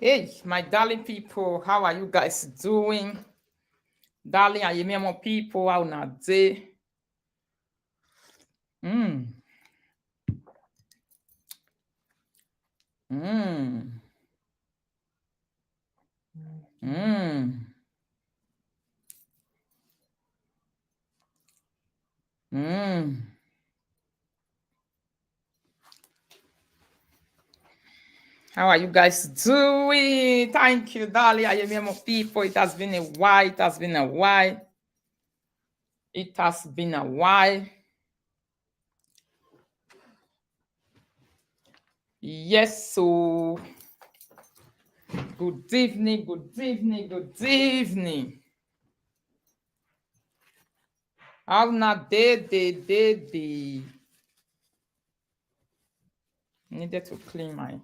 Hey, my darling people, how are you guys doing? Darling, are you more people? How na day? Mm. Mm. Mm. Mm. How are you guys doing? Thank you, darling. Are you more people? It has been a while. It has been a while. It has been a while. Yes, so good evening, good evening, good evening. How na day. Needed to clean my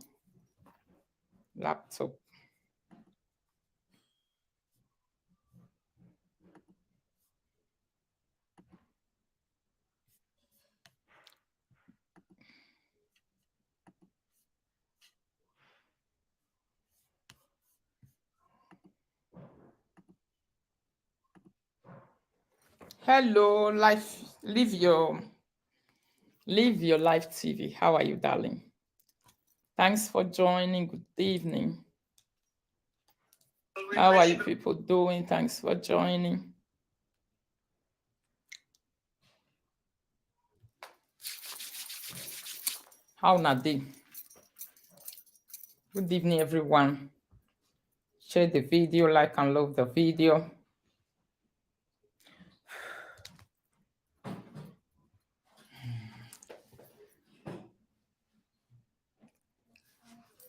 laptop. Hello, life. Live your life TV. How are you, darling? Thanks for joining. Good evening. How are you people doing? Thanks for joining. How Nadi? Good evening, everyone. Share the video, like and love the video.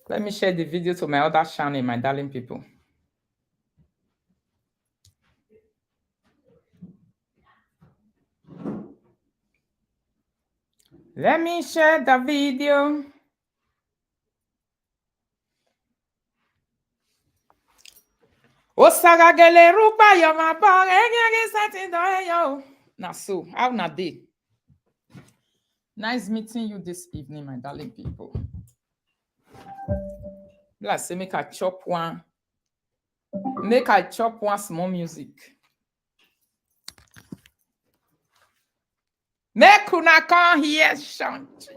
Let me share the video to my other channel, my darling people. Let me share the video. Osagagele rupa yo ma bong enyage satin do yo. Na so, how na dey? Nice meeting you this evening, my darling people. Let's say make I chop one. Make I chop one small music. Make una come here, something.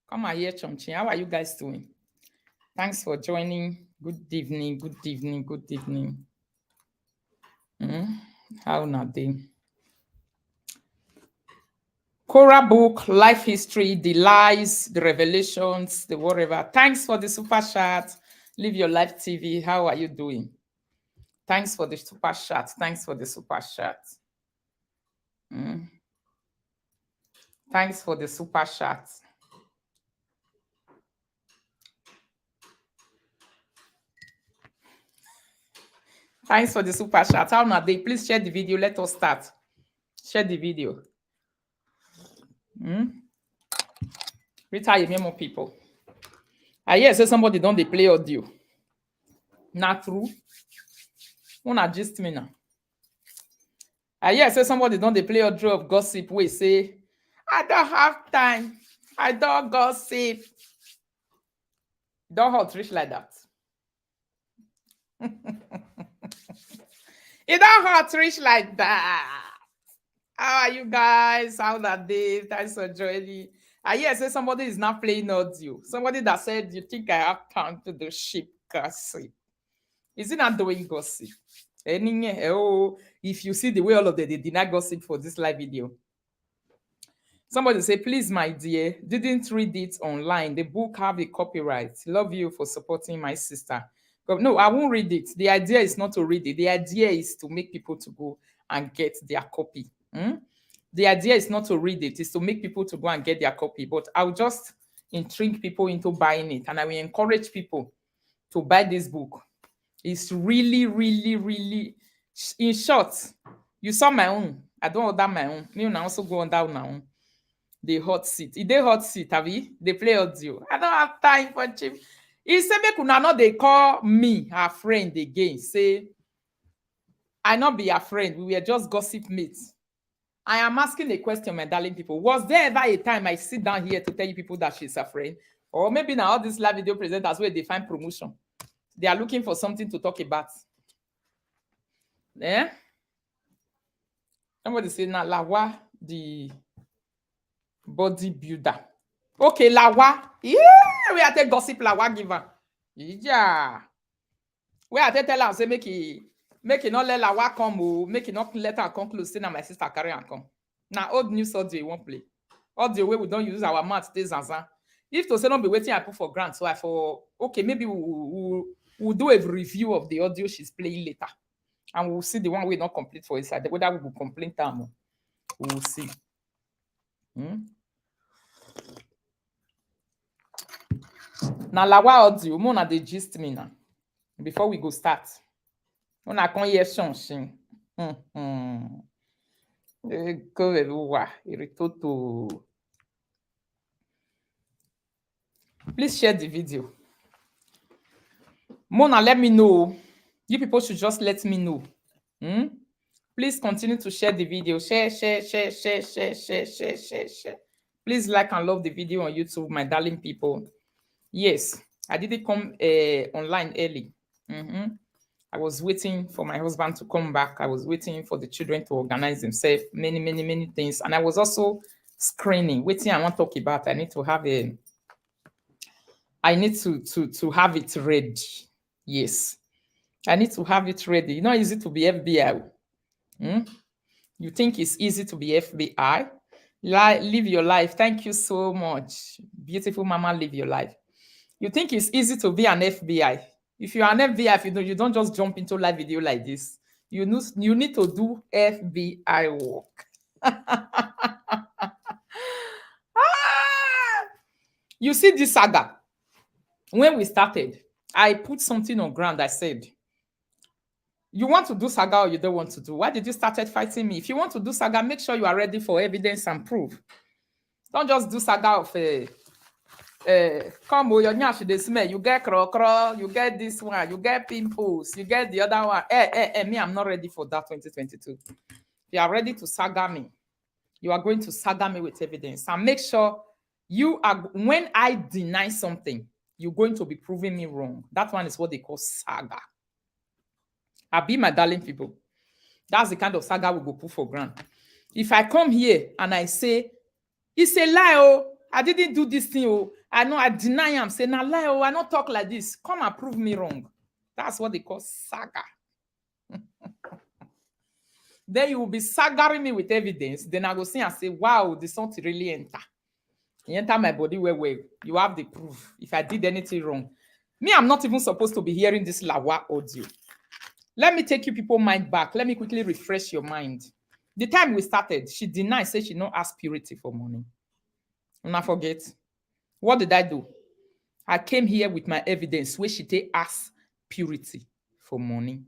Come and hear something. How are you guys doing? Thanks for joining. Good evening, good evening, good evening. How na dey? Korra book, life history, the lies, the revelations, the whatever. Thanks for the super chat. Live your life TV. How are you doing? Thanks for the super chat. Thanks for the super chat. Thanks for the super chat. Thanks for the super chat. How na dey? Please share the video. Let us start. Share the video. Rita, you more people. I hear say somebody don't they play audio. Not true. Una gist me now. I hear say somebody don't they play audio of gossip. We say, I don't have time. I don't gossip. Don't hot rich like that. It don't hot rich like that. How are you guys? How that day? Thanks for joining. I hear say somebody is not playing audio. Somebody that said, you think I have time to do sheep gossip? Is it not doing gossip? Oh, if you see the way all of them they deny gossip for this live video. Somebody say, please, my dear, didn't read it online. The book have a copyright. Love you for supporting my sister. But no, I won't read it. The idea is not to read it. The idea is to make people to go and get their copy. The idea is not to read it. It's to make people to go and get their copy. But I'll just intrigue people into buying it. And I will encourage people to buy this book. It's really, really, really, in short, you saw my own. I don't order my own. Me and I also go on down my own. The hot seat. If they hot seat, have you? They play audio. I don't have time for cheap. He say make una not they call me her friend again. Say, I not be her friend. We were just gossip mates. I am asking a question, my darling people. Was there ever a time I sit down here to tell you people that she's a friend? Or maybe now all these live video presenters where they find promotion. They are looking for something to talk about. Eh? Somebody say now Lawa, the bodybuilder. Okay, Lawa. Yeah, we are take gossip Lawa giver. Yeah. We are tell am say make he not let Lawa come, oh, make he not let her come close. Say now my sister carry her come. Now old news audio you won't play. Audio way we don't use our mouth stay zanzan. If to say not be waiting, I put for grant. So I for okay, maybe we'll do a review of the audio she's playing later. And we'll see the one we not complete for inside. Whether we will complain time. We will see. Now Lawa audio, Mona they gist me now. Before we go start. Mona can hear something. Go everywhere. Irritoto. Please share the video. Mona, let me know. You people should just let me know. Please continue to share the video. Share. Please like and love the video on YouTube, my darling people. Yes, I didn't come online early. I was waiting for my husband to come back. I was waiting for the children to organize themselves. Many things. And I was also screening, waiting. I want to talk about. I need to have to have it ready. Yes. I need to have it ready. It's not easy to be FBI. You think it's easy to be FBI? Live your life. Thank you so much. Beautiful mama, live your life. You think it's easy to be an FBI? If you're an FBI, you don't just jump into live video like this. You need to do FBI work. You see this saga? When we started, I put something on ground. I said, you want to do saga or you don't want to do? Why did you started fighting me? If you want to do saga, make sure you are ready for evidence and proof. Don't just do saga of come your nyash they smell. You get cro, you get this one, you get pimples, you get the other one. Me, I'm not ready for that 2022. If you are ready to saga me, you are going to saga me with evidence. And make sure you are, when I deny something, you're going to be proving me wrong. That one is what they call saga. I be my darling people. That's the kind of saga we go put for granted. If I come here and I say, it's a lie, oh, I didn't do this thing, oh, I know I deny him, say, nah, lie, oh, I don't talk like this. Come and prove me wrong. That's what they call saga. Then you will be sagaring me with evidence. Then I go see and say, wow, this something really enter. You enter my body where you have the proof. If I did anything wrong. Me, I'm not even supposed to be hearing this Lawa audio. Let me take you people mind back. Let me quickly refresh your mind. The time we started, she denied, said she not ask Purity for money. And I forget. What did I do? I came here with my evidence where she take ask Purity for money.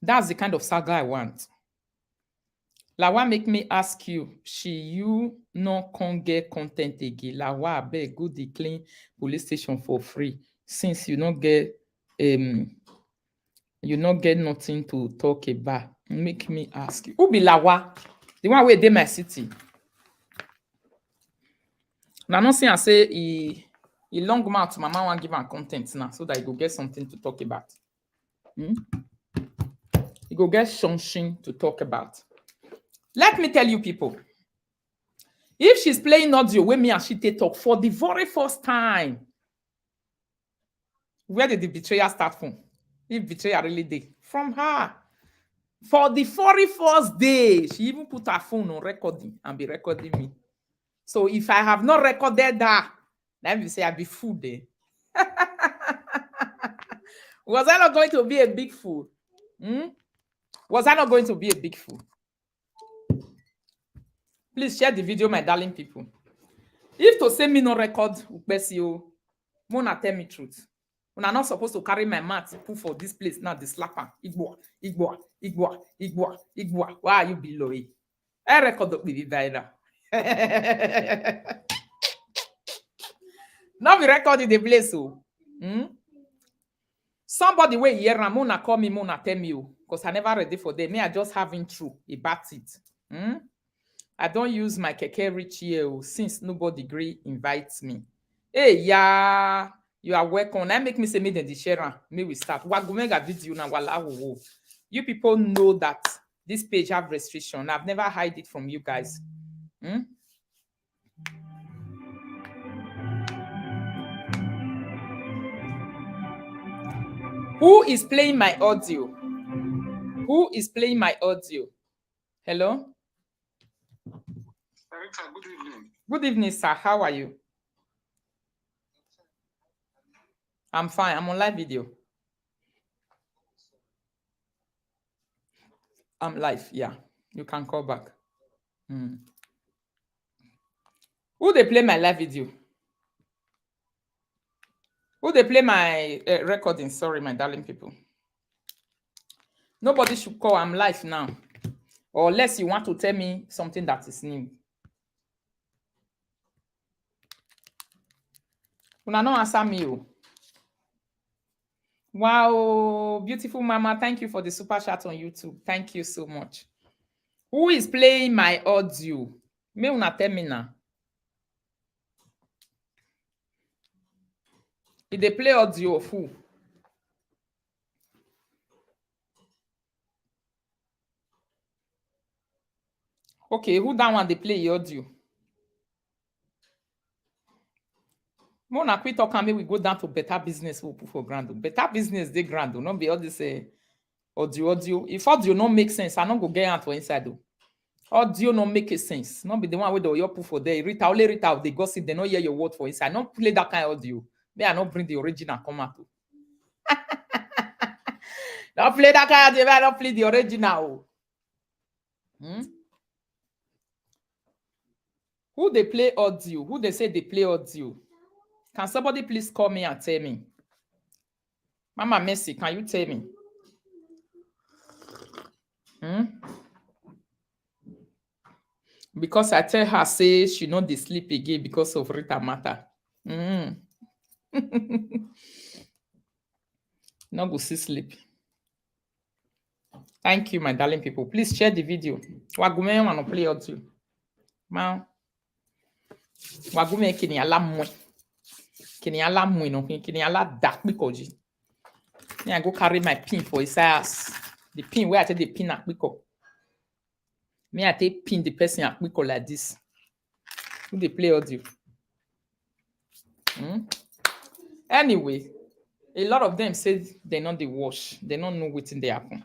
That's the kind of saga I want. Lawa make me ask you, you no can get content again. Lawa beg go the clean police station for free since you not get nothing to talk about. Make me ask you. Who be Lawa? The one where they my city. Now not saying I say he long mouth mama want give him content now so that he go get something to talk about. He go get something to talk about. Let me tell you people. If she's playing audio with me and she talk for the very first time, where did the betrayal start from? If betrayal really did. From her. For the very first day, she even put her phone on recording and be recording me. So if I have not recorded that, let me say I'll be fool there. Was I not going to be a big fool? Was I not going to be a big fool? Please share the video, my darling people. If to say me no record, Mona tell me truth. When I'm not supposed to carry my mat put for this place now, the slapper. Igbo. Why are you below it? I record up with it now. Now we recorded the place. Somebody way here, Mona call me, Mona tell me, because I never ready for them. Me, I just having true about it. I don't use my keke reach here since nobody gree invites me. Hey, yeah, you are welcome. That make me say me then the share. Me we start. What go make a video now? Wala wo wo. You people know that this page have restriction. I've never hide it from you guys. Hmm? Who is playing my audio? Who is playing my audio? Hello? Good evening. Good evening, sir. How are you? I'm fine. I'm on live video. I'm live. Yeah. You can call back. Hmm. Who they play my live video? Who they play my recording? Sorry, my darling people. Nobody should call. I'm live now. Or unless you want to tell me something that is new. Una no answer me. Oh. Wow, beautiful mama. Thank you for the super chat on YouTube. Thank you so much. Who is playing my audio? Me una tell me now. If they play audio of who? Okay, who that one they play audio? Mona quit talk and we go down to better business we'll put for grand. Better business they grand. Not be all this audio. If audio no make sense, I don't go get out for inside though. Audio no make a sense. Not be the one with the your put for there. Only read out they gossip, they not hear your word for inside. Not play that kind of audio. May I not bring the original come out. Don't play that kind of audio, I don't play the original. Hmm? Who they play audio? Who they say they play audio? Can somebody please call me and tell me? Mama Messi, can you tell me? Hmm? Because I tell her, say she not dey sleep again because of Rita matter. Mm. No go see sleep. Thank you, my darling people. Please share the video. Wagume wanna play audio. Ma. Wagume kini ala mwe. Kini ala mwe no. Kini ala dark because me I go carry my pin for his ass. The pin where I take the pin at Biko. Me I take pin the person at Biko like this. Who they play audio? Anyway, a lot of them say they not the wash. They don't know what's in the happen.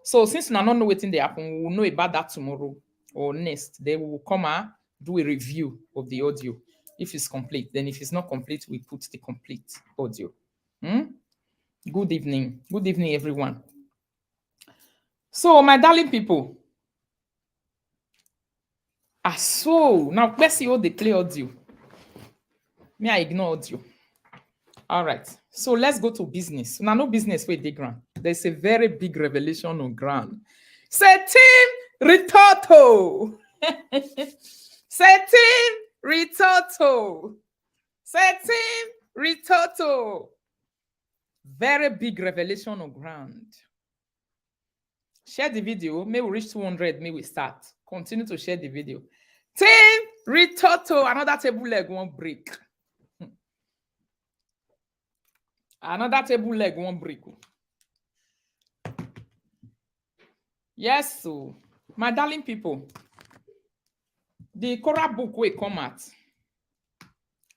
So since we don't know what's in the happen, we will know about that tomorrow or next. They will come and do a review of the audio. If it's complete, then if it's not complete, we put the complete audio. Good evening. Good evening, everyone. So, my darling people. So now let's see how they play audio. Me, I ignore audio. All right. So let's go to business. Now, no business with the ground. There's a very big revelation on ground. Say team Ritoto. Say team Ritoto. Say team Ritoto. Very big revelation on ground. Share the video. May we reach 200. May we start. Continue to share the video. Team Ritoto. Another table leg won't break. Another table leg won't break. Yes, so my darling people, the korra book will come out.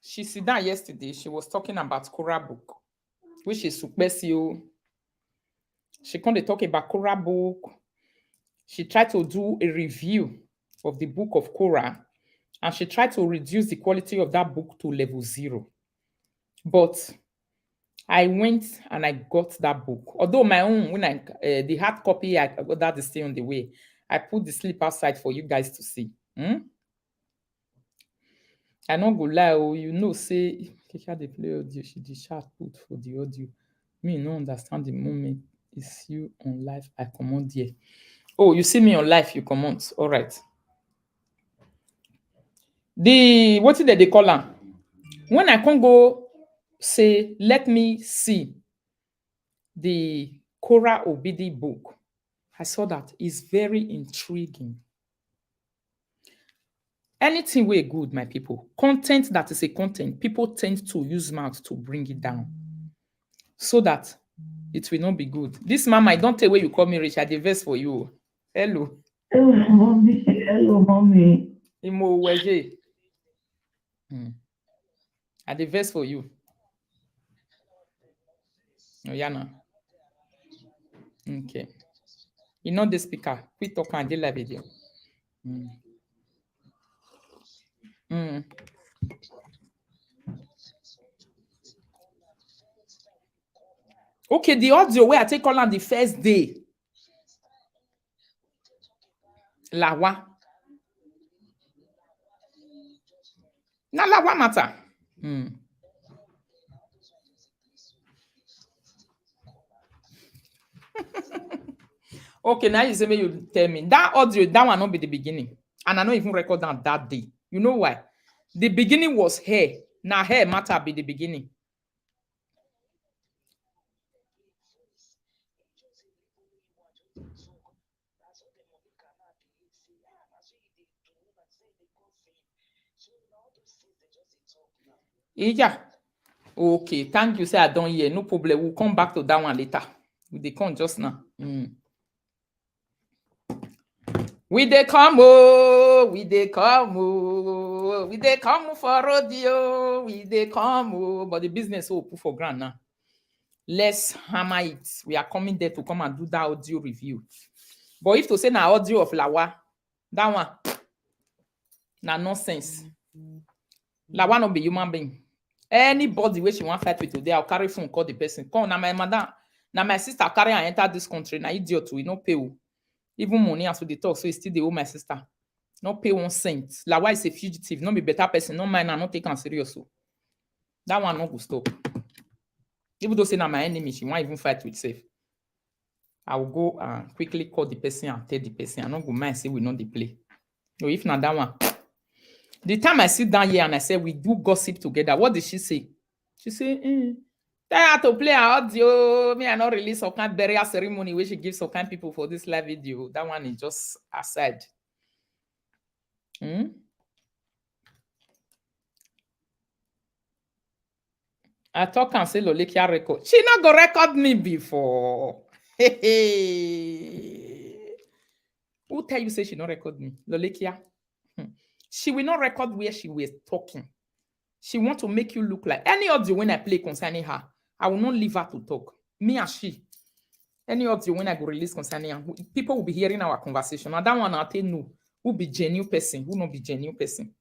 She sit down yesterday. She was talking about korra book, which is Supesio. She come to talk about korra book. She tried to do a review of the book of Korra, and she tried to reduce the quality of that book to level 0. But I went and I got that book. Although my own, when the hard copy, I got that is still on the way. I put the slip outside for you guys to see. I not go lie, oh, you know, say Kika they play audio, she did chat put for the audio. Me no understand the moment. It's you on live. I command here. Oh, you see me on live, you comment. All right. What did they call her? When I can go say, let me see the Korra Obidi book, I saw that it's very intriguing. Anything way good, my people. Content that is a content, people tend to use mouth to bring it down so that it will not be good. This mama, I don't tell where you call me rich. I diverse for you. Hello. Hello, mommy. Hello, mommy. Imo weje. I diverse for you. Oh, yeah, no. Okay. You know the speaker. We talk and the live video. Mm. Okay, the audio where I take all on the first day. Lawa. Na lawa matter. Okay, now you say me you tell me that audio, that one not be the beginning. And I don't even record that day. You know why? The beginning was hair. Now hair matter be the beginning. Yeah. Okay, thank you. Say I don't hear. No problem. We'll come back to that one later. They come just now. We dey come oh, we dey come oh, we dey come for rodeo, we dey come oh. But the business will put for ground now. Let's hammer it. We are coming there to come and do that audio review. But if to say na audio of Lawa, that one na nonsense. Lawa no be human being. Anybody wey she want fight with today, I'll carry phone call the person. Come na my madam, na my sister carry her enter this country. Na idiot we no pay o. Even money as we dey talk, so it's still the owe my sister. No pay 1 cent. Lawa is a fugitive, no be better person. No mind, I not take am serious. So that one no go stop. Even though say na my enemy, she won't even fight with safe. I will go and quickly call the person and tell the person. I not go mind say we not dey play. So if not that one, the time I sit down here and I say we do gossip together, what did she say? She say, tell her to play her audio. Me, I not release some kind burial ceremony where she gives some kind people for this live video. That one is just aside. I talk and say Lolekia record. She not go record me before. Who tell you say she not record me? Lolekia. She will not record where she was talking. She want to make you look like any audio when I play concerning her. I will not leave her to talk. Me and she. Any audio when I go release concerning her, people will be hearing our conversation. And that one I'll tell no. Who be genuine person? Who not be genuine person?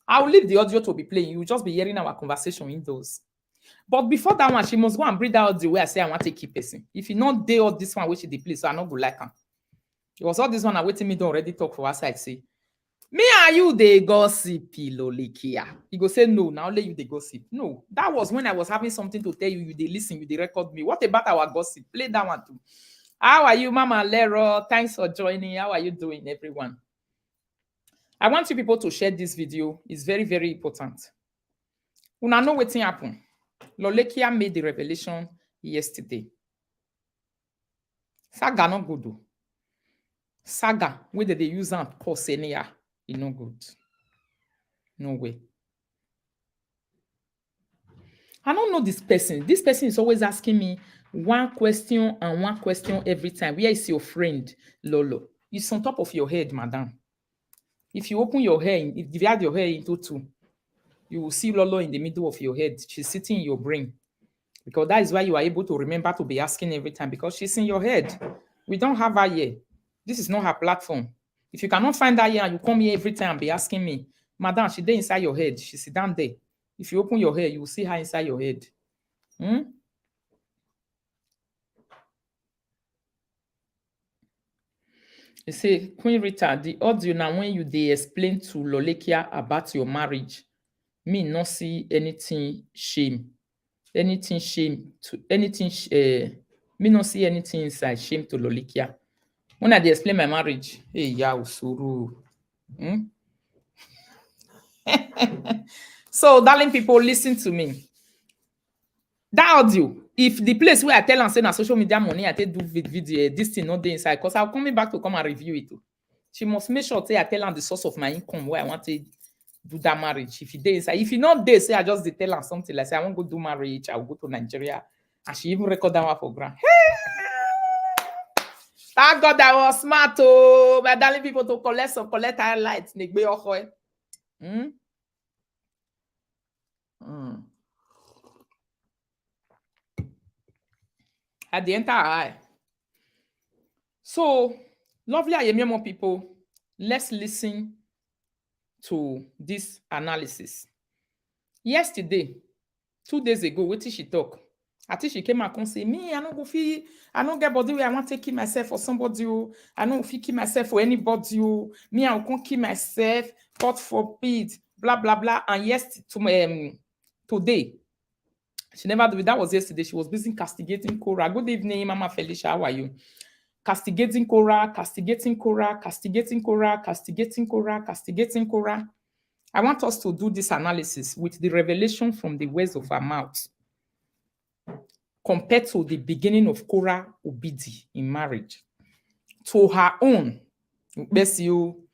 I will leave the audio to be playing. You will just be hearing our conversation indoors. But before that one, she must go and bring that audio where I say I want to keep person. If you not dey all this one, which is the place, so I not go like her. It was all this one I waiting me to already talk for her side. Say, me and you they gossip, Lolikia. You go say no, now let you they gossip. No, that was when I was having something to tell you. You they listen, you they record me. What about our gossip? Play that one too. How are you, Mama Lero? Thanks for joining. How are you doing, everyone? I want you people to share this video. It's very, very important. Una know what happened. Lolekia made the revelation yesterday. Saga no good. Saga, whether they use and cause any it no good. No way. I don't know this person. This person is always asking me one question every time. Where is your friend, Lolo? It's on top of your head, madam. If you open your hair, if you divide your hair into two, you will see Lolo in the middle of your head. She's sitting in your brain. Because that is why you are able to remember to be asking every time, because she's in your head. We don't have her here. This is not her platform. If you cannot find her here and you come here every time and be asking me, madam, she's there inside your head. She sit down there. If you open your hair, you will see her inside your head. You say, Queen Rita, the audio now when you they explain to Lolekia about your marriage, me not see anything shame. Anything shame to anything me not see anything inside shame to Lolikia. When I dey explain my marriage, hey ya usuru. So, darling people, listen to me. That audio, if the place where I tell and say na social media money, I take do video, this thing not there inside, because I'll coming back to come and review it. she must make sure say I tell her the source of my income where I want to do that marriage. If you not there, say I just tell her something like say I want to go do marriage, I'll go to Nigeria. And she even record that one for grant. Thank God I was smart, oh, my darling people to collect highlights. Mm? Mm. At the entire eye. So, lovely Ayemiamo people, let's listen to this analysis. Yesterday, 2 days ago, what did she talk? I think she came out and say, me, I don't get body where I want to kill myself for somebody. I don't feel kill myself for anybody. Me, I can't kill myself. God forbid. Blah, blah, blah. And today, she never do it. That was yesterday. She was busy castigating korra. Good evening, Mama Felicia. How are you? Castigating korra, castigating korra, castigating korra, castigating korra, castigating korra. I want us to do this analysis with the revelation from the words of her mouth compared to the beginning of Korra Obidi in marriage. To her own, bless you.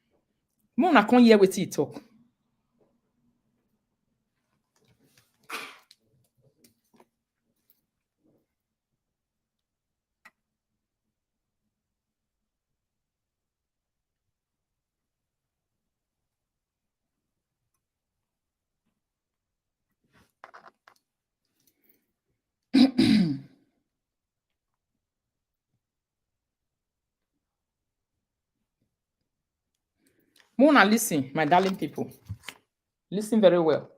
Mona can't hear what he talk. Mona, listen, my darling people. Listen very well.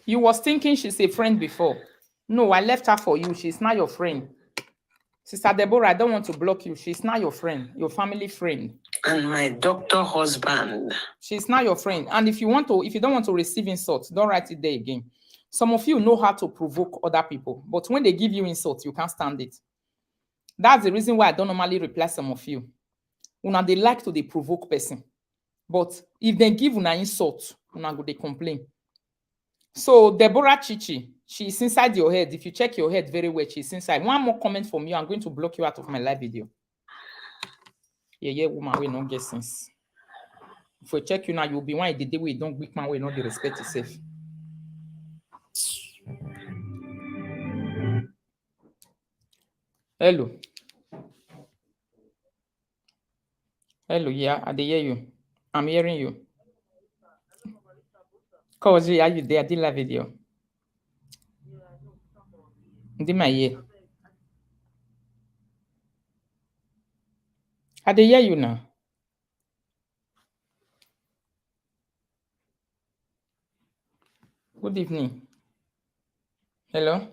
You was thinking she's a friend before. No, I left her for you. She's not your friend. Sister Deborah, I don't want to block you. She's not your friend, your family friend. And my doctor husband. She's not your friend. And if you don't want to receive insults, don't write it there again. Some of you know how to provoke other people, but when they give you insults, you can't stand it. That's the reason why I don't normally reply some of you. Una they like to provoke person. But if they give una insult, una go they complain. So Deborah Chichi, she's inside your head. If you check your head very well, she's inside. One more comment from you. I'm going to block you out of my live video. Yeah, woman, we don't get sense. If we check you now, you'll be one the day we don't big man, we not the respect yourself. Hello. Hello, yeah, I hear you. I'm hearing you. Koji, are you there? I did live video. Did my ear. I hear you now. Good evening. Hello.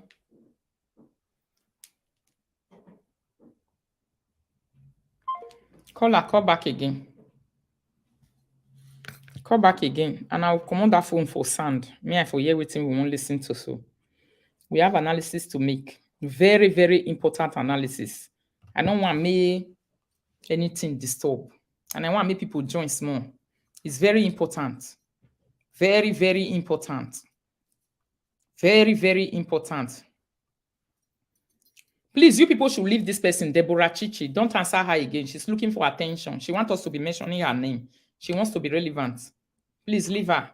Call back again. Call back again, and I'll command that phone for sound. Me, I for hear everything we won't listen to. So we have analysis to make. Very, very important analysis. I don't want me anything disturb, and I want me people join small. It's very important. Very, very important. Very, very important. Please, you people should leave this person, Deborah Chichi. Don't answer her again. She's looking for attention. She wants us to be mentioning her name. She wants to be relevant. Please leave her.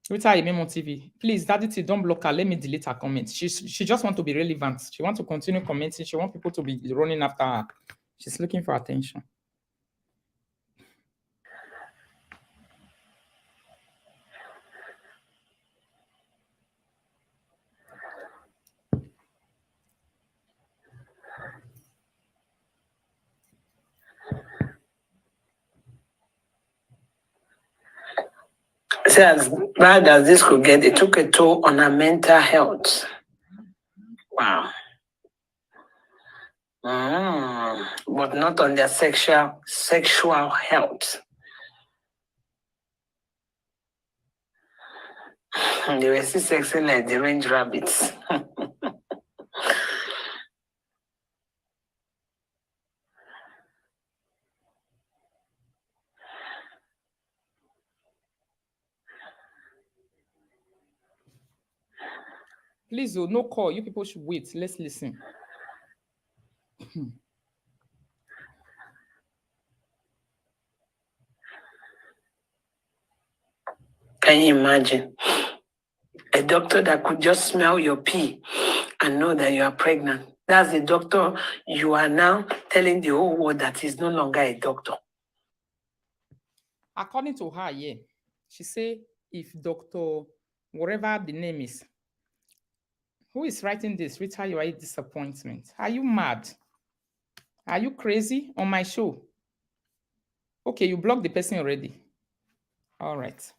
With her Memo TV. Please, Daddy T, don't block her. Let me delete her comments. She just wants to be relevant. She wants to continue commenting. She wants people to be running after her. She's looking for attention. See, as bad as this could get, it took a toll on her mental health. Wow. But not on their sexual health. They were still sexy like the range rabbits. Please, oh, no call. You people should wait. Let's listen. Can you imagine? A doctor that could just smell your pee and know that you are pregnant. That's the doctor you are now telling the whole world that he's no longer a doctor. According to her, yeah, she say if Dr. whatever the name is, who is writing this, Rita, you are a disappointment. Are you mad? Are you crazy on my show? Okay, you blocked the person already. All right.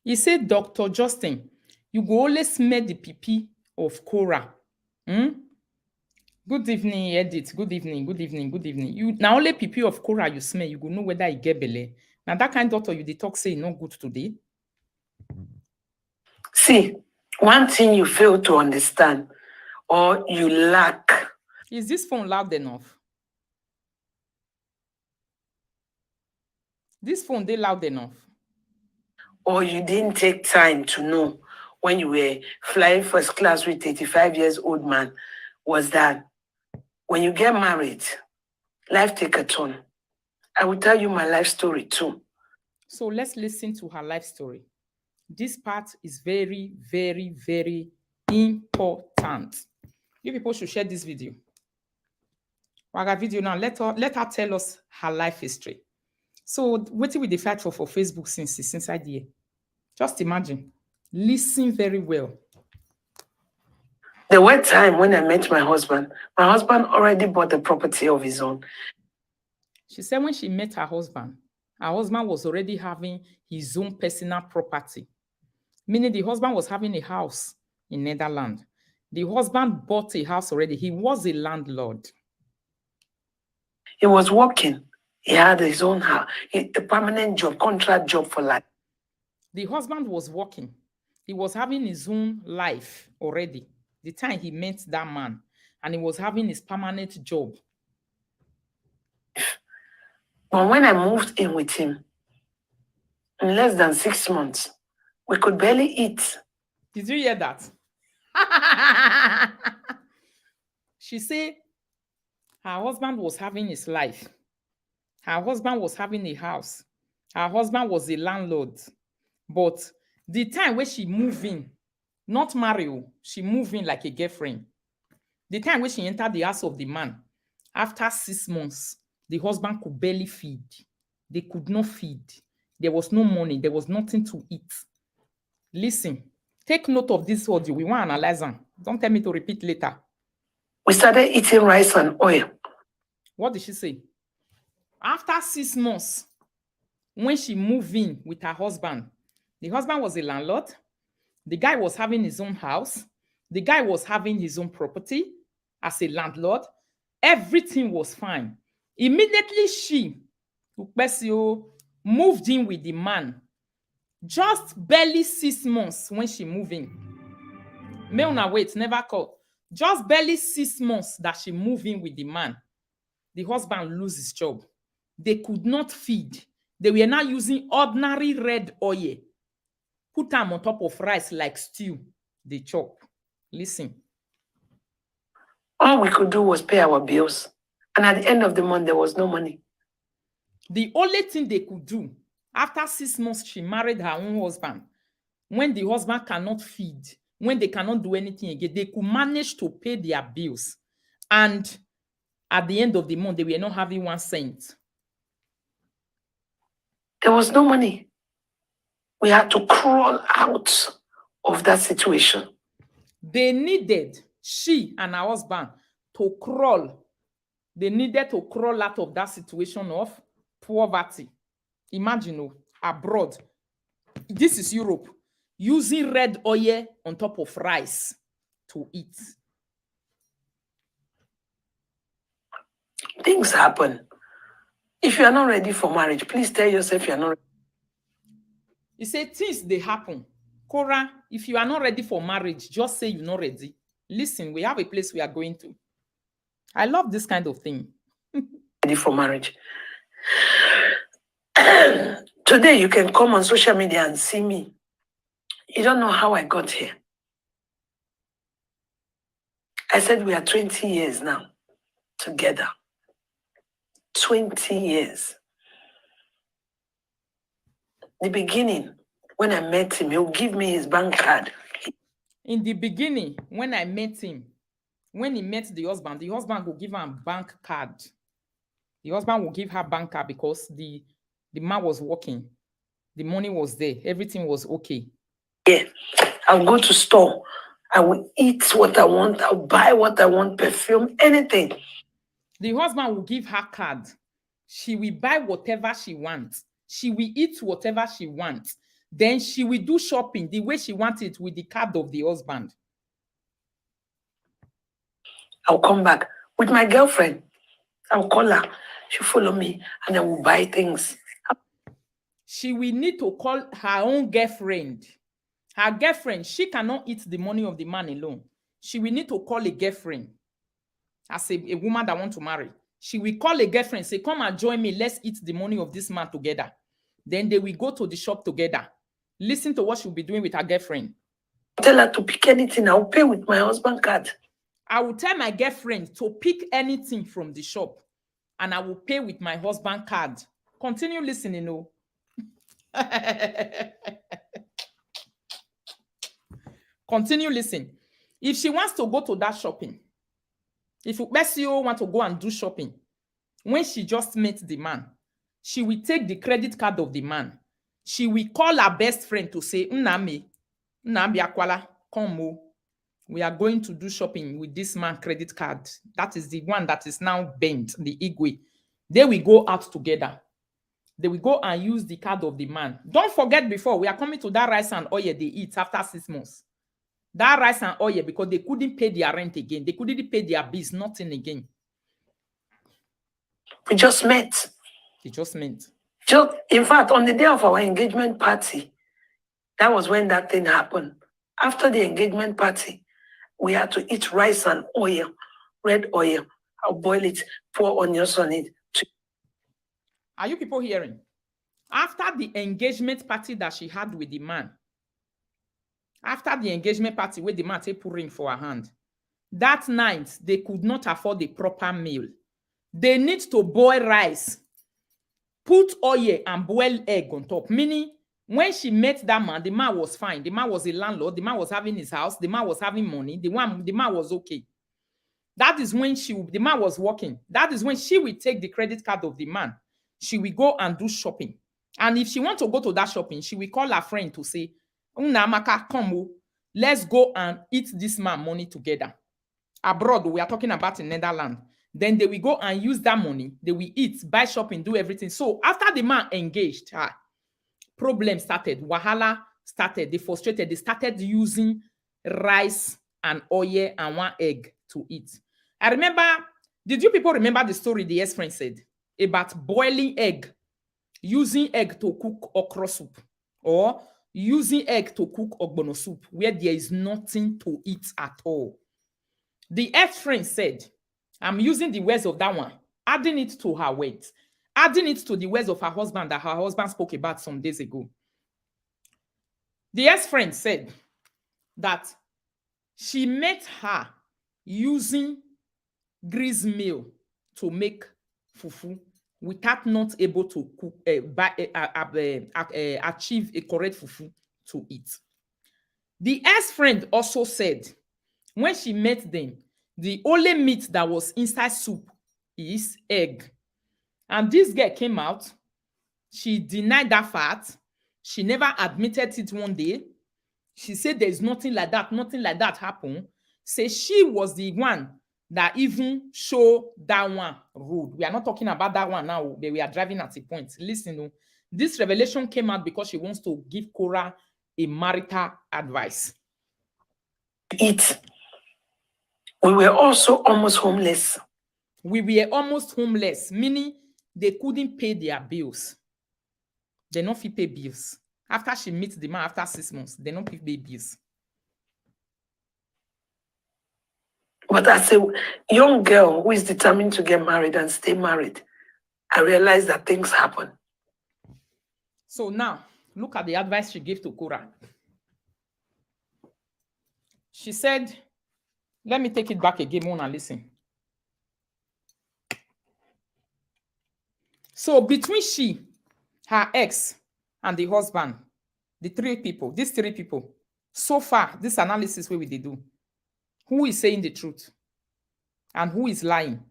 He said, Dr. Justin, you go always smell the PP of korra. Good evening, Edith. Good evening, good evening, good evening. You now only PP of korra you smell, you go know whether you get belle. Now that kind doctor you dey talk say not good today. See, one thing you fail to understand or you lack. Is this phone loud enough? This phone they loud enough. Or you didn't take time to know when you were flying first class with 85 years old man was that when you get married, life take a turn. I will tell you my life story too. So let's listen to her life story. This part is very, very, very important. You people should share this video. Waga video now. Let her tell us her life history. So what did we dey fight for Facebook since inside the year? Just imagine. Listen very well. There were times when I met my husband already bought a property of his own. She said when she met her husband was already having his own personal property. Meaning the husband was having a house in Netherlands. The husband bought a house already. He was a landlord. He was working. He had his own house, a permanent job, contract job for life. The husband was working. He was having his own life already. The time he met that man, and he was having his permanent job. But when I moved in with him, in less than 6 months, we could barely eat. Did you hear that? She said her husband was having his life. Her husband was having a house. Her husband was a landlord. But the time when she moved in, not married, she moved in like a girlfriend. The time when she entered the house of the man, after 6 months, the husband could barely feed. They could not feed. There was no money. There was nothing to eat. Listen, take note of this audio. We want to analyze them. Don't tell me to repeat later. We started eating rice and oil. What did she say? After 6 months, when she moved in with her husband, the husband was a landlord. The guy was having his own house. The guy was having his own property as a landlord. Everything was fine. Immediately she, Ukpesio, moved in with the man. Just barely 6 months when she moved in. May una wait, never call. Just barely 6 months that she moved in with the man. The husband lose his job. They could not feed. They were now using ordinary red oil. Put them on top of rice like stew. They chop. Listen. All we could do was pay our bills. And at the end of the month, there was no money. The only thing they could do, after 6 months, she married her own husband. When the husband cannot feed, when they cannot do anything again, they could manage to pay their bills. And at the end of the month, they were not having 1 cent. There was no money. We had to crawl out of that situation. They needed, she and her husband, to crawl. They needed to crawl out of that situation of poverty. Imagine, abroad. This is Europe. Using red oil on top of rice to eat. Things happen. If you are not ready for marriage, please tell yourself you are not ready. He said things they happen. Korra, if you are not ready for marriage, just say you're not ready. Listen, we have a place we are going to. I love this kind of thing. Ready for marriage. Today you can come on social media and see me. You don't know how I got here. I said we are 20 years now together. 20 years. The beginning, when I met him, he would give me his bank card. In the beginning, when I met him, when he met the husband will give her a bank card. The husband will give her bank card because the man was working. The money was there. Everything was okay. Yeah. I'll go to store. I will eat what I want. I'll buy what I want, perfume, anything. The husband will give her card. She will buy whatever she wants. She will eat whatever she wants. Then she will do shopping the way she wants it with the card of the husband. I'll come back with my girlfriend. I'll call her. She'll follow me and I will buy things. She will need to call her own girlfriend. Her girlfriend, she cannot eat the money of the man alone. She will need to call a girlfriend as a woman that wants to marry. She will call a girlfriend, say, come and join me. Let's eat the money of this man together. Then they will go to the shop together. Listen to what she'll be doing with her girlfriend. Tell her to pick anything. I'll pay with my husband's card. I will tell my girlfriend to pick anything from the shop and I will pay with my husband's card. Continue listening, oh. Continue listening. If she wants to go to that shopping, if Bessie want to go and do shopping, when she just met the man, she will take the credit card of the man. She will call her best friend to say, Nnami Akwala, come o. We are going to do shopping with this man credit card. That is the one that is now bent, the Igwe. They will go out together. They will go and use the card of the man. Don't forget before, we are coming to that rice and oil they eat after 6 months. That rice and oil, because they couldn't pay their rent again. They couldn't pay their bills, nothing again. We just met. They just met. In fact, on the day of our engagement party, that was when that thing happened. After the engagement party, we had to eat rice and oil, red oil. I'll boil it, pour onions on it. Are you people hearing? After the engagement party that she had with the man, after the engagement party where the man take ring for her hand, that night, they could not afford the proper meal. They need to boil rice, put oil and boil egg on top. Meaning, when she met that man, the man was fine. The man was a landlord. The man was having his house. The man was having money. The man was okay. That is when the man was working. That is when she will take the credit card of the man. She will go and do shopping. And if she wants to go to that shopping, she will call her friend to say, Unamaka, come, let's go and eat this man money together. Abroad, we are talking about in Netherlands. Then they will go and use that money. They will eat, buy shopping, do everything. So after the man engaged, problem started. Wahala started. They frustrated. They started using rice and oil and one egg to eat. I remember, did you people remember the story the ex-friend said about boiling egg, using egg to cook okra soup, or using egg to cook ogbono soup, where there is nothing to eat at all? The ex-friend said, I'm using the words of that one, adding it to her words, adding it to the words of her husband that her husband spoke about some days ago. The ex-friend said that she met her using grease meal to make fufu without not able to cook, achieve a correct fufu to eat. The ex-friend also said when she met them, the only meat that was inside soup is egg. And this girl came out. She denied that fact. She never admitted it one day. She said there's nothing like that happened. Say she was the one that even showed that one road. We are not talking about that one now, but we are driving at a point. Listen, this revelation came out because she wants to give Korra a marital advice. Eat. We were also almost homeless. We were almost homeless, meaning they couldn't pay their bills. They not fit pay bills. After she meets the man after 6 months, they don't pick babies. But as a young girl who is determined to get married and stay married, I realized that things happen. So now, look at the advice she gave to Korra. She said, let me take it back again, Mona, listen. So between she, her ex, and the husband, these three people, so far, this analysis where we they do, who is saying the truth and who is lying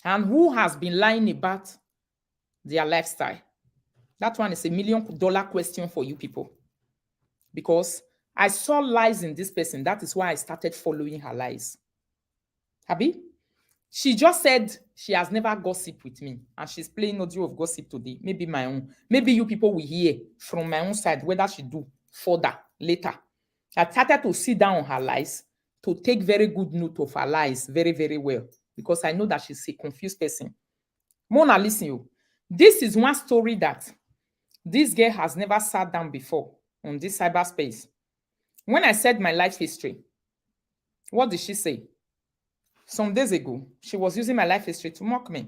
and who has been lying about their lifestyle? That one is $1 million question for you people. Because I saw lies in this person. That is why I started following her lies. Abi? She just said she has never gossiped with me. And she's playing audio of gossip today. Maybe my own. Maybe you people will hear from my own side whether she do further later. I started to sit down on her lies, to take very good note of her lies very, very well. Because I know that she's a confused person. Mona, listen you. This is one story that this girl has never sat down before on this cyberspace. When I said my life history, what did she say? Some days ago, she was using my life history to mock me.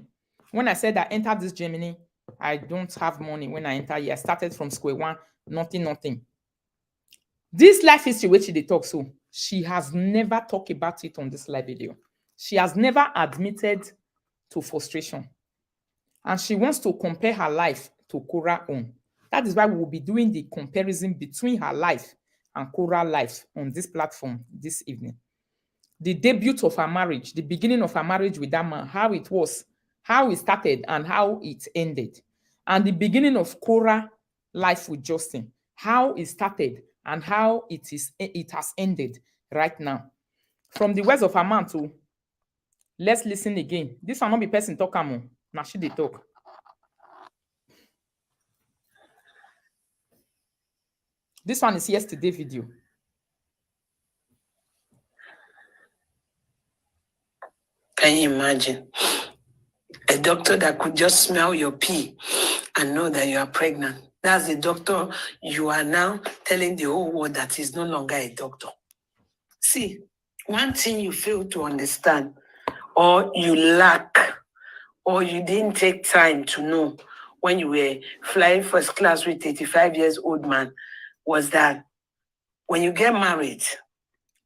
When I said I entered this Germany, I don't have money when I enter here. I started from square one, nothing. This life history which she talk so, she has never talked about it on this live video. She has never admitted to frustration. And she wants to compare her life to Korra's own. That is why we will be doing the comparison between her life and Korra's life on this platform this evening. The debut of her marriage, the beginning of her marriage with that man, how it was, how it started and how it ended. And the beginning of Korra's life with Justin, how it started and how it has ended right now. From the words of her man too, let's listen again. This will not be person talk among. Now she dey talk. This one is yesterday video. Can you imagine? A doctor that could just smell your pee and know that you are pregnant. That's the doctor you are now telling the whole world that he's no longer a doctor. See, one thing you fail to understand, or you lack, or you didn't take time to know when you were flying first class with 85 years old man, was that when you get married.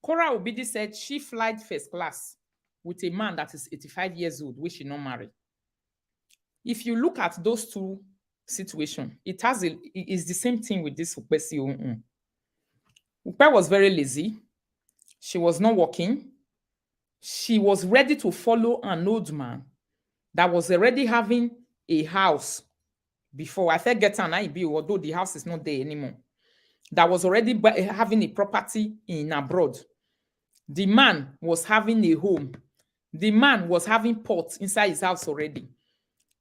Korra Obidi said she flied first class with a man that is 85 years old, which she not married. If you look at those two situations, it is the same thing with this Upesi. Upe was very lazy. She was not working. She was ready to follow an old man that was already having a house before. I forget an IB, although the house is not there anymore. That was already having a property in abroad. The man was having a home. The man was having pots inside his house already.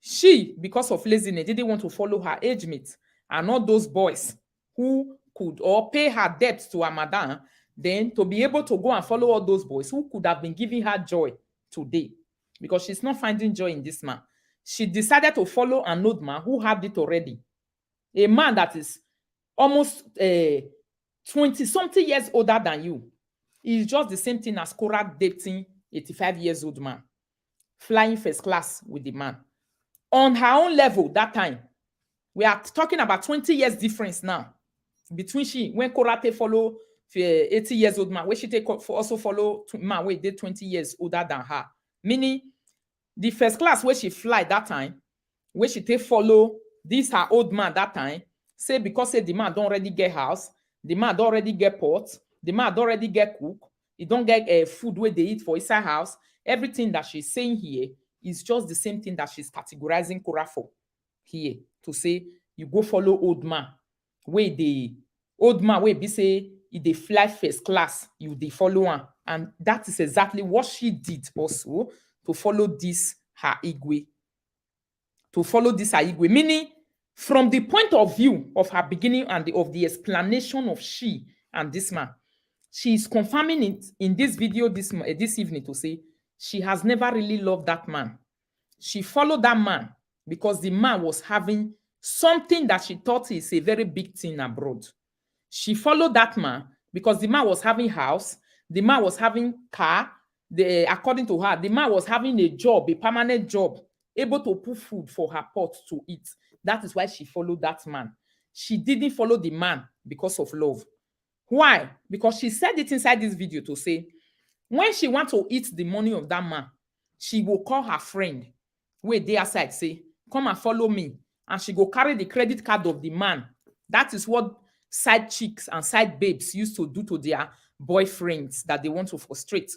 She, because of laziness, didn't want to follow her age mates and all those boys who could or pay her debts to her madam, then to be able to go and follow all those boys who could have been giving her joy today, because she's not finding joy in this man. She decided to follow an old man who had it already. A man that is almost 20-something years older than you. It's just the same thing as Korra dating 85 years old man, flying first class with the man. On her own level that time, we are talking about 20 years difference now between she, when Korra follow 80 years old man, where she take also follow man where they 20 years older than her. Meaning the first class where she fly that time, where she take follow this her old man that time, say because say the man don't already get house, the man don't already get pot, the man don't already get cook, he don't get food where they eat for inside house. Everything that she's saying here is just the same thing that she's categorizing Korra for here, to say you go follow old man where the old man where be say if they fly first class, you they follow her. And that is exactly what she did also to follow this her Igwe. To follow this her Igwe, meaning from the point of view of her beginning and of the explanation of she and this man, she is confirming it in this video this evening to say she has never really loved that man. She followed that man because the man was having something that she thought is a very big thing abroad. She followed that man because the man was having house, the man was having car. According to her, the man was having a job, a permanent job, able to put food for her pot to eat. That is why she followed that man. She didn't follow the man because of love. Why? Because she said it inside this video to say, when she want to eat the money of that man, she will call her friend, wey dey outside, say, come and follow me. And she go carry the credit card of the man. That is what side chicks and side babes used to do to their boyfriends that they want to frustrate.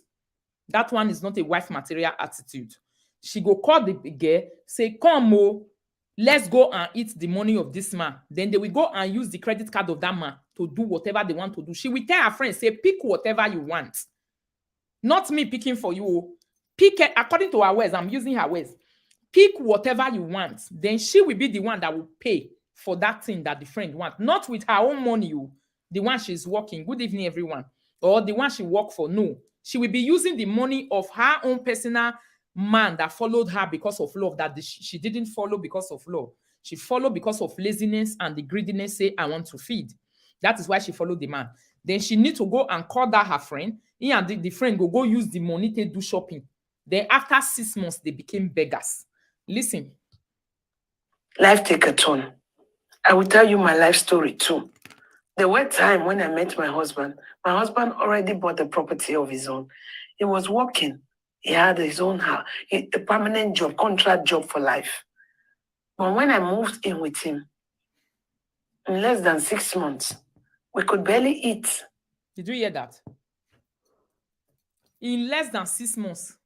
That one is not a wife material attitude. She go call the girl, say, come, let's go and eat the money of this man. Then they will go and use the credit card of that man to do whatever they want to do. She will tell her friends, say, pick whatever you want. Not me picking for you. Pick it according to her words. I'm using her words. Pick whatever you want. Then she will be the one that will pay for that thing that the friend wants. Not with her own money, the one she's working. Good evening, everyone. Or the one she work for. No. She will be using the money of her own personal man that followed her because of love, that she didn't follow because of love. She followed because of laziness and the greediness, say, I want to feed. That is why she followed the man. Then she need to go and call that her friend. He and the friend go use the money to do shopping. Then after 6 months, they became beggars. Listen. Life take a turn. I will tell you my life story too. There were times when I met my husband already bought a property of his own. He was working. He had his own house, a permanent job, contract job for life. But when I moved in with him, in less than 6 months, we could barely eat. Did you hear that? In less than 6 months,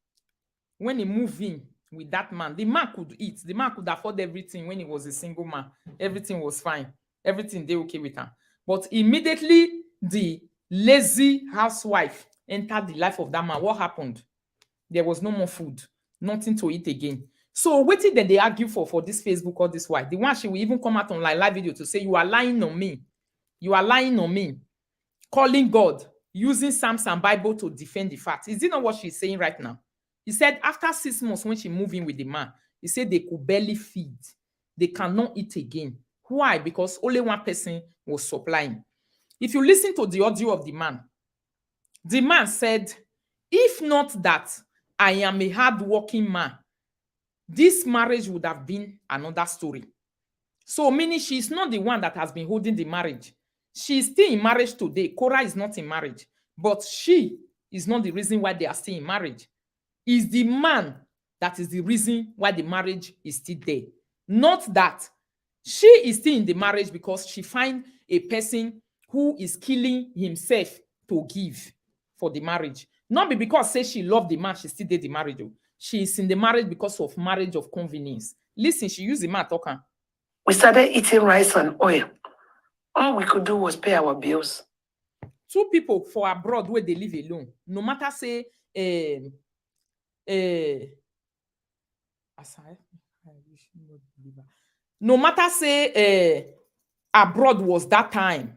when he moved in with that man, the man could eat. The man could afford everything when he was a single man. Everything was fine. Everything they okay with her. But immediately, the lazy housewife entered the life of that man. What happened? There was no more food. Nothing to eat again. So what did they argue for this Facebook or this wife? The one she will even come out on live video to say, you are lying on me. You are lying on me. Calling God, using Psalms and Bible to defend the fact. Is it not what she's saying right now? He said after 6 months when she moved in with the man, he said they could barely feed. They cannot eat again. Why? Because only one person was supplying. If you listen to the audio of the man said, if not that I am a hard-working man, this marriage would have been another story. So meaning she is not the one that has been holding the marriage. She is still in marriage today. Korra is not in marriage. But she is not the reason why they are still in marriage. It's the man that is the reason why the marriage is still there. Not that she is still in the marriage because she finds a person who is killing himself to give for the marriage. Not because say she loved the man, she still did the marriage. She is in the marriage because of marriage of convenience. Listen, she used the man talking. We started eating rice and oil. All we could do was pay our bills. 2 people for abroad where they live alone, no matter say no matter say abroad was that time,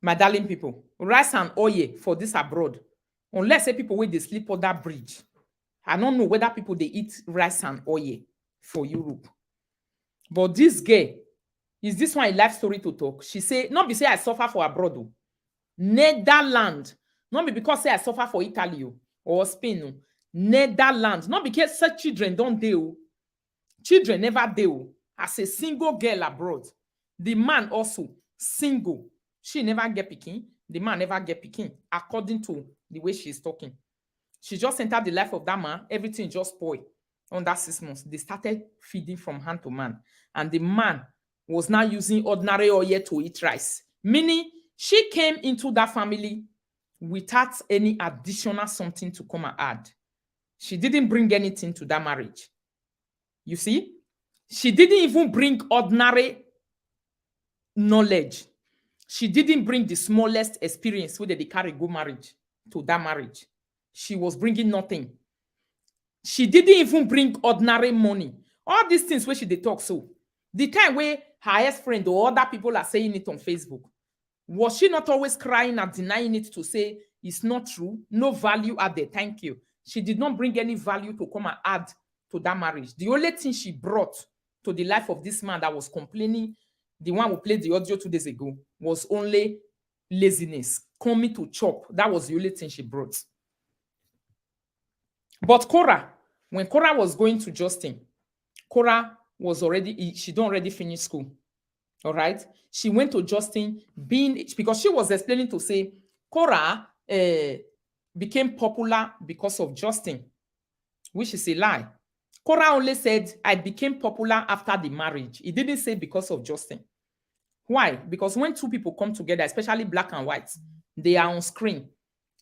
my darling people, rice and oil for this abroad, unless say people where they sleep on that bridge. I don't know whether people they eat rice and oil for Europe. But this girl, is this one a life story to talk? She say, not be say I suffer for abroad. Oh. Netherlands. Not be because say I suffer for Italy or Spain. Oh. Netherlands. Not because such children don't deal. Children never deal. As a single girl abroad. The man also single. She never get picking. The man never get picking. According to the way she's talking. She just entered the life of that man. Everything just spoiled. Under 6 months, they started feeding from hand to man. And the man was now using ordinary oil to eat rice. Meaning, she came into that family without any additional something to come and add. She didn't bring anything to that marriage. You see? She didn't even bring ordinary knowledge. She didn't bring the smallest experience where they carry go marriage to that marriage. She was bringing nothing. She didn't even bring ordinary money. All these things where she did talk so. The time where her ex-friend or other people are saying it on Facebook, was she not always crying and denying it to say it's not true, no value added, thank you. She did not bring any value to come and add to that marriage. The only thing she brought to the life of this man that was complaining, the one who played the audio 2 days ago, was only laziness, coming to chop. That was the only thing she brought. But Korra, when Korra was going to Justin, Korra was already, she don't already finish school. All right. She went to Justin because she was explaining to say Korra became popular because of Justin, which is a lie. Korra only said, I became popular after the marriage. He didn't say because of Justin. Why? Because when two people come together, especially black and white, they are on screen.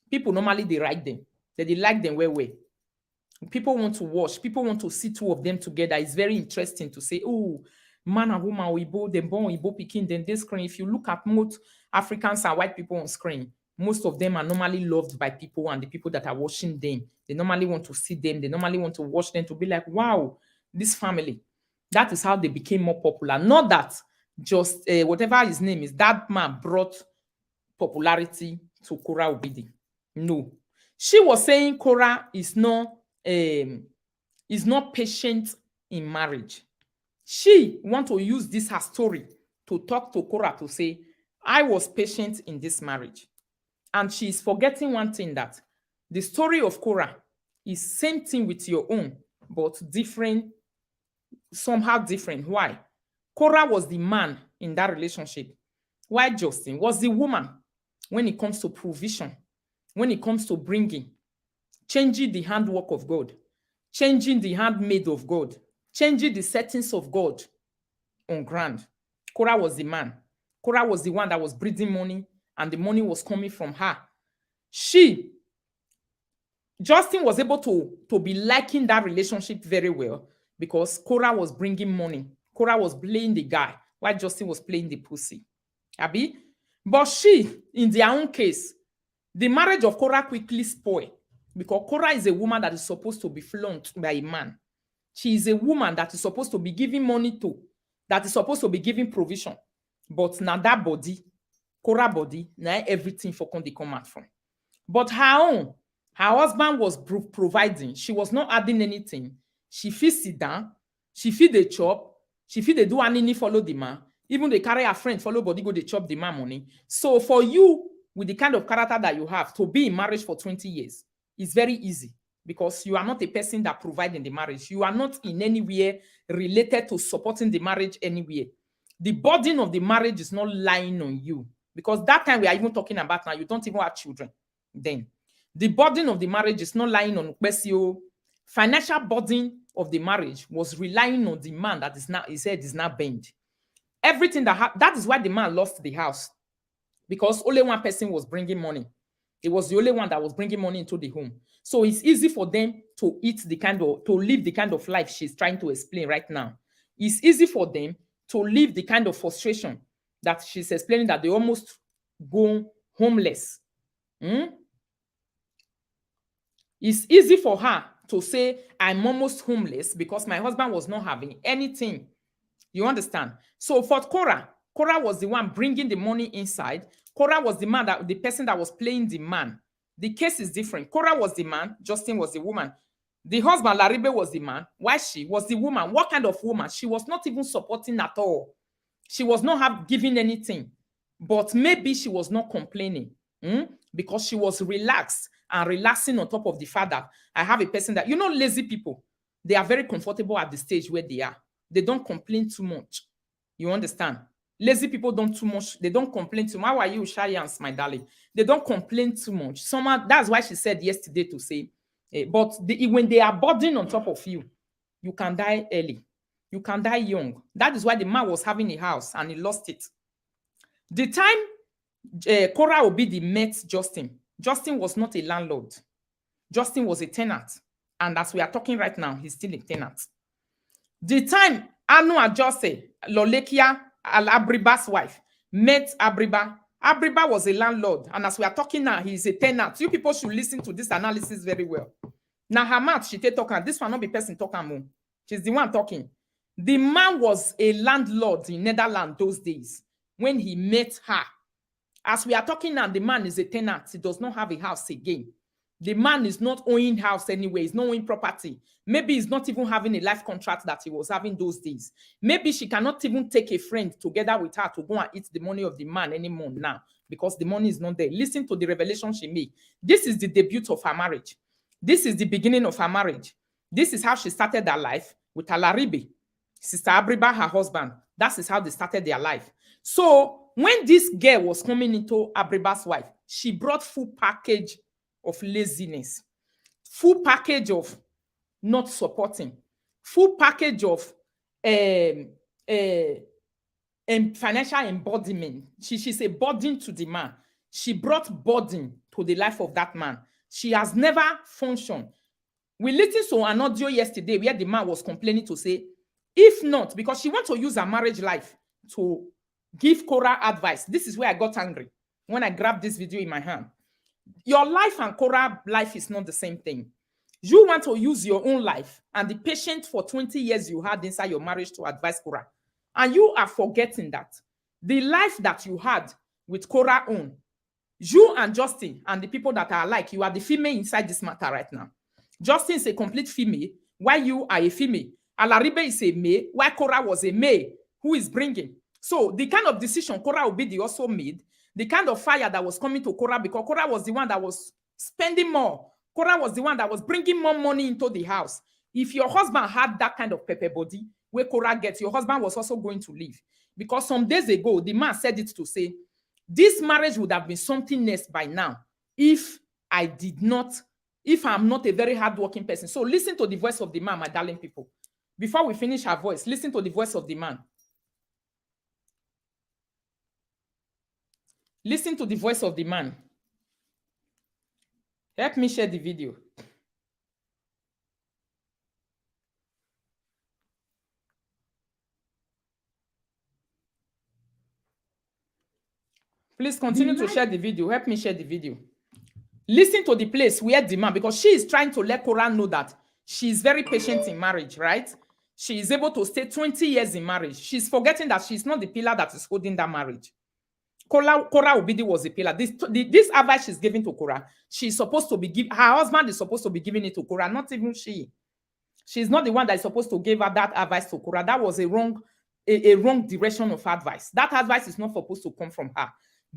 People normally, they like them. They like them well. People want to watch. People want to see two of them together. It's very interesting to say, oh, man and woman, Igbo, they born Igbo picking, then this screen. If you look at most Africans and white people on screen, most of them are normally loved by people and the people that are watching them. They normally want to see them. They normally want to watch them to be like, wow, this family. That is how they became more popular. Not that just whatever his name is, that man brought popularity to Korra Obidi. No. She was saying Korra is not patient in marriage. She want to use this her story to talk to Korra to say, I was patient in this marriage. And she's forgetting one thing, that the story of Korra is same thing with your own, but different, somehow different. Why? Korra was the man in that relationship, while Justin was the woman when it comes to provision, when it comes to bringing, changing the handwork of God, changing the handmaid of God, changing the settings of God on ground. Korra was the man. Korra was the one that was breathing money, and the money was coming from her. Justin was able to be liking that relationship very well because Korra was bringing money. Korra was playing the guy while Justin was playing the pussy. Abi? But in their own case, the marriage of Korra quickly spoiled because Korra is a woman that is supposed to be flunked by a man. She is a woman that is supposed to be giving money to, that is supposed to be giving provision. But now that body, Korra body, now everything for they come out from. But her husband was providing. She was not adding anything. She fit sit down, she fit the chop, she fit the do any follow the man. Even they carry a friend, follow body, go they chop the man money. So for you, with the kind of character that you have, to be in marriage for 20 years, it's very easy because you are not a person that provides in the marriage. You are not in any way related to supporting the marriage anywhere. The burden of the marriage is not lying on you because that time we are even talking about now, you don't even have children. Then the burden of the marriage is not lying on Ukbesio. Financial burden of the marriage was relying on the man that is now, his head is now bent. Everything that is why the man lost the house, because only one person was bringing money. It was the only one that was bringing money into the home. So it's easy for them to live the kind of life she's trying to explain right now. It's easy for them to live the kind of frustration that she's explaining, that they almost go homeless. It's easy for her to say, I'm almost homeless because my husband was not having anything. You understand? So for Korra was the one bringing the money inside. Korra was the person that was playing the man. The case is different. Korra was the man, Justin was the woman. The husband, Laribe, was the man. Why she was the woman? What kind of woman? She was not even supporting at all. She was not giving anything. But maybe she was not complaining because she was relaxed and relaxing on top of the fact that I have a person that, lazy people, they are very comfortable at the stage where they are. They don't complain too much. You understand? Lazy people don't too much. They don't complain too much. How are you, Science, my darling? They don't complain too much. That's why she said yesterday to say, but when they are burdened on top of you, you can die early. You can die young. That is why the man was having a house and he lost it. The time Korra Obidi met Justin, Justin was not a landlord. Justin was a tenant. And as we are talking right now, he's still a tenant. The time Anu Ajose, Lolekia Al-Abriba's wife, met Abriba, Abriba was a landlord. And as we are talking now, he's a tenant. You people should listen to this analysis very well. Now, her mouth, she talking. This one not be person talking more. She's the one talking. The man was a landlord in Netherlands those days when he met her. As we are talking now, the man is a tenant. He does not have a house again. The man is not owning house anyway. He's not owning property. Maybe he's not even having a life contract that he was having those days. Maybe she cannot even take a friend together with her to go and eat the money of the man anymore now because the money is not there. Listen to the revelation she made. This is the debut of her marriage. This is the beginning of her marriage. This is how she started her life with Alaribe. Sister Abriba, her husband. That is how they started their life. So when this girl was coming into Abriba's wife, she brought full package of laziness, full package of not supporting, full package of financial embodiment. She's a burden to the man. She brought burden to the life of that man. She has never functioned. We listened to an audio yesterday where the man was complaining to say, if not, because she wants to use her marriage life to give Korra advice. This is where I got angry when I grabbed this video in my hand. Your life and Korra life is not the same thing. You want to use your own life and the patient for 20 years you had inside your marriage to advise Korra. And you are forgetting that the life that you had with Korra own, you and Justin and the people that are alike, you are the female inside this matter right now. Justin is a complete female, while you are a female. Alaribe is a male, while Korra was a male who is bringing. So the kind of decision Korra Obidi also made, the kind of fire that was coming to Korra, because Korra was the one that was spending more. Korra was the one that was bringing more money into the house. If your husband had that kind of pepper body, where Korra gets, your husband was also going to leave. Because some days ago, the man said it to say, this marriage would have been something else by now if I'm not a very hardworking person. So listen to the voice of the man, my darling people. Before we finish her voice, listen to the voice of the man. Listen to the voice of the man. Help me share the video. Please continue to share the video. Help me share the video. Listen to the place where the man, because she is trying to let Korra know that she is very patient in marriage, right? She is able to stay 20 years in marriage. She's forgetting that she's not the pillar that is holding that marriage. Korra Obidi was the pillar. This advice she's giving to Korra, she's supposed to be giving, her husband is supposed to be giving it to Korra, not even she. She's not the one that is supposed to give her that advice to Korra. That was a wrong direction of advice. That advice is not supposed to come from her.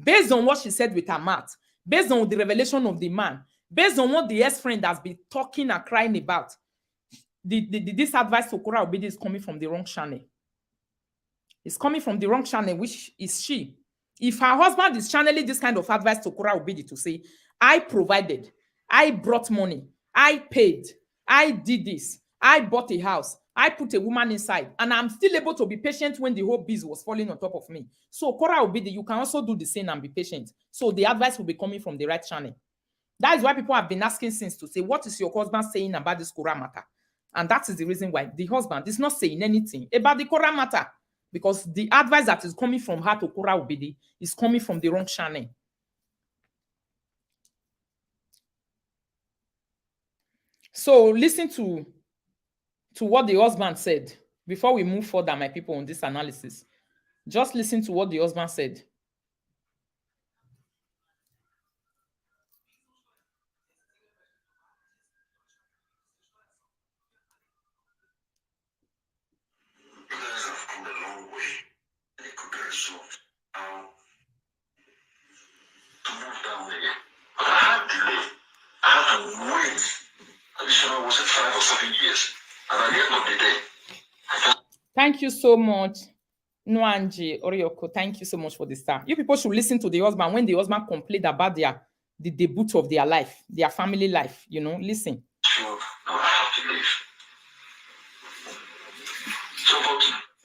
Based on what she said with her mouth, based on the revelation of the man, based on what the ex-friend has been talking and crying about, this advice to Korra Obidi is coming from the wrong channel. It's coming from the wrong channel, which is she. If her husband is channeling this kind of advice to Korra Obidi to say, I provided, I brought money, I paid, I did this, I bought a house, I put a woman inside, and I'm still able to be patient when the whole biz was falling on top of me. So Korra Obidi, you can also do the same and be patient. So the advice will be coming from the right channel. That is why people have been asking since to say, what is your husband saying about this Korra matter? And that is the reason why the husband is not saying anything about the Korra matter. Because the advice that is coming from her to Korra Obidi is coming from the wrong channel. So listen to what the husband said before we move further, my people, on this analysis. Just listen to what the husband said. Thank you so much, Nwanji Orioko. Thank you so much for the star. You people should listen to the husband when the husband complained about the debut of their life, their family life. You know, listen. So, but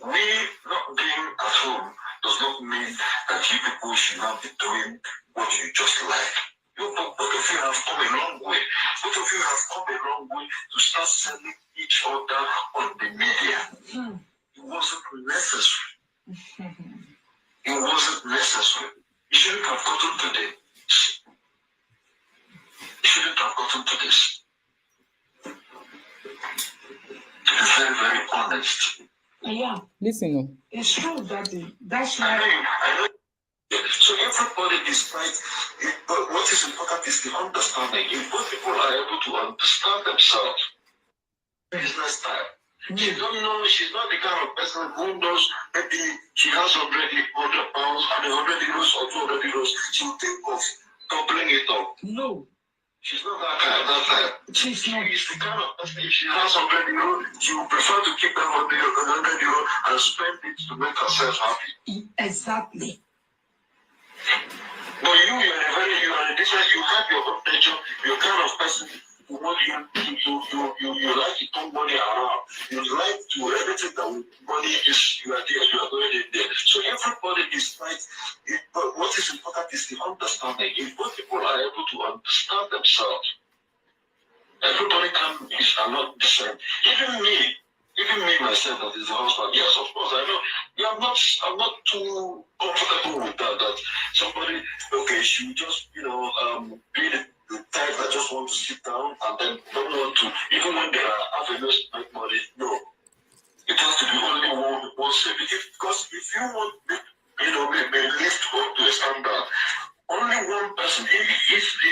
we not being at home does not mean that you people should not be doing what you just like. Both of you have come a long way. Both of you have come a long way to start selling each other on the media. It wasn't necessary. It wasn't necessary. You shouldn't have gotten to this. You shouldn't have gotten to this. To be very, very honest. Yeah. Listen. It's true, Daddy. That's why. I know. So everybody is right. But what is important is the understanding. If both people are able to understand themselves, business time. She don't know, she's not the kind of person who knows maybe she has already 100 pounds and 100 euros or 200 euros. She'll think of doubling it up. No. She's not that kind of that type. She's the kind of person, if she has 100 euros, she will prefer to keep that 100 euro and spend it to make herself happy. Exactly. But you are a different, you have your own nature, you're kind of person. You like to turn money around. You like to everything that money is. You are there. You are going in there. So everybody is right. But what is important is the understanding. If both people are able to understand themselves, everybody are not the same. Even me myself, that is the husband. Yes, of course, I know. Yeah, I'm not too comfortable with that. That somebody, okay, she just be the type that just want to sit down and then don't want to, even when they are avenues to make money. No, it has to be only one step. Because if you want, maybe lift up to a standard, only one person.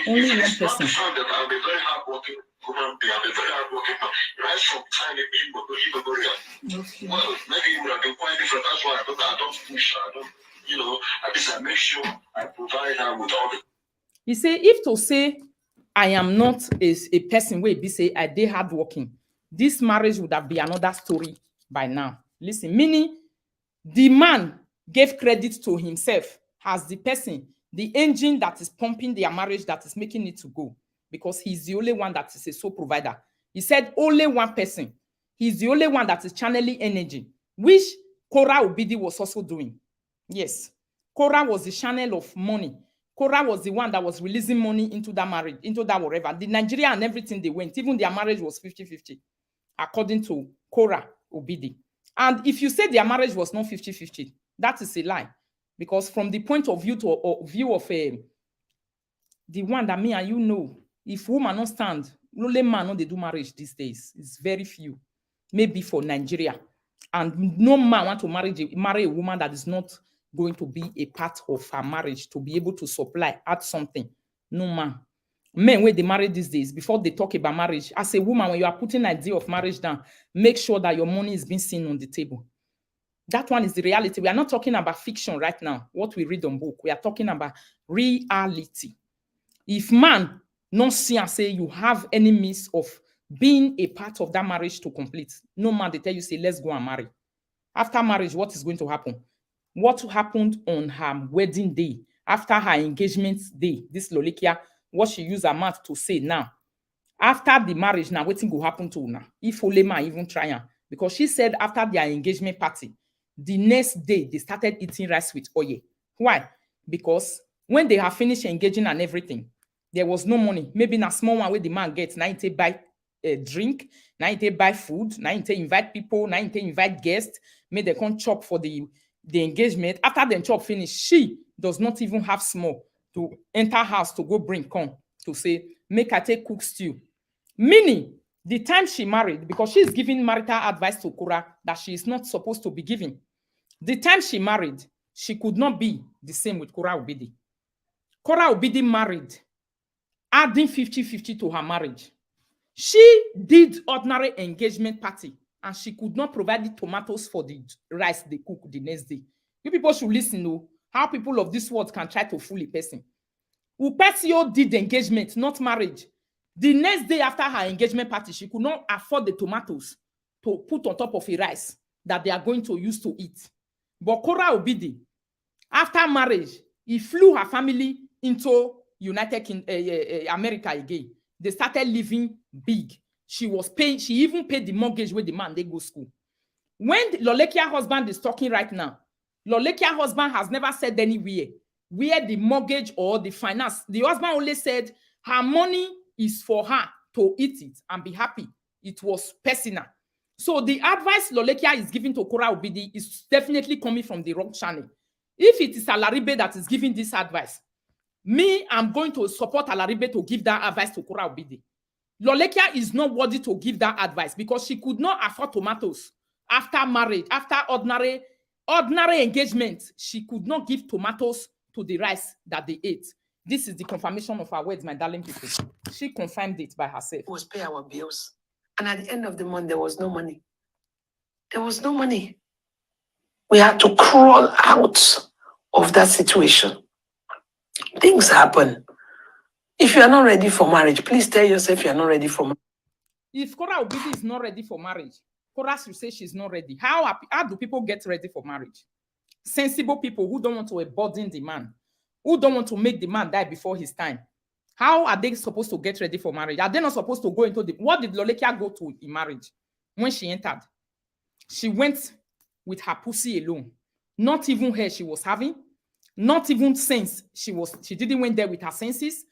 Only one person. Not that I'm a very hardworking woman being. I'm a very hardworking man. Right from tiny being okay. Well, maybe you would have been quite different. That's why I don't push. I don't, at least I make sure I provide her with all the. He say, if to say I am not a person where be say I dey hardworking, this marriage would have been another story by now. Listen, meaning the man gave credit to himself as the person, the engine that is pumping their marriage, that is making it to go, because he's the only one that is a sole provider. He said only one person. He's the only one that is channeling energy, which Korra Obidi was also doing. Yes, Korra was the channel of money. Korra was the one that was releasing money into that marriage, into that whatever. The Nigeria and everything they went, even their marriage was 50-50, according to Korra Obidi. And if you say their marriage was not 50-50, that is a lie. Because from the point of view of the one that me and you know, if woman don't stand, only man no they do marriage these days. It's very few. Maybe for Nigeria. And no man want to marry a woman that is not going to be a part of her marriage, to be able to supply, add something. No man. Men, when they marry these days, before they talk about marriage, as a woman, when you are putting an idea of marriage down, make sure that your money is being seen on the table. That one is the reality. We are not talking about fiction right now, what we read on book. We are talking about reality. If man not see and say you have any means of being a part of that marriage to complete, no man, they tell you, say, let's go and marry. After marriage, what is going to happen? What happened on her wedding day, after her engagement day, this Lolikia, what she used her mouth to say now. After the marriage, now, what will happen to her now? If Olema even try her. Because she said after their engagement party, the next day, they started eating rice with oil. Why? Because when they have finished engaging and everything, there was no money. Maybe na small one where the man gets, now he buy a drink, now he buy food, now he invite people, now he invite guests, make they come chop for the engagement. After the chop finish, she does not even have small to enter house to go bring come to say, make her take cook stew. Meaning, the time she married, because she's giving marital advice to Korra that she is not supposed to be giving. The time she married, she could not be the same with Korra Obidi. Korra Obidi married, adding 50-50 to her marriage. She did ordinary engagement party, and she could not provide the tomatoes for the rice they cook the next day. You people should listen to how people of this world can try to fool a person. Upesio did engagement, not marriage. The next day after her engagement party, she could not afford the tomatoes to put on top of a rice that they are going to use to eat. But Korra Obidi, after marriage, he flew her family into America again. They started living big. She even paid the mortgage where the man they go school. When Lolekia husband is talking right now, Lolekia husband has never said anywhere where the mortgage or the finance. The husband only said her money is for her to eat it and be happy. It was personal. So the advice Lolekia is giving to Korra Obidi is definitely coming from the wrong channel. If it is Alaribe that is giving this advice, me, I'm going to support Alaribe to give that advice to Korra Obidi. Lolekia is not worthy to give that advice because she could not afford tomatoes after marriage, after ordinary engagement. She could not give tomatoes to the rice that they ate. This is the confirmation of our words, my darling people. She confirmed it by herself. Was pay our bills. And at the end of the month, there was no money. There was no money. We had to crawl out of that situation. Things happen. If you are not ready for marriage, please tell yourself you are not ready for marriage. If Korra Obidi is not ready for marriage, Korra should say she's not ready. How do people get ready for marriage? Sensible people who don't want to burden the man, who don't want to make the man die before his time. How are they supposed to get ready for marriage? Are they not supposed to go into the... What did Lolekia go to in marriage when she entered? She went with her pussy alone. Not even hair she was having. Not even sense. She didn't went there with her senses.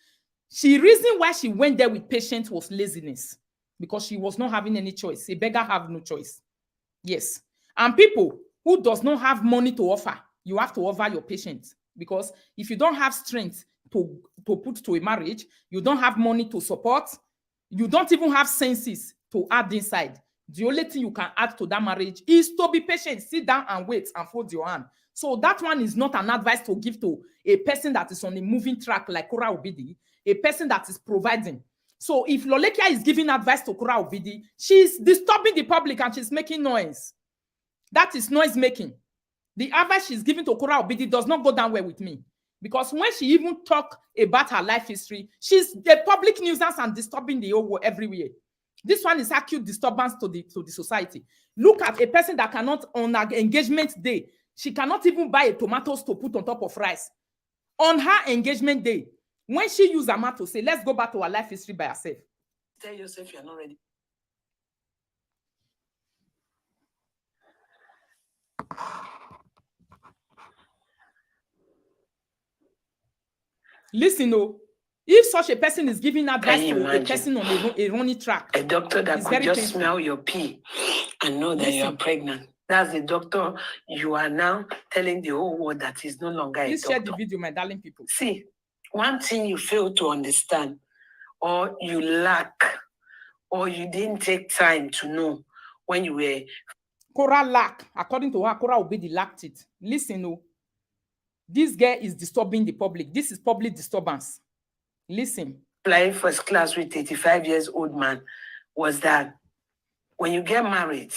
The reason why she went there with patience was laziness. Because she was not having any choice. A beggar have no choice. Yes. And people who does not have money to offer, you have to offer your patience. Because if you don't have strength to put to a marriage, you don't have money to support, you don't even have senses to add inside. The only thing you can add to that marriage is to be patient, sit down and wait and fold your hand. So that one is not an advice to give to a person that is on a moving track like Korra Obidi, a person that is providing. So if Lolekia is giving advice to Korra Obidi, she's disturbing the public and she's making noise. That is noise making. The advice she's giving to Korra Obidi does not go down well with me. Because when she even talk about her life history, she's the public nuisance and disturbing the whole world everywhere. This one is acute disturbance to the society. Look at a person that cannot, on her engagement day, she cannot even buy a tomatoes to put on top of rice. On her engagement day, when she used her mouth to say, let's go back to her life history by herself. Tell yourself you're not ready. Listen, if such a person is giving advice to a imagine? person on a running track, A doctor that it's could very just painful. smell your pee and know that you are Listen. pregnant. That's the doctor you are now telling the whole world that is no longer Please a share doctor. the video, my darling people. See, one thing you fail to understand, or you lack, or you didn't take time to know when you were Korra lack, according to her, Korra Obidi lacked it. Listen, this girl is disturbing the public. This is public disturbance. Listen. flying first class with 85 years old man, was that when you get married,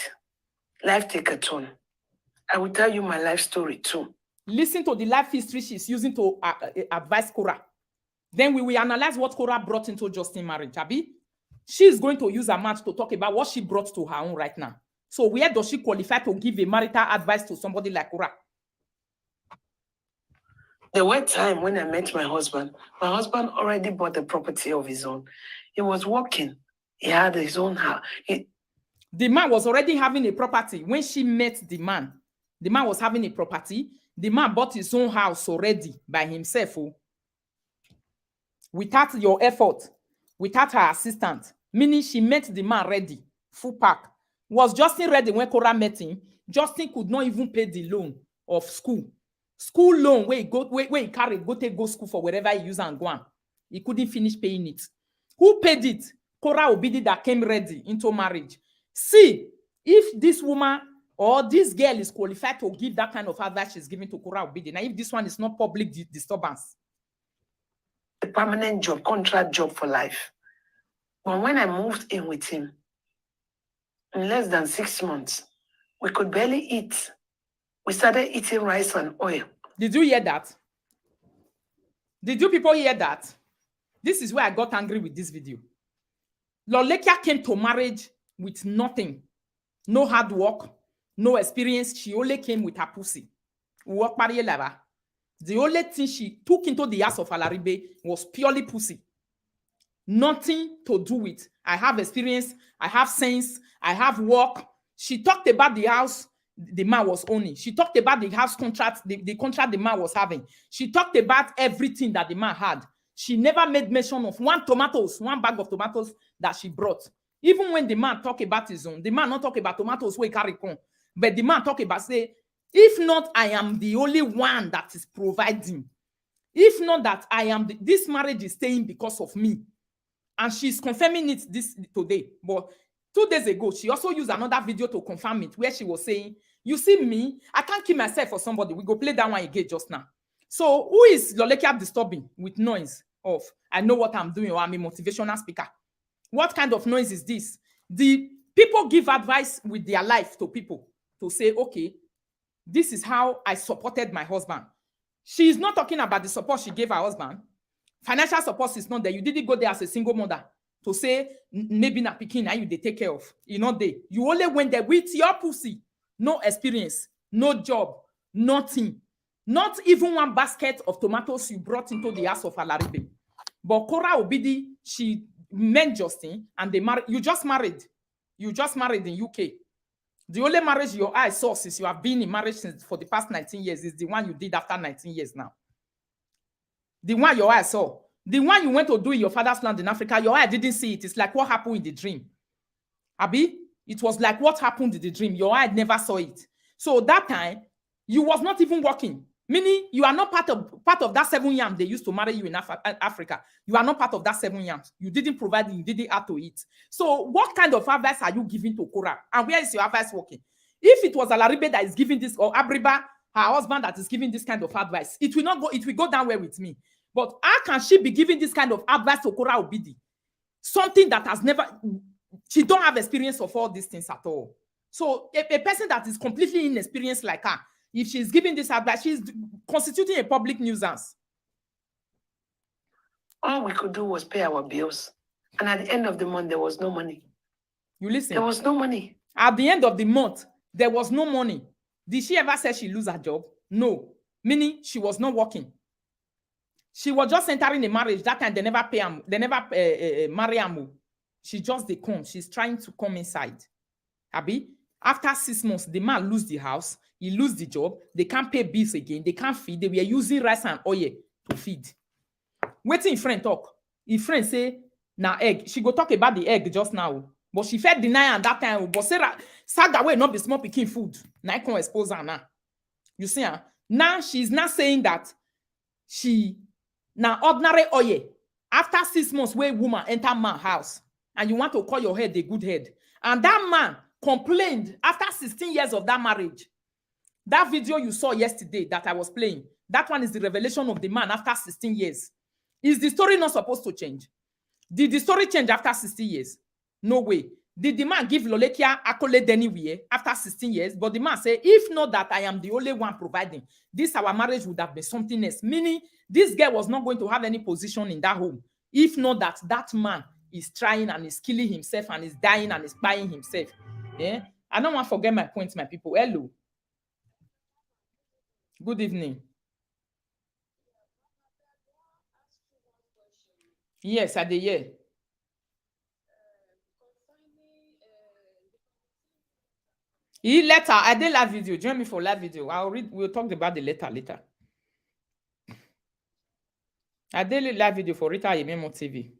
life take a turn. I will tell you my life story too. Listen to the life history she's using to advise Korra. Then we will analyze what Korra brought into Justin marriage, Abi. She's going to use her mouth to talk about what she brought to her own right now. So where does she qualify to give a marital advice to somebody like Korra? There were times when I met my husband already bought a property of his own. He was working. He had his own house. The man was already having a property when she met the man. The man was having a property. The man bought his own house already by himself. Without your effort, without her assistant. Meaning she met the man ready, full pack. Was Justin ready when Korra met him? Justin could not even pay the loan of school. School loan where he carried, go school for wherever he use and go on. He couldn't finish paying it. Who paid it? Korra Obidi that came ready into marriage. See, if this woman or this girl is qualified to give that kind of advice she's giving to Korra Obidi, now if this one is not public disturbance. A permanent job, contract job for life. But when I moved in with him, in less than 6 months, we could barely eat. We started eating rice and oil. Did you hear that? Did you people hear that? This is where I got angry with this video. Lolekia came to marriage with nothing. No hard work, no experience. She only came with her pussy. The only thing she took into the house of Alaribe was purely pussy. Nothing to do with, I have experience, I have sense, I have work. She talked about the house the man was owning. She talked about the house contract, the contract the man was having. She talked about everything that the man had. She never made mention of one bag of tomatoes that she brought. Even when the man talk about his own, the man not talk about tomatoes where he carry on, but the man talk about say, if not, I am the only one that is providing. If not that I am, this marriage is staying because of me. And she's confirming it this today. But 2 days ago, she also used another video to confirm it, where she was saying, you see me, I can't kill myself for somebody. We go play that one again just now. So who is Lolekia disturbing with noise of, I know what I'm doing, or I'm a motivational speaker? What kind of noise is this? The people give advice with their life to people to say, okay, this is how I supported my husband. She is not talking about the support she gave her husband. Financial support is not there. You didn't go there as a single mother to say, maybe na pikin and you they take care of. You know, you only went there with your pussy. No experience, no job, nothing. Not even one basket of tomatoes you brought into the house of Alaribe. But Korra Obidi, she met Justin and they married. You just married. You just married in UK. The only marriage your eye saw since you have been in marriage for the past 19 years is the one you did after 19 years now. The one your eye saw. The one you went to do in your father's land in Africa, your eye didn't see it. It's like what happened in the dream. Abi, it was like what happened in the dream. Your eye never saw it. So that time, you was not even working. Meaning, you are not part of that 7 yams they used to marry you in Africa. You are not part of that 7 yams. You didn't provide it, you didn't add to it. So what kind of advice are you giving to Korra? And where is your advice working? If it was Alaribe that is giving this, or Abriba, her husband, that is giving this kind of advice, it will not go, it will go down well with me. But how can she be giving this kind of advice to Korra Obidi? Something that has never, she don't have experience of all these things at all. So a person that is completely inexperienced like her, if she's giving this advice, she's constituting a public nuisance. All we could do was pay our bills. And at the end of the month, there was no money. You listen. There was no money. At the end of the month, there was no money. Did she ever say she lose her job? No. Meaning she was not working. She was just entering a marriage. That time they never pay her. They never marry her. She just they come. She's trying to come inside. Abi, after 6 months, the man lose the house. He lose the job. They can't pay bills again. They can't feed. They were using rice and oil to feed. Waiting, friend talk. If friend say, na egg. She go talk about the egg just now. But she fed deny at that time. But Sarah, Saga way not be small picking food. Now I can expose her now. You see her? Now she's not saying that she now ordinary oil. After 6 months, where woman enter man house and you want to call your head a good head. And that man complained after 16 years of that marriage. That video you saw yesterday that I was playing, that one is the revelation of the man after 16 years. Is the story not supposed to change? Did the story change after 60 years? No way. Did the man give Lolekia accolade anywhere after 16 years? But the man said, if not that I am the only one providing, this our marriage would have been something else. Meaning, this girl was not going to have any position in that home. If not that, that man is trying and is killing himself and is dying and is buying himself. Yeah? I don't want to forget my points, my people. Hello. Good evening. Yes, I did, yeah. Letter. I did live video. Join me for live video. We'll talk about the letter later. I did live video for Rita Yememo TV.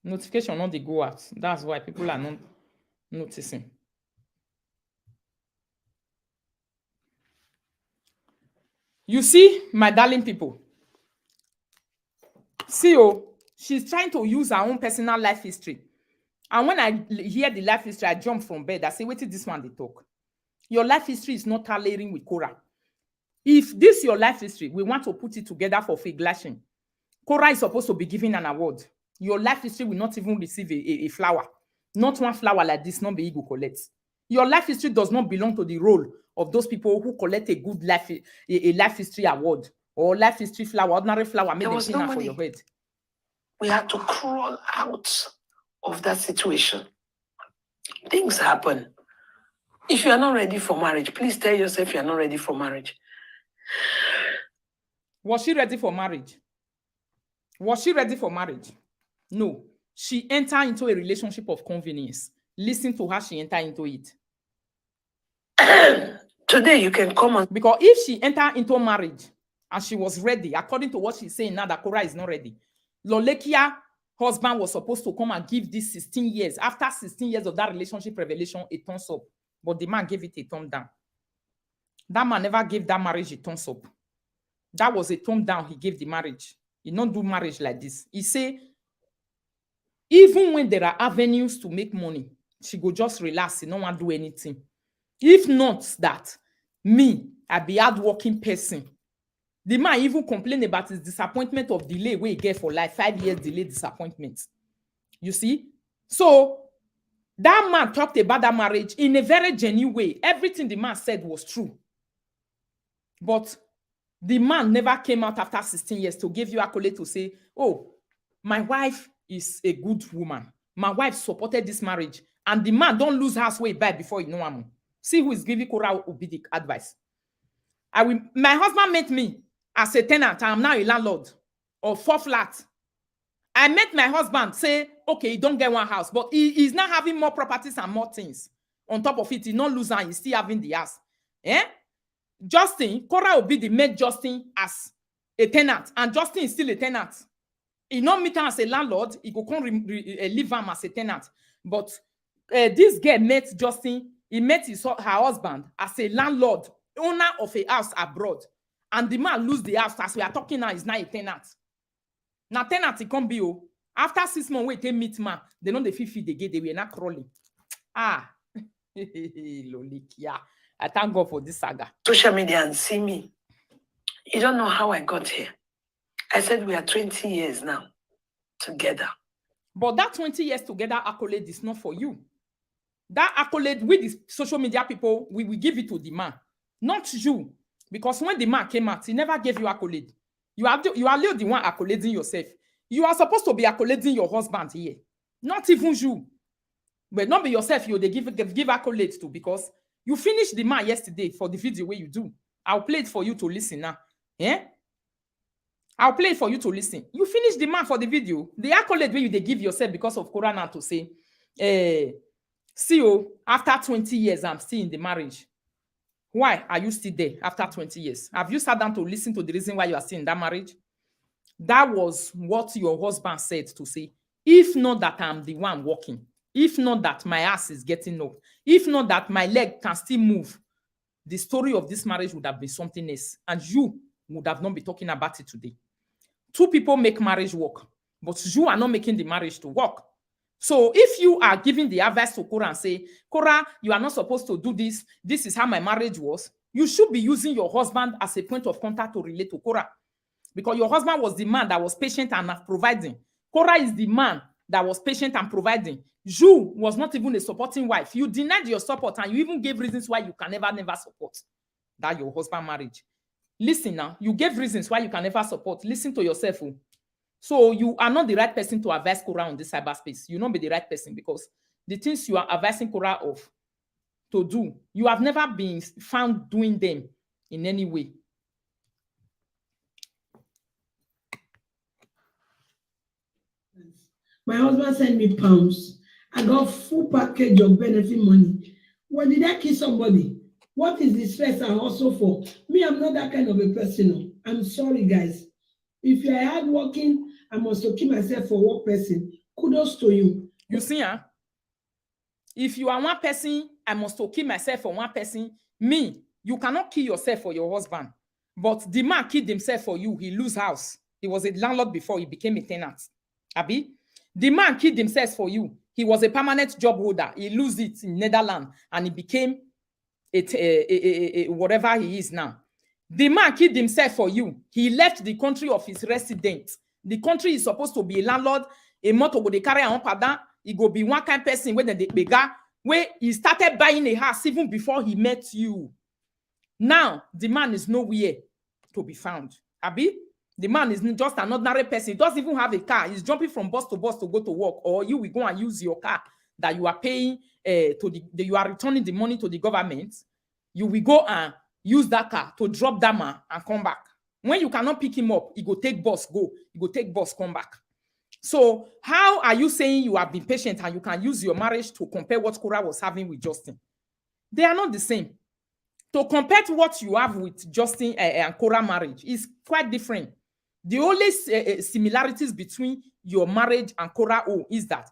Notification not they go out. That's why people are not noticing. You see, my darling people. See, she's trying to use her own personal life history. And when I hear the life history, I jump from bed. I say, wait till this one they talk. Your life history is not tallying with Korra. If this is your life history, we want to put it together for fig lashing. Korra is supposed to be given an award. Your life history will not even receive a flower. Not one flower like this, not be ego collects. Your life history does not belong to the role of those people who collect a good life, a life history award or life history flower, ordinary flower, made them no for your head. We had to crawl out of that situation. Things happen. If you are not ready for marriage, please tell yourself you are not ready for marriage. Was she ready for marriage? Was she ready for marriage? No. She entered into a relationship of convenience. Listen to how she entered into it. Today you can come on. Because if she entered into marriage and she was ready, according to what she's saying now, that Korra is not ready. Lolekia husband was supposed to come and give this 16 years. After 16 years of that relationship revelation, a thumbs up. But the man gave it a thumb down. That man never gave that marriage a thumbs up. That was a thumb down he gave the marriage. He don't do marriage like this. He say, even when there are avenues to make money, she go just relax, no one do anything. If not that, me, I be hardworking person. The man even complain about his disappointment of delay where he get for like 5 years delay disappointment. You see? So that man talked about that marriage in a very genuine way. Everything the man said was true. But the man never came out after 16 years to give you accolade to say, oh, my wife is a good woman. My wife supported this marriage. And the man don't lose house way back before you know him. See who is giving Korra Obidik advice. My husband met me as a tenant. I am now a landlord of 4 flats. I met my husband say, okay, he don't get one house, but he is now having more properties and more things. On top of it, he not losing, he's still having the house. Eh? Justin, Korra Obidi met Justin as a tenant, and Justin is still a tenant. He not meet him as a landlord, he go come leave him as a tenant. But this girl met Justin, he met her husband as a landlord, owner of a house abroad. And the man lose the house as we are talking now, is now a tenant. Now tenant, he can't be. After 6 months, wait, they meet man, they know the feed they get, they were not crawling. Ah, Lolikia. I thank God for this saga. Social media and see me. You don't know how I got here. I said we are 20 years now together. But that 20 years together accolade is not for you. That accolade with the social media people, we will give it to the man, not you. Because when the man came out, he never gave you accolade. You are the one accolading yourself. You are supposed to be accolading your husband here. Not even you. But not be yourself, they give accolades to, because you finished the man yesterday for the video where you do. I'll play it for you to listen now. Yeah? I'll play it for you to listen. You finished the man for the video. The accolade where you they give yourself because of Corona to say, see, after 20 years, I'm still in the marriage. Why are you still there after 20 years? Have you sat down to listen to the reason why you are still in that marriage? That was what your husband said to say, if not that I'm the one walking, if not that my ass is getting up, if not that my leg can still move, the story of this marriage would have been something else. And you would have not been talking about it today. 2 people make marriage work, but you are not making the marriage to work. So if you are giving the advice to Korra and say, Korra, you are not supposed to do this. This is how my marriage was. You should be using your husband as a point of contact to relate to Korra. Because your husband was the man that was patient and providing. Korra is the man that was patient and providing. You was not even a supporting wife. You denied your support and you even gave reasons why you can never support that your husband marriage. Listen now, you gave reasons why you can never support. Listen to yourself. So you are not the right person to advise Korra on this cyberspace. You not be the right person, because the things you are advising Korra of to do, you have never been found doing them in any way. My husband sent me pounds. I got full package of benefit money. Well, did I kill somebody? What is the stress I hustle for? Me, I'm not that kind of a person. I'm sorry, guys. If you are hardworking, I must kill myself for one person. Kudos to you. You see, huh? If you are one person, I must kill myself for one person. Me, you cannot kill yourself for your husband. But the man killed himself for you. He lose house. He was a landlord before he became a tenant. Abi? The man killed himself for you. He was a permanent job holder. He lose it in Netherlands and he became a whatever he is now. The man killed himself for you. He left the country of his residence. The country is supposed to be a landlord. A motor go they carry on pardon. He go be one kind of person when they bigger, where he started buying a house even before he met you. Now the man is nowhere to be found. Abi? The man is just an ordinary person. He doesn't even have a car. He's jumping from bus to bus to go to work. Or you will go and use your car that you are paying you are returning the money to the government. You will go and use that car to drop that man and come back. When you cannot pick him up, he go take bus, go. He go take bus, come back. So how are you saying you have been patient and you can use your marriage to compare what Korra was having with Justin? They are not the same. To compare to what you have with Justin and Korra marriage is quite different. The only similarities between your marriage and Korra is that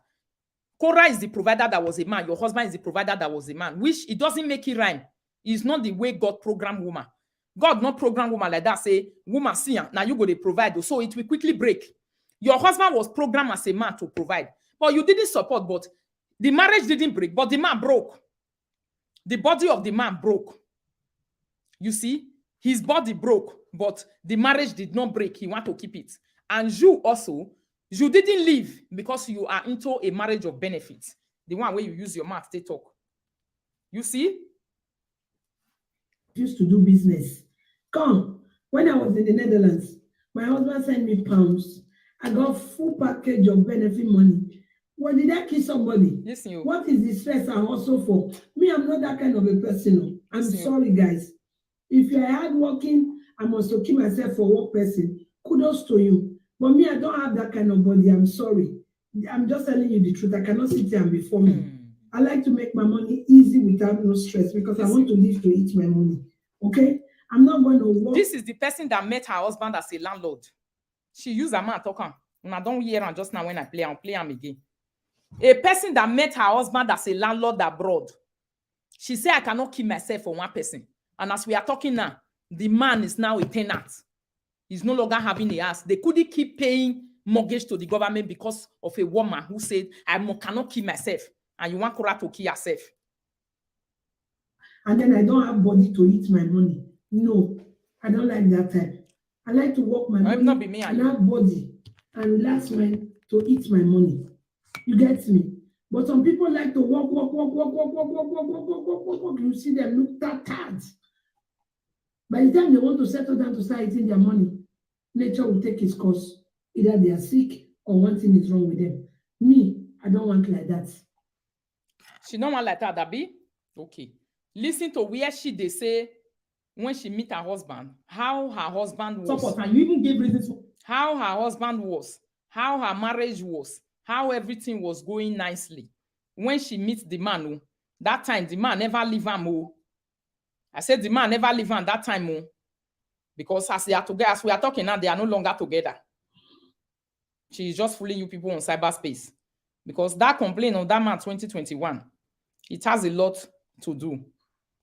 Korra is the provider that was a man. Your husband is the provider that was a man, which it doesn't make it rhyme. It's not the way God programmed woman. God not program woman like that. Say, woman, see, now you go to provide. So it will quickly break. Your husband was programmed as a man to provide. But you didn't support, but The marriage didn't break, but the man broke. The body of the man broke. You see, his body broke, but the marriage did not break. He want to keep it. And you also, you didn't leave because you are into a marriage of benefits. The one where you use your mouth to talk. You see? Used to do business. Come, when I was in the Netherlands, my husband sent me pounds. I got full package of benefit money. When did I kill somebody? Listen, you. What is the stress I'm also for? Me, I'm not that kind of a person. I'm Listen, sorry, guys. If you're hardworking, I must keep myself for work person. Kudos to you. But me, I don't have that kind of body. I'm sorry. I'm just telling you the truth. I cannot sit here and be for me. I like to make my money easy without no stress because I want to live to eat my money. Okay? I'm not going to work. This is the person that met her husband as a landlord. She used a man talking. And I don't hear her just now when I play. I'll play him again. A person that met her husband as a landlord abroad. She said, I cannot keep myself for one person. And as we are talking now, the man is now a tenant. He's no longer having a house. They couldn't keep paying mortgage to the government because of a woman who said, I cannot kill myself. And you want Korra to kill yourself. And then I don't have body to eat my money. No, I don't like that type. I like to work my money Not be me and have body and relax my to eat my money. You get me? But some people like to work. You see them look tired. By the time they want to settle down to start eating their money, nature will take its course. Either they are sick or one thing is wrong with them. Me, I don't want like that. She don't want like that, Abi? Okay. Listen to where they say when she meet her husband, how her husband was. Support, and you even gave reasons for how her husband was, how her marriage was, how everything was going nicely. When she meets the man, that time the man never leave him. I said the man never leave him that time. Because as they are together, as we are talking now, they are no longer together. She is just fooling you people on cyberspace. Because that complaint on that man 2021, it has a lot to do.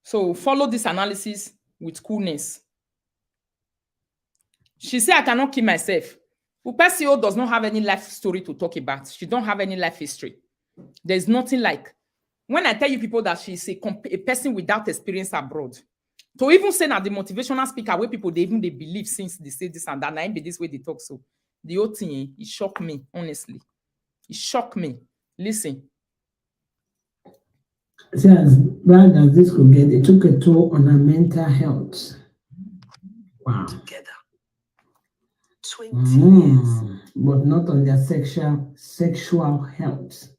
So follow this analysis with coolness. She said, I cannot kill myself. Upesio does not have any life story to talk about. She don't have any life history. There's nothing like, when I tell you people that she's a person without experience abroad, to even say that the motivational speaker where people they believe since they say this and that, and be this way they talk so. The whole thing, it shocked me, honestly. It shocked me. Listen. See, as bad as this could get, it took a toll on her mental health. Wow. Together. 20 years. But not on their sexual health.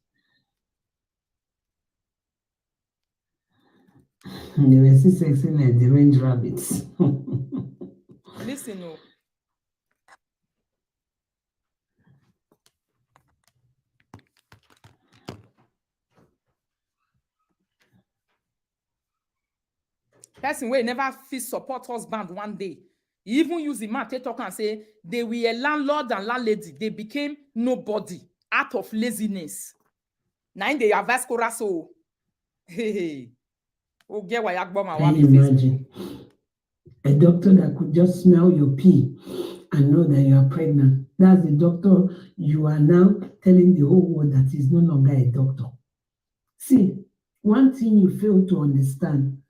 They were still sexy like the range rabbits. Listen, no. Person will never feel support husband one day. He even use the man to talk and say they were a landlord and landlady. They became nobody out of laziness. Now they are Korra so. Hey. Oh, get why Can you imagine a doctor that could just smell your pee and know that you are pregnant? That's the doctor you are now telling the whole world that is no longer a doctor. See, one thing you fail to understand,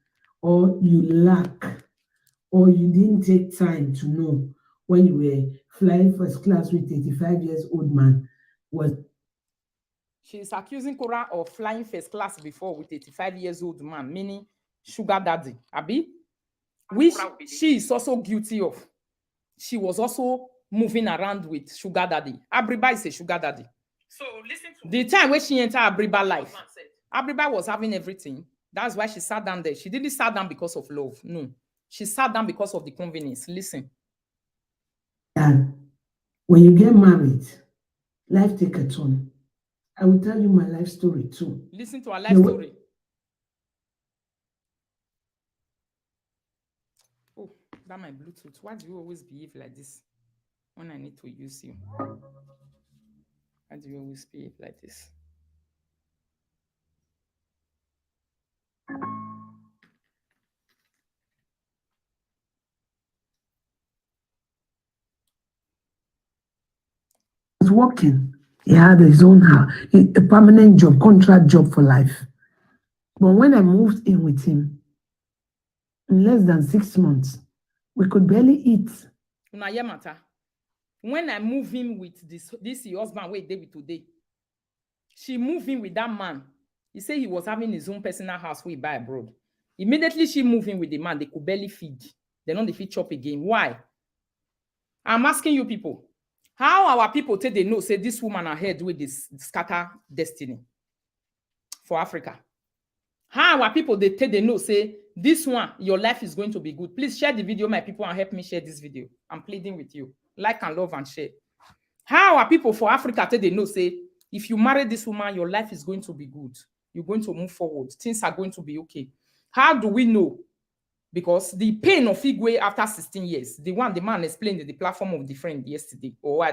or you lack, or you didn't take time to know when you were flying first class with 85 years old man was. She's accusing Korra of flying first class before with 85 years old man, meaning sugar daddy. Abi? Which she is also guilty of. She was also moving around with sugar daddy. Abriba is a sugar daddy. So listen to the time when she entered Abriba life. Abriba was having everything. That's why she sat down there. She didn't sit down because of love. No. She sat down because of the convenience. Listen. And when you get married, life take a turn. I will tell you my life story too. Listen to our life story. Oh, that's my Bluetooth. Why do you always behave like this when I need to use you? Why do you always behave like this? Was working. He had his own house, a permanent job, contract job for life. But when I moved in with him, in less than 6 months, we could barely eat. Una hear matter. When I move him with this husband wey dey with today, she moved in with that man. He said he was having his own personal house wey he buy abroad. Immediately she moved in with the man, they could barely feed. They don't feed chop again. Why? I'm asking you people, how our people take they know say this woman ahead with this scatter destiny for Africa? How our people they take they know say this one, your life is going to be good. Please share the video, my people, and help me share this video. I'm pleading with you. Like and love and share. How our people for Africa take they know say if you marry this woman, your life is going to be good. You're going to move forward. Things are going to be okay. How do we know? Because the pain of Igwe after 16 years, the one the man explained in the platform of the friend yesterday, or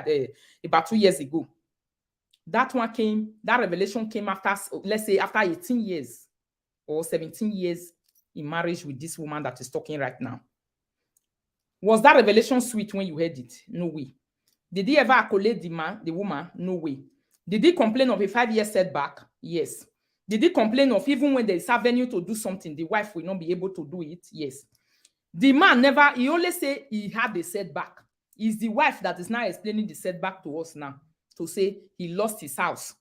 about 2 years ago, that revelation came after, let's say, after 18 years or 17 years in marriage with this woman that is talking right now. Was that revelation sweet when you heard it? No way. Did he ever accolade the woman? No way. Did he complain of a 5-year setback? Yes. Did he complain of even when there is avenue to do something, the wife will not be able to do it? Yes. The man never, he only say he had a setback. It's the wife that is now explaining the setback to us now, to say he lost his house.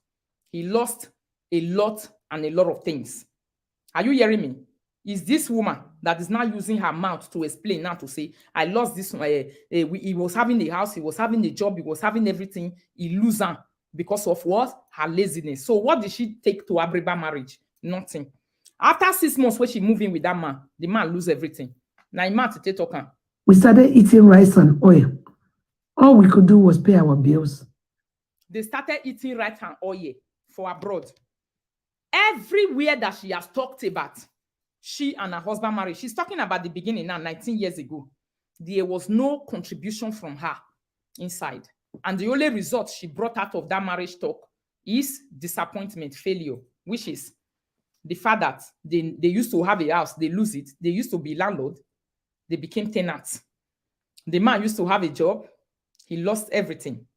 He lost a lot and a lot of things. Are you hearing me? Is this woman that is now using her mouth to explain now to say, I lost this, he was having a house, he was having a job, he was having everything, he lose her. Because of what? Her laziness. So what did she take to Abriba marriage? Nothing. After 6 months when she moved in with that man, the man lose everything. Now we started eating rice and oil. All we could do was pay our bills. They started eating rice and oil for abroad. Everywhere that she has talked about, she and her husband married. She's talking about the beginning now, 19 years ago. There was no contribution from her inside. And the only result she brought out of that marriage talk is disappointment, failure, which is the fact that they used to have a house, they lose it. They used to be landlord, they became tenants. The man used to have a job, he lost everything.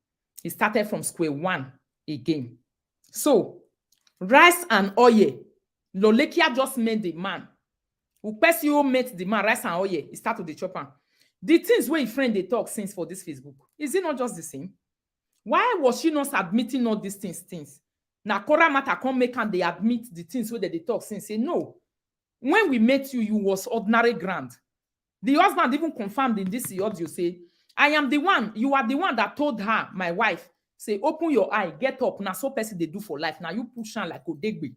He started from square one again. So, rice and oil, Lolekia just made the man. Upesio met the man, rice and oil, he started the chopper. The things where your friend they talk since for this Facebook, is it not just the same? Why was she not admitting all these things? Now, Korra matter come make and they admit the things where they talk since. Say, no. When we met you, you was ordinary grand. The husband even confirmed in this audio, say, I am the one, you are the one that told her, my wife, say, open your eye, get up. Now, so person they do for life. Now, you push on like Odegbe.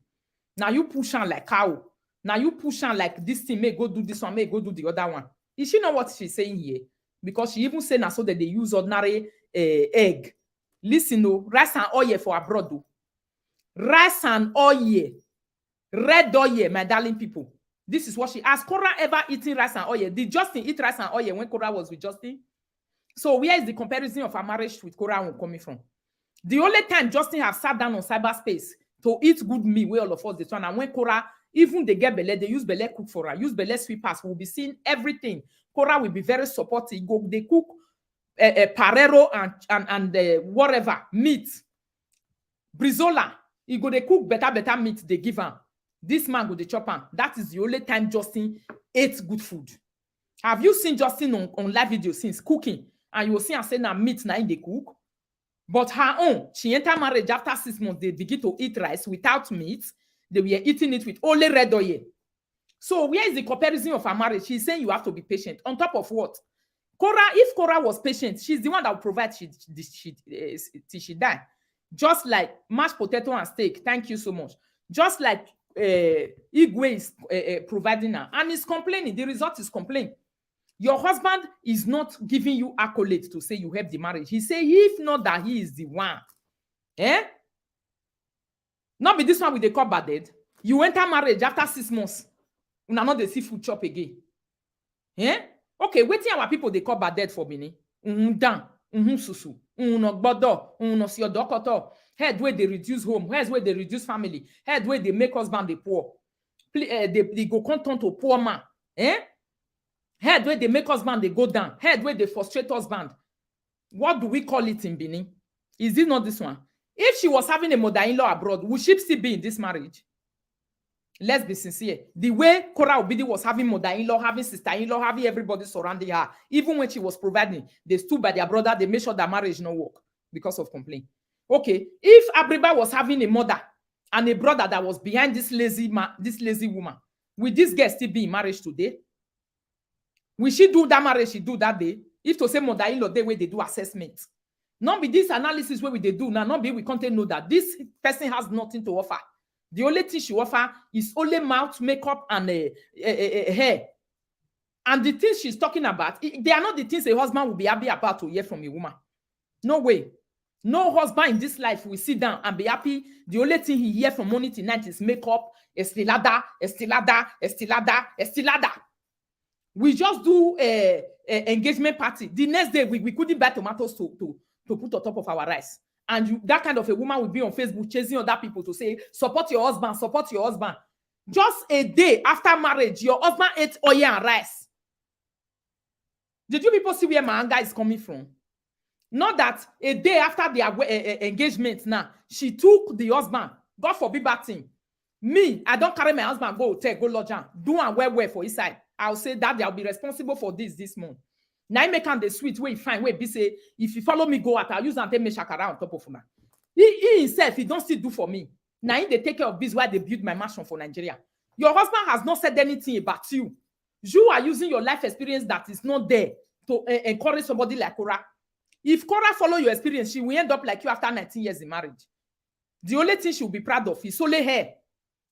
Now, you push on like cow. Now, you push on like this thing, may go do this one, may go do the other one. Is she know what she's saying here? Because she even said now so that they use ordinary egg. Listen, no, rice and oil for abroad. Though. Rice and oil. Red oil, my darling people. This is what she asked. Korra ever eating rice and oil? Did Justin eat rice and oil when Korra was with Justin? So where is the comparison of her marriage with Korra coming from? The only time Justin has sat down on cyberspace to eat good meal where all of us this one, and when Korra, even they get belle, they use belle cook for her, use belle sweepers, we'll be seeing everything. Korra will be very supportive. Go, they cook parero and whatever, meat. Brizola, he go they cook better meat, they give her. This man go the chopper. That is the only time Justin ate good food. Have you seen Justin on live video since cooking? And you will see her say now meat now in the cook. But her own, she entered marriage after 6 months, they begin to eat rice without meat. They were eating it with only red oil. So where is the comparison of her marriage? She's saying you have to be patient. On top of what? Korra, if Korra was patient, she's the one that will provide till she die. Just like mashed potato and steak. Thank you so much. Just like Igwe is providing her. And he's complaining. The result is complaint. Your husband is not giving you accolades to say you helped the marriage. He say, if not that he is the one. Eh? Not be this one with the cup bad dead. You enter marriage after 6 months. You not the seafood chop again. Eh? Okay, waiting our people they call bad dead for me. Dan, susu, no bodo, no si odokoto. Head where they reduce home, head where they reduce family, head where they make husband the poor. They go content to poor man. Eh? Head where they make husband they go down. Head where they frustrate husband. What do we call it in Benin? Is it not this one? If she was having a mother-in-law abroad, would she still be in this marriage? Let's be sincere. The way Korra Obidi was having mother-in-law, having sister-in-law, having everybody surrounding her, even when she was providing, they stood by their brother, they made sure that marriage no work because of complaint. Okay, if Abriba was having a mother and a brother that was behind this lazy woman, will this girl still be in marriage today? Will she do that marriage she do that day? If to say mother-in-law, the way they do assessment. Not be this analysis where they do now, not be we can't know that this person has nothing to offer. The only thing she offer is only mouth, makeup, and hair. And the things she's talking about, they are not the things a husband will be happy about to hear from a woman. No way. No husband in this life will sit down and be happy. The only thing he hears from morning to night is makeup, estilada, estilada, estilada, estilada. We just do a engagement party. The next day, we couldn't buy tomatoes to put on top of our rice. And that kind of a woman will be on Facebook chasing other people to say, support your husband, support your husband. Just a day after marriage, your husband ate oil and rice. Did you people see where my anger is coming from? Not that a day after the engagement now, she took the husband. God forbid that thing. Me, I don't carry my husband, go lodge am, do and well for his side. I'll say that I'll be responsible for this month. Now I make the sweet way fine way be say if you follow me go out, I'll use and take me shakara on top of him. He himself, he don't still do for me. Now they take care of this while they build my mansion for Nigeria. Your husband has not said anything about you. You are using your life experience that is not there to encourage somebody like Korra. If Korra follow your experience, she will end up like you after 19 years in marriage. The only thing she will be proud of is only her.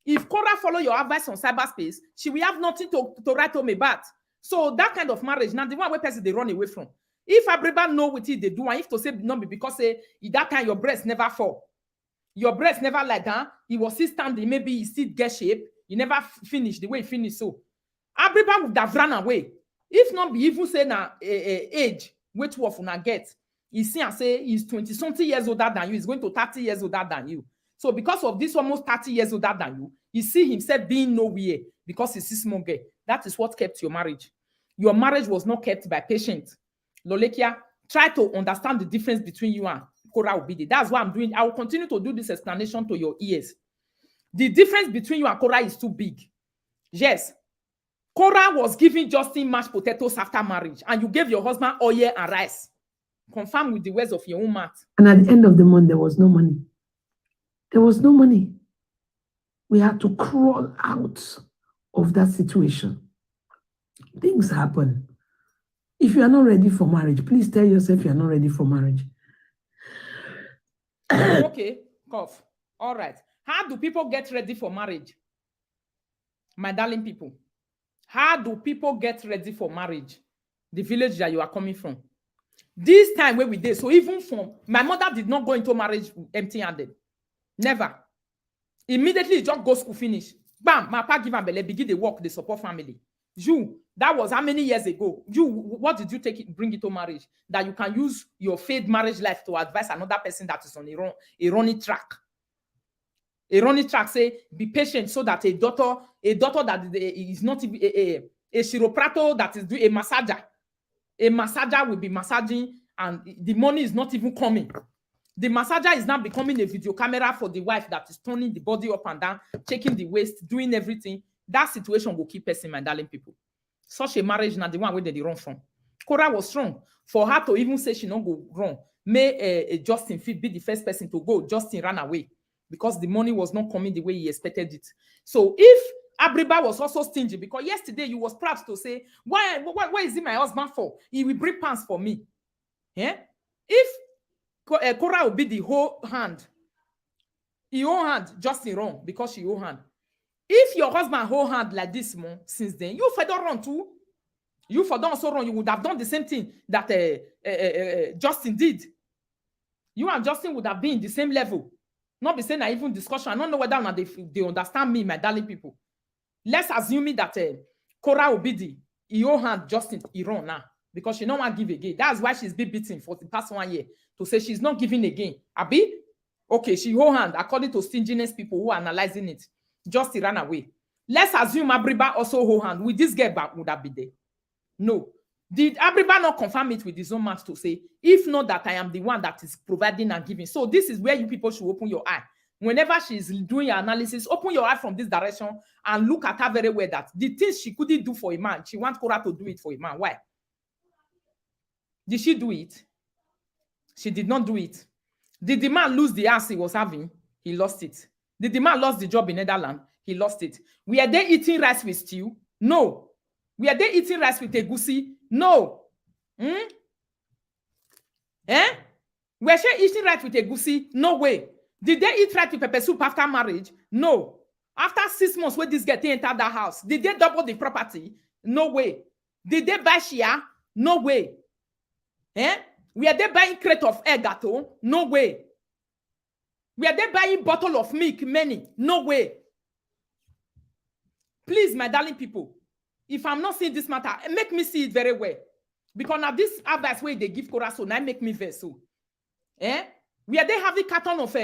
If Korra follow your advice on cyberspace, she will have nothing to write home about. So that kind of marriage, now the one where person they run away from. If Abriba know what it they do, and if to say no be because say that time your breast never fall, your breast never lie down, it was still standing, maybe he still get shape, you never finish the way he finished. So Abriba would have run away. If not be even say na age, which wolf una get, he see and say he's 20-something years older than you, he's going to 30 years older than you. So because of this almost 30 years older than you, he see himself being nowhere because he's a small girl. That is what kept your marriage. Your marriage was not kept by patience. Lolekia, try to understand the difference between you and Korra Obidi. That's what I'm doing. I will continue to do this explanation to your ears. The difference between you and Korra is too big. Yes. Korra was giving Justin mashed potatoes after marriage, and you gave your husband oil and rice. Confirm with the words of your own mouth. And at the end of the month, there was no money. There was no money. We had to crawl out of that situation. Things happen. If you are not ready for marriage, please tell yourself you are not ready for marriage. Okay, cough. All right. How do people get ready for marriage? My darling people. How do people get ready for marriage? The village that you are coming from. This time where we did, so even from, my mother did not go into marriage empty-handed. Never. Immediately, just go school finish. Bam, my papa give her belly, begin the work, the support family. You, that was how many years ago? You, what did you bring it to marriage? That you can use your failed marriage life to advise another person that is on a running track. A running track say, be patient so that a daughter that is not a chiropractor that is doing a massager. A massager will be massaging and the money is not even coming. The massager is now becoming a video camera for the wife that is turning the body up and down, checking the waist, doing everything. That situation will keep person, my darling people. Such a marriage, not the one where they run from. Korra was strong. For her to even say she not go wrong, may Justin be the first person to go. Justin ran away because the money was not coming the way he expected it. So if Abriba was also stingy, because yesterday you was proud to say, why is it my husband for? He will bring pants for me. Yeah? If Korra will be the whole hand, he whole hand, Justin wrong because she whole hand. If your husband hold hand like this month since then, you for don't run too. You for don't also run. You would have done the same thing that Justin did. You and Justin would have been in the same level. Not be saying even discussion. I don't know whether they understand me, my darling people. Let's assume that Korra Obidi, he hold hand Justin, he run now because she don't want to give again. That's why she's been beaten for the past 1 year to say she's not giving again. Abi, okay, she hold hand according to stinginess people who are analyzing it. Just ran away. Let's assume Abriba also hold hand. With this girl back, would that be there? No. Did Abriba not confirm it with his own mouth to say, if not that I am the one that is providing and giving? So this is where you people should open your eye. Whenever she's doing your analysis, open your eye from this direction and look at her very well that the things she couldn't do for a man, she wants Korra to do it for a man. Why? Did she do it? She did not do it. Did the man lose the house he was having? He lost it. Did the man lost the job in Netherlands? He lost it. Were they eating rice with stew? No. Were they eating rice with egusi? No. Eh? Were she eating rice with egusi? No way. Did they eat rice with pepper soup after marriage? No. After 6 months when this girl entered that house, did they double the property? No way. Did they buy share? No way. Were they buying crate of egg gâteau? No way. Were they buying bottle of milk? Many? No way. Please, my darling people, if I'm not seeing this matter, make me see it very well. Because now this advice where they give Korra, so now make me vex. So, were they having carton of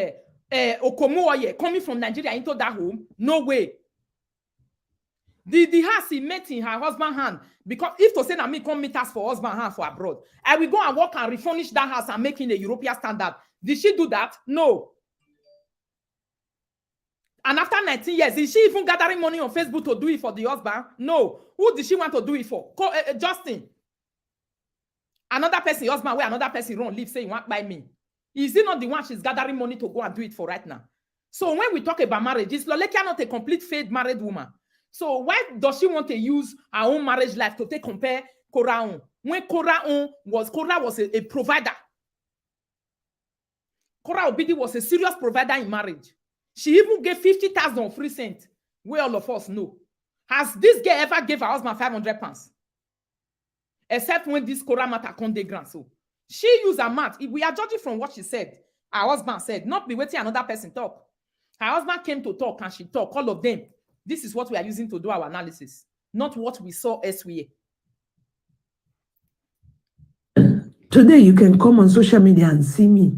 Okomo oil coming from Nigeria into that home? No way. The house he met in her husband's hand, because if to say that me come meet us for husband hand for abroad, I will go and work and refurnish that house and make it a European standard. Did she do that? No. And after 19 years, is she even gathering money on Facebook to do it for the husband? No. Who did she want to do it for? Justin. Another person, husband, where another person run, leave, say, you want buy me. Is it not the one she's gathering money to go and do it for right now? So when we talk about marriage, is Lolekia not a complete failed married woman? So why does she want to use her own marriage life to compare Korra on? When Korra was a provider. Korra Obidi was a serious provider in marriage. She even gave 50,000 free cent. We all of us know. Has this girl ever gave her husband 500 pounds? Except when this Korra matter come de grand. So she used her mouth. If we are judging from what she said, her husband said, not be waiting another person talk. Her husband came to talk and she talked. All of them. This is what we are using to do our analysis, not what we saw elsewhere. Today you can come on social media and see me.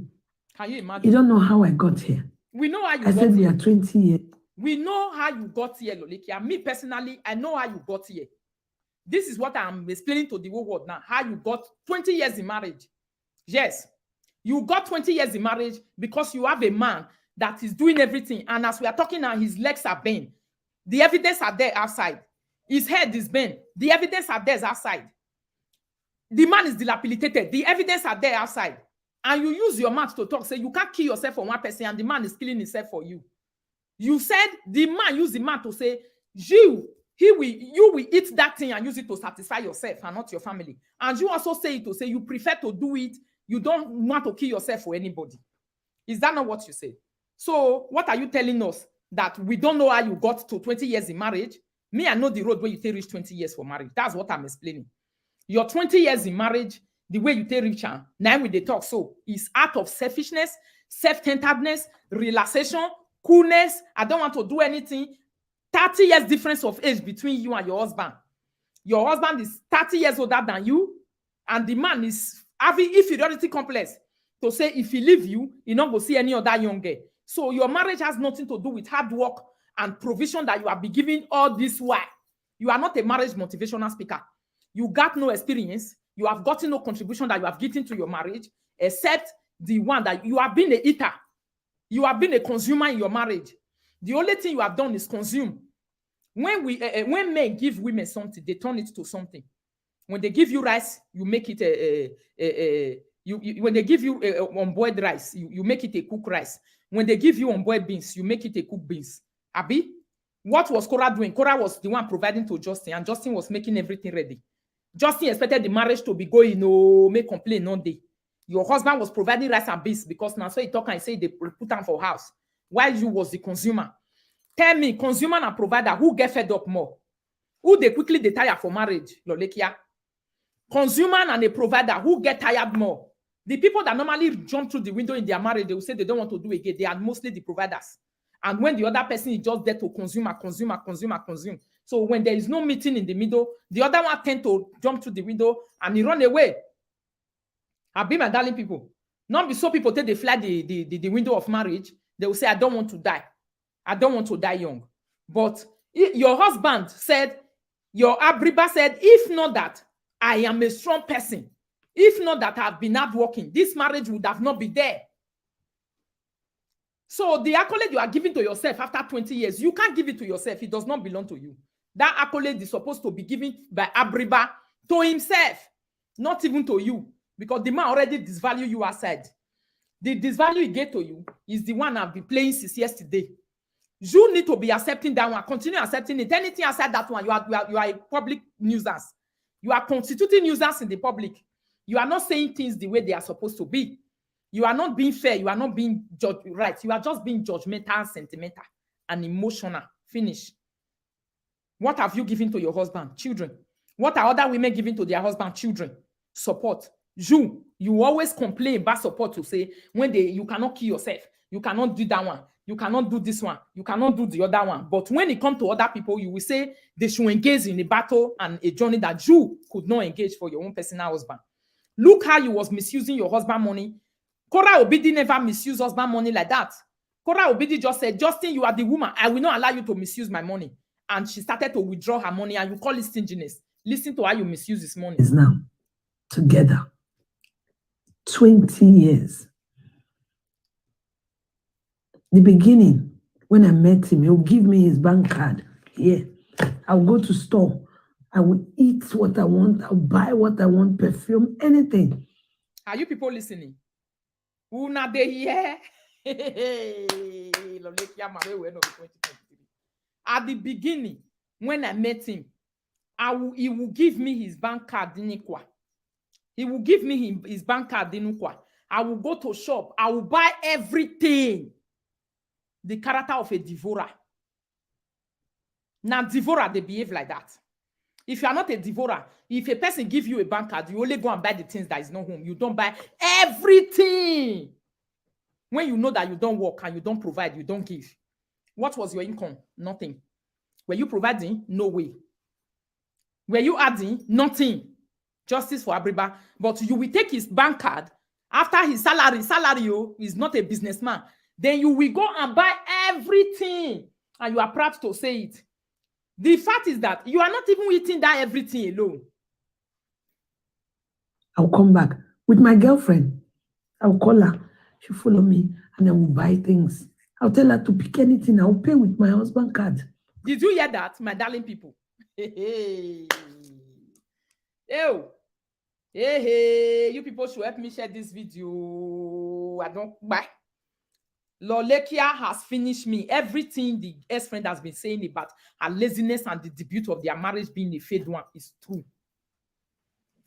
Can you imagine? You don't know how I got here. We know how you I got said we here. are 20 years. We know how you got here, Lolekia. Me personally, I know how you got here. This is what I'm explaining to the whole world now. How you got 20 years in marriage. Yes, you got 20 years in marriage because you have a man that is doing everything. And as we are talking now, his legs are bent. The evidence are there outside. His head is bent. The evidence are there outside. The man is dilapidated. The evidence are there outside. And you use your mouth to talk. Say you can't kill yourself for one person and the man is killing himself for you. You said the man used the mouth to say, you will eat that thing and use it to satisfy yourself and not your family. And you also say it to say you prefer to do it. You don't want to kill yourself for anybody. Is that not what you said? So what are you telling us? That we don't know how you got to 20 years in marriage? Me, I know the road where you take reach 20 years for marriage. That's what I'm explaining. Your 20 years in marriage, the way you take reach, now with the talk, so is out of selfishness, self-centeredness, relaxation, coolness. I don't want to do anything. 30 years difference of age between you and your husband. Your husband is 30 years older than you, and the man is having inferiority complex to say if he leave you, he not go see any other young girl. So your marriage has nothing to do with hard work and provision that you have been giving all this while. You are not a marriage motivational speaker. You got no experience. You have gotten no contribution that you have given to your marriage, except the one that you have been a eater. You have been a consumer in your marriage. The only thing you have done is consume. When men give women something, they turn it to something. When they give you rice, you make it when they give you unboiled rice, you make it a cooked rice. When they give you unboiled beans, you make it a cooked beans. Abi, what was Korra doing? Korra was the one providing to Justin, and Justin was making everything ready. Justin expected the marriage to be going, no, make complaint, no day. Your husband was providing rice and beans because now so he talk and say they put them for house. While you was the consumer. Tell me, consumer and provider, who get fed up more? Who they quickly tire for marriage, Lolekia? Consumer and a provider, who get tired more? The people that normally jump through the window in their marriage, they will say they don't want to do again. They are mostly the providers. And when the other person is just there to consume. So when there is no meeting in the middle, the other one tend to jump through the window and he run away. I've been my darling people. Not be so people take they fly the window of marriage. They will say, I don't want to die. I don't want to die young. But your husband said, your Abriba said, if not that, I am a strong person. If not that I've been out working, this marriage would have not been there. So the accolade you are giving to yourself after 20 years, you can't give it to yourself. It does not belong to you. That accolade is supposed to be given by Abriba to himself, not even to you, because the man already disvalue you outside. The disvalue he gave to you is the one I've been playing since yesterday. You need to be accepting that one. Continue accepting it. Anything outside that one, you are a public nuisance. You are constituting nuisance in the public. You are not saying things the way they are supposed to be. You are not being fair. You are not being right. You are just being judgmental, sentimental, and emotional. Finish. What have you given to your husband? Children. What are other women giving to their husband? Children. Support. You always complain about support to say when you cannot kill yourself. You cannot do that one. You cannot do this one. You cannot do the other one. But when it comes to other people, you will say they should engage in a battle and a journey that you could not engage for your own personal husband. Look how you was misusing your husband money. Korra Obidi never misused husband money like that. Korra Obidi just said, Justin, you are the woman. I will not allow you to misuse my money. And she started to withdraw her money, and you call it stinginess. Listen to how you misuse this money. Is now together 20 years. The beginning, when I met him, he'll give me his bank card. Yeah, I'll go to store. I will eat what I want. I'll buy what I want, perfume, anything. Are you people listening? Una de here. At the beginning, when I met him, he will give me his bank card. He will give me his bank card. I will go to shop. I will buy everything. The character of a devourer. Now, devourer, they behave like that. If you are not a devourer, if a person gives you a bank card, you only go and buy the things that is not home. You don't buy everything. When you know that you don't work and you don't provide, you don't give. What was your income? Nothing. Were you providing? No way. Were you adding? Nothing. Justice for Abriba. But you will take his bank card after his salary. Salary is not a businessman. Then you will go and buy everything. And you are proud to say it. The fact is that you are not even eating that everything alone. I'll come back with my girlfriend. I'll call her. She'll follow me and then we'll buy things. I'll tell her to pick anything. I'll pay with my husband card. Did you hear that, my darling people? Hey, you people should help me share this video. I don't buy. Lolekia has finished me. Everything the ex-friend has been saying about her laziness and the debut of their marriage being a fake one is true.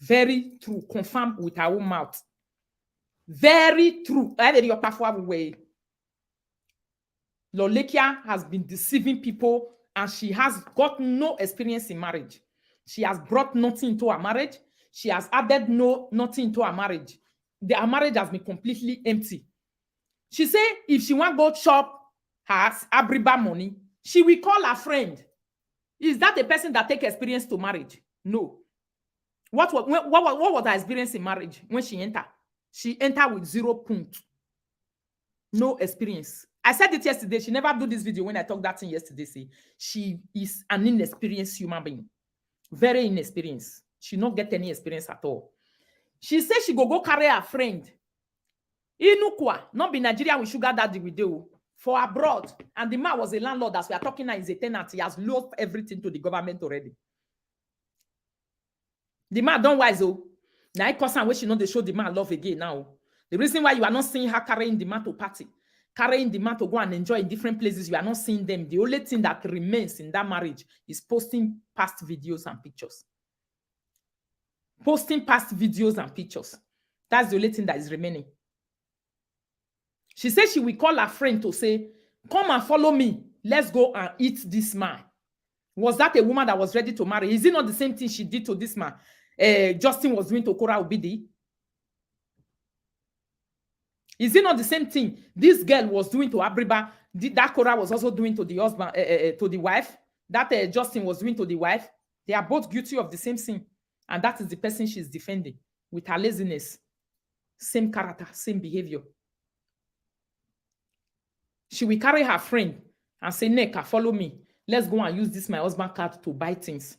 Very true. Confirmed with her own mouth. Very true. Lolekia has been deceiving people and she has got no experience in marriage. She has brought nothing into her marriage. She has added nothing into her marriage. Her marriage has been completely empty. She said if she want to go chop her Abriba money, she will call her friend. Is that a person that take experience to marriage? No. What was her experience in marriage when she entered? She entered with 0 points. No experience. I said it yesterday. She never do this video when I talked that thing yesterday. See, she is an inexperienced human being. Very inexperienced. She not get any experience at all. She said she go carry her friend. Inukwa, not be Nigeria with sugar daddy we do for abroad. And the man was a landlord, as we are talking now, is a tenant. He has lost everything to the government already. The man don't wise oh. Now I cause and she know they show the man love again now. The reason why you are not seeing her carrying the man to party, carrying the man to go and enjoy in different places, you are not seeing them. The only thing that remains in that marriage is posting past videos and pictures. Posting past videos and pictures. That's the only thing that is remaining. She said she will call her friend to say, come and follow me. Let's go and eat this man. Was that a woman that was ready to marry? Is it not the same thing she did to this man? Justin was doing to Korra Obidi? Is it not the same thing this girl was doing to Abriba? That Korra was also doing to the husband, to the wife? That Justin was doing to the wife? They are both guilty of the same sin. And that is the person she's defending with her laziness. Same character, same behavior. She will carry her friend and say, Neka, follow me. Let's go and use this my husband card to buy things.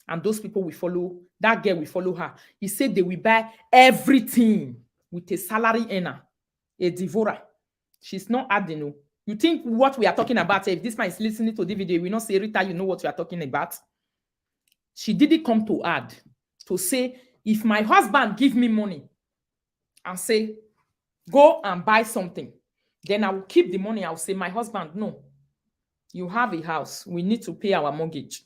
And those people will follow, that girl will follow her. He said they will buy everything with a salary earner, a devourer. She's not adding. No. You think what we are talking about, if this man is listening to the video, we not say, Rita, you know what we are talking about. She didn't come to add, to say, if my husband give me money and say, go and buy something, then I will keep the money. I will say, my husband, no, you have a house. We need to pay our mortgage.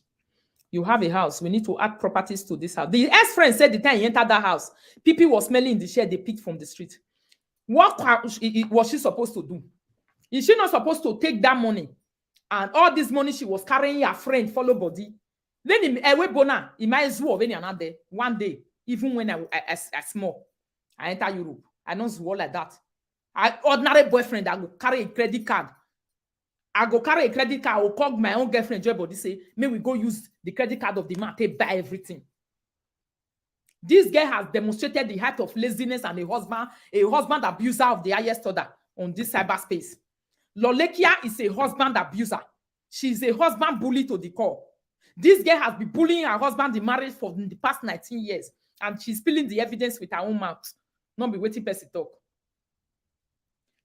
You have a house. We need to add properties to this house. The ex-friend said the time he entered that house, people were smelling the share they picked from the street. What was she supposed to do? Is she not supposed to take that money and all this money she was carrying her friend follow body? Then he might as well another one day, even when I small, I enter Europe. I don't swore like that. Ordinary boyfriend, I go carry a credit card. I will call my own girlfriend, joy body, say, may we go use the credit card of the man to buy everything. This girl has demonstrated the height of laziness and a husband abuser of the highest order on this cyberspace. Lolekia is a husband abuser. She's a husband bully to the core. This girl has been bullying her husband in marriage for the past 19 years, and she's spilling the evidence with her own mouth. Not be waiting person talk.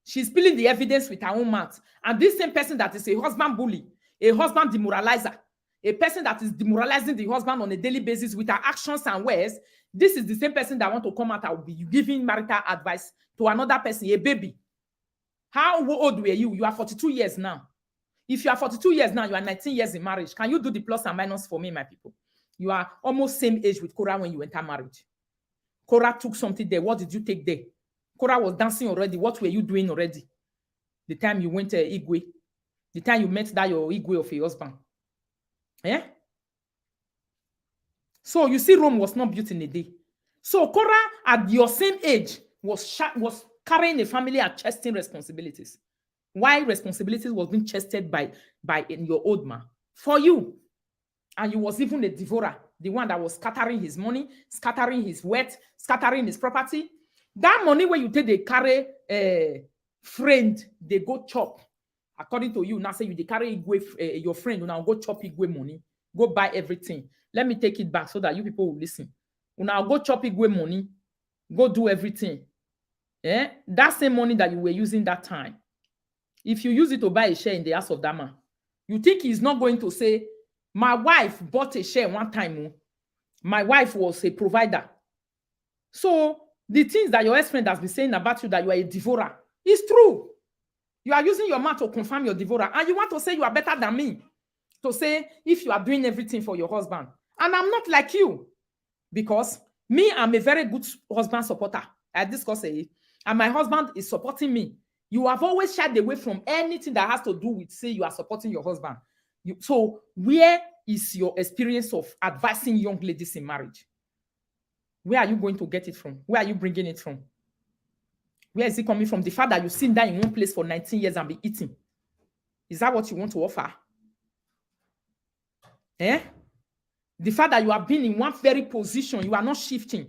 She's spilling the evidence with her own mouth. And this same person that is a husband bully, a husband demoralizer, a person that is demoralizing the husband on a daily basis with her actions and words, this is the same person that want to come out and will be giving marital advice to another person, a baby. How old were you? You are 42 years now. If you are 42 years now, you are 19 years in marriage. Can you do the plus and minus for me, my people? You are almost same age with Korra when you enter marriage. Korra took something there. What did you take there? Korra was dancing already. What were you doing already? The time you went to Igwe. The time you met that your Igwe of your husband. Yeah? So you see, Rome was not built in a day. So Korra, at your same age, was carrying a family and chesting responsibilities. Why responsibilities was being chested by your old man? For you. And you was even a devourer. The one that was scattering his money, scattering his wealth, scattering his property. That money where you take the carry friend, they go chop. According to you, now say you they carry Igwe, your friend, now go chop Igwe money, go buy everything. Let me take it back so that you people will listen. Now go chop Igwe money, go do everything. Yeah? That same money that you were using that time. If you use it to buy a share in the house of that man, you think he's not going to say, my wife bought a share one time. My wife was a provider. So the things that your ex-friend has been saying about you, that you are a devourer, is true. You are using your mouth to confirm your devourer. And you want to say you are better than me. To say if you are doing everything for your husband. And I'm not like you. Because me, I'm a very good husband supporter. I discuss it. And my husband is supporting me. You have always shied away from anything that has to do with, say, you are supporting your husband. So where is your experience of advising young ladies in marriage? Where are you going to get it from? Where are you bringing it from? Where is it coming from? The fact that you sit down in one place for 19 years and be eating. Is that what you want to offer? Eh? The fact that you have been in one very position, you are not shifting.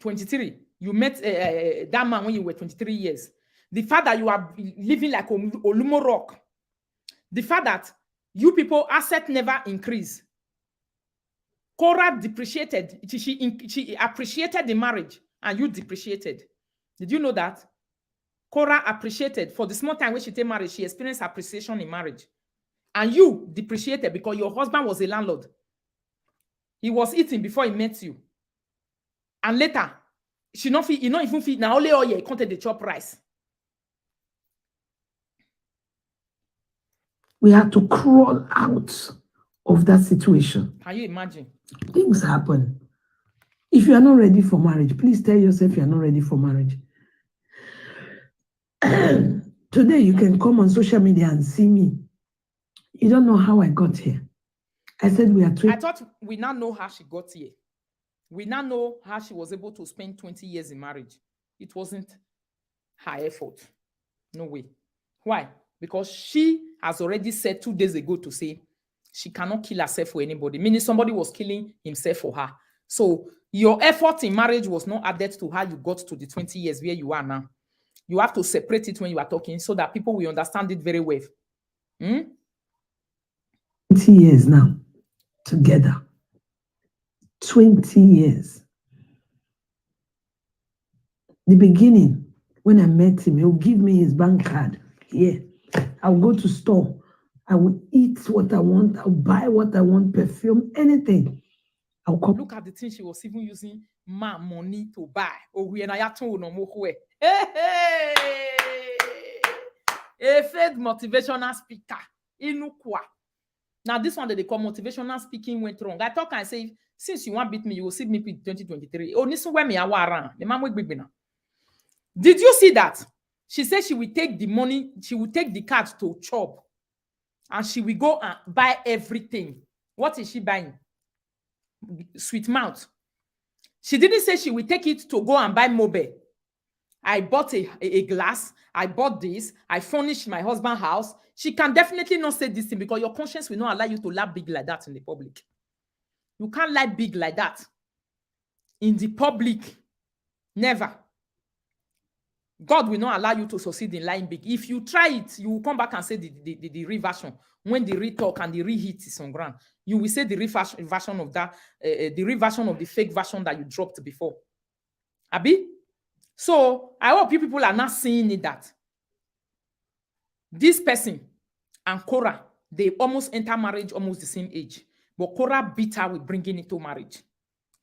23. You met that man when you were 23 years. The fact that you are living like Olumo Rock. The fact that you people asset never increase. Korra depreciated. She appreciated the marriage and you depreciated. Did you know that? Korra appreciated. For the small time when she take marriage, she experienced appreciation in marriage. And you depreciated because your husband was a landlord. He was eating before he met you. And later, she not feel, not even feel, now only all year, content the chop price. We had to crawl out of that situation. Can you imagine? Things happen. If you are not ready for marriage, please tell yourself you are not ready for marriage. Today, you can come on social media and see me. You don't know how I got here. I said we are I thought we now know how she got here. We now know how she was able to spend 20 years in marriage. It wasn't her effort. No way. Why? Because she has already said 2 days ago to say she cannot kill herself for anybody, meaning somebody was killing himself for her. So your effort in marriage was not added to how you got to the 20 years where you are now. You have to separate it when you are talking so that people will understand it very well. 20 years now, together. 20 years. The beginning, when I met him, he'll give me his bank card. Here, I'll go to store. I will eat what I want. I'll buy what I want, perfume, anything. I'll come. Look at the thing she was even using money to buy. Oh, we and I told no more. Hey, a faith motivational speaker. Inukwa. Now, this one that they call motivational speaking went wrong. I talk and say, since you want beat me, you will see me in 2023. Oh, this is where me around. The man will be now. Did you see that? She said she will take the money, she will take the card to chop, and she will go and buy everything. What is she buying? Sweet mouth. She didn't say she will take it to go and buy mobile. I bought a glass. I bought this. I furnished my husband's house. She can definitely not say this thing because your conscience will not allow you to lie big like that in the public. You can't lie big like that in the public. Never. God will not allow you to succeed in lying big. If you try it, you will come back and say the real version. When the real talk and the real hit is on ground, you will say the real version of that, the real version of the fake version that you dropped before. Abi? So I hope you people are not seeing it that this person and Korra, they almost enter marriage almost the same age. But Korra beat her with bringing it to marriage.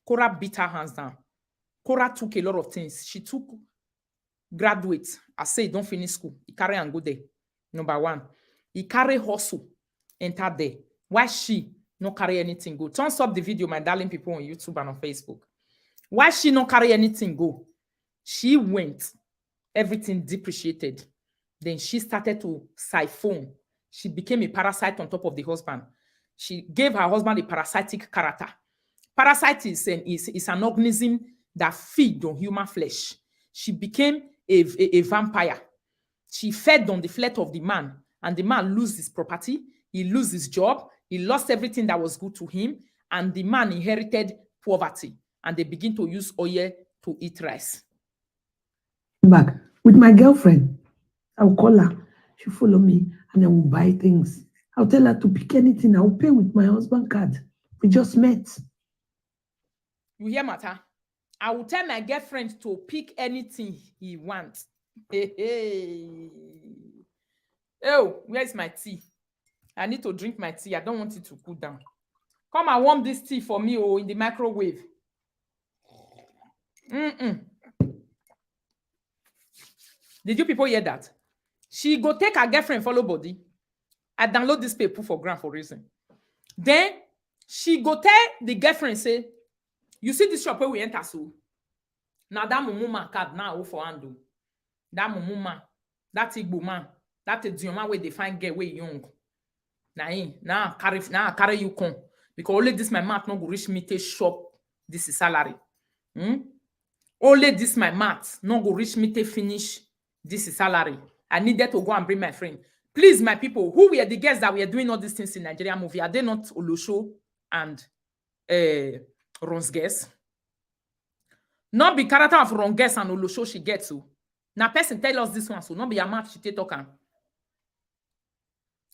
Korra beat her hands down. Korra took a lot of things. She took graduates. I say don't finish school. He carry and go there. Number one. He carry hustle. Enter there. Why she not carry anything go? Thumbs up the video, my darling people on YouTube and on Facebook. Why she not carry anything go? She went. Everything depreciated. Then she started to siphon. She became a parasite on top of the husband. She gave her husband a parasitic character. Parasite is an organism that feeds on human flesh. She became a vampire. She fed on the flesh of the man, and the man loses his property. He loses his job. He lost everything that was good to him, and the man inherited poverty. And they begin to use oil to eat rice. Back with my girlfriend, I'll call her. She'll follow me, and I will buy things. I'll tell her to pick anything. I'll pay with my husband card. We just met. You hear, Mata? I will tell my girlfriend to pick anything he wants. Hey. Oh, where's my tea? I need to drink my tea. I don't want it to cool down. Come and warm this tea for me in the microwave. Did you people hear that? She go take her girlfriend follow body. I download this paper for ground for reason. Then she go tell the girlfriend say, you see this shop where we enter so. Now that mumuma card now for handle. That mumuma, that Igbo man, that Dioma where they find get way young. Now carry you come. Because only this my math not go reach me to shop. This is salary. Only this my math not go reach me to finish. This is salary. I needed to go and bring my friend. Please, my people, who were the guests that were doing all these things in Nigeria movie? Are they not Olosho and Ron's guests? Not be character of Ron guests and Olosho she gets so. Now person tell us this one, so not be a match she take talk.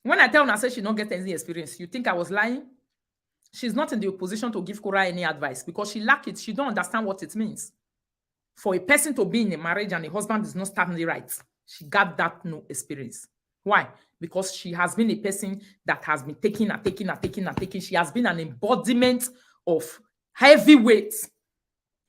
When I tell her, I say she don't get any experience, you think I was lying? She's not in the position to give Korra any advice because she lack it. She don't understand what it means. For a person to be in a marriage and a husband is not standing right, she got that no experience. Why? Because she has been a person that has been taking. She has been an embodiment of heavy weight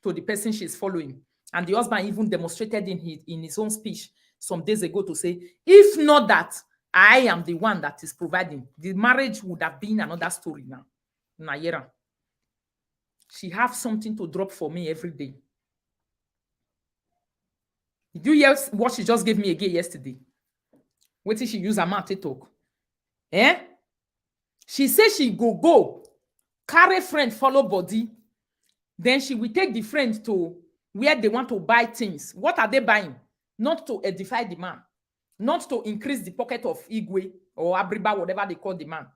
to the person she's following. And the husband even demonstrated in his own speech some days ago to say, if not that I am the one that is providing, the marriage would have been another story now. Nayera. She have something to drop for me every day. Did you hear what she just gave me again yesterday? Wait till she use her mouth to talk. She says she go carry friend follow body. Then she will take the friend to where they want to buy things. What are they buying? Not to edify the man. Not to increase the pocket of Igwe or Abriba, whatever they call the man.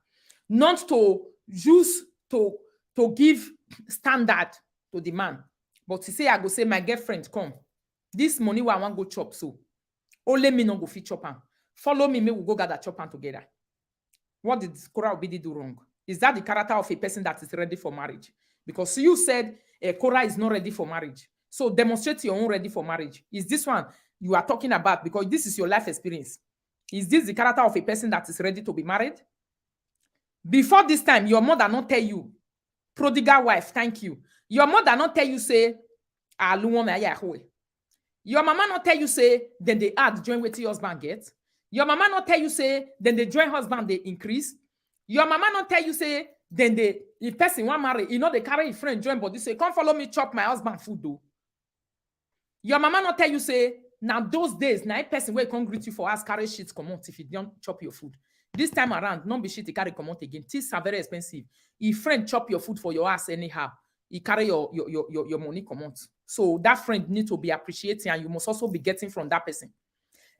Not to use to give standard to the man. But to say, I go say, my girlfriend, come. This money where I want go chop so. Only me no go fit chop am. Follow me, we will go gather chop am together. What did Korra Obidi do wrong? Is that the character of a person that is ready for marriage? Because you said Korra is not ready for marriage. So demonstrate your own ready for marriage. Is this one you are talking about? Because this is your life experience. Is this the character of a person that is ready to be married? Before this time, your mother not tell you, prodigal wife, thank you. Your mother not tell you, say, your mama not tell you, say, then they add, join with your husband get. Your mama not tell you, say, then they join husband, they increase. Your mama not tell you, say, then they, if person want marry, you know, they carry a friend, join, but you say, come follow me, chop my husband food, though. Your mama not tell you, say, now those days, now a person will come greet you for us, carry shit, come out if you don't chop your food. This time around, non be shit, carry come out again. Things are very expensive. If friend chop your food for your ass anyhow, he carry your money come out. So that friend need to be appreciating, and you must also be getting from that person.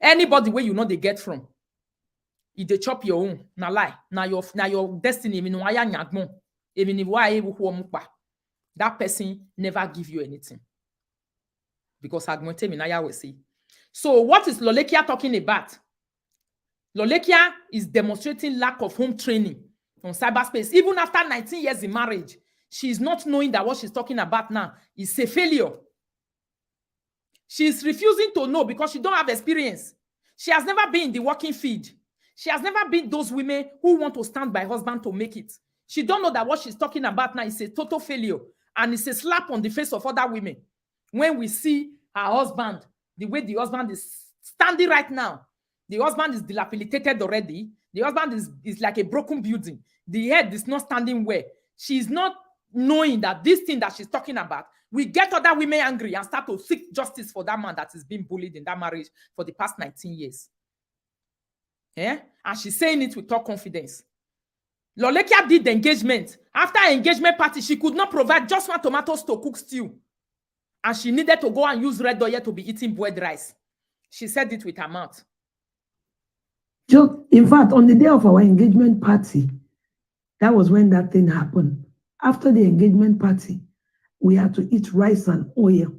Anybody where you know they get from, if they chop your own, na lie, na your destiny. That person never give you anything. Because Agmonte Minaya will say. So what is Lolekia talking about? Lolekia is demonstrating lack of home training on cyberspace. Even after 19 years in marriage, she is not knowing that what she's talking about now is a failure. She is refusing to know because she don't have experience. She has never been in the working field. She has never been those women who want to stand by husband to make it. She don't know that what she's talking about now is a total failure. And it's a slap on the face of other women. When we see her husband, the way the husband is standing right now, the husband is dilapidated already. The husband is like a broken building. The head is not standing well. She's not knowing that this thing that she's talking about will get other women angry and start to seek justice for that man that is being bullied in that marriage for the past 19 years. Yeah? And she's saying it with all confidence. Lolekia did the engagement. After her engagement party, she could not provide just one tomatoes to cook stew. And she needed to go and use red oil to be eating boiled rice. She said it with her mouth. In fact, on the day of our engagement party, that was when that thing happened. After the engagement party, we had to eat rice and oil,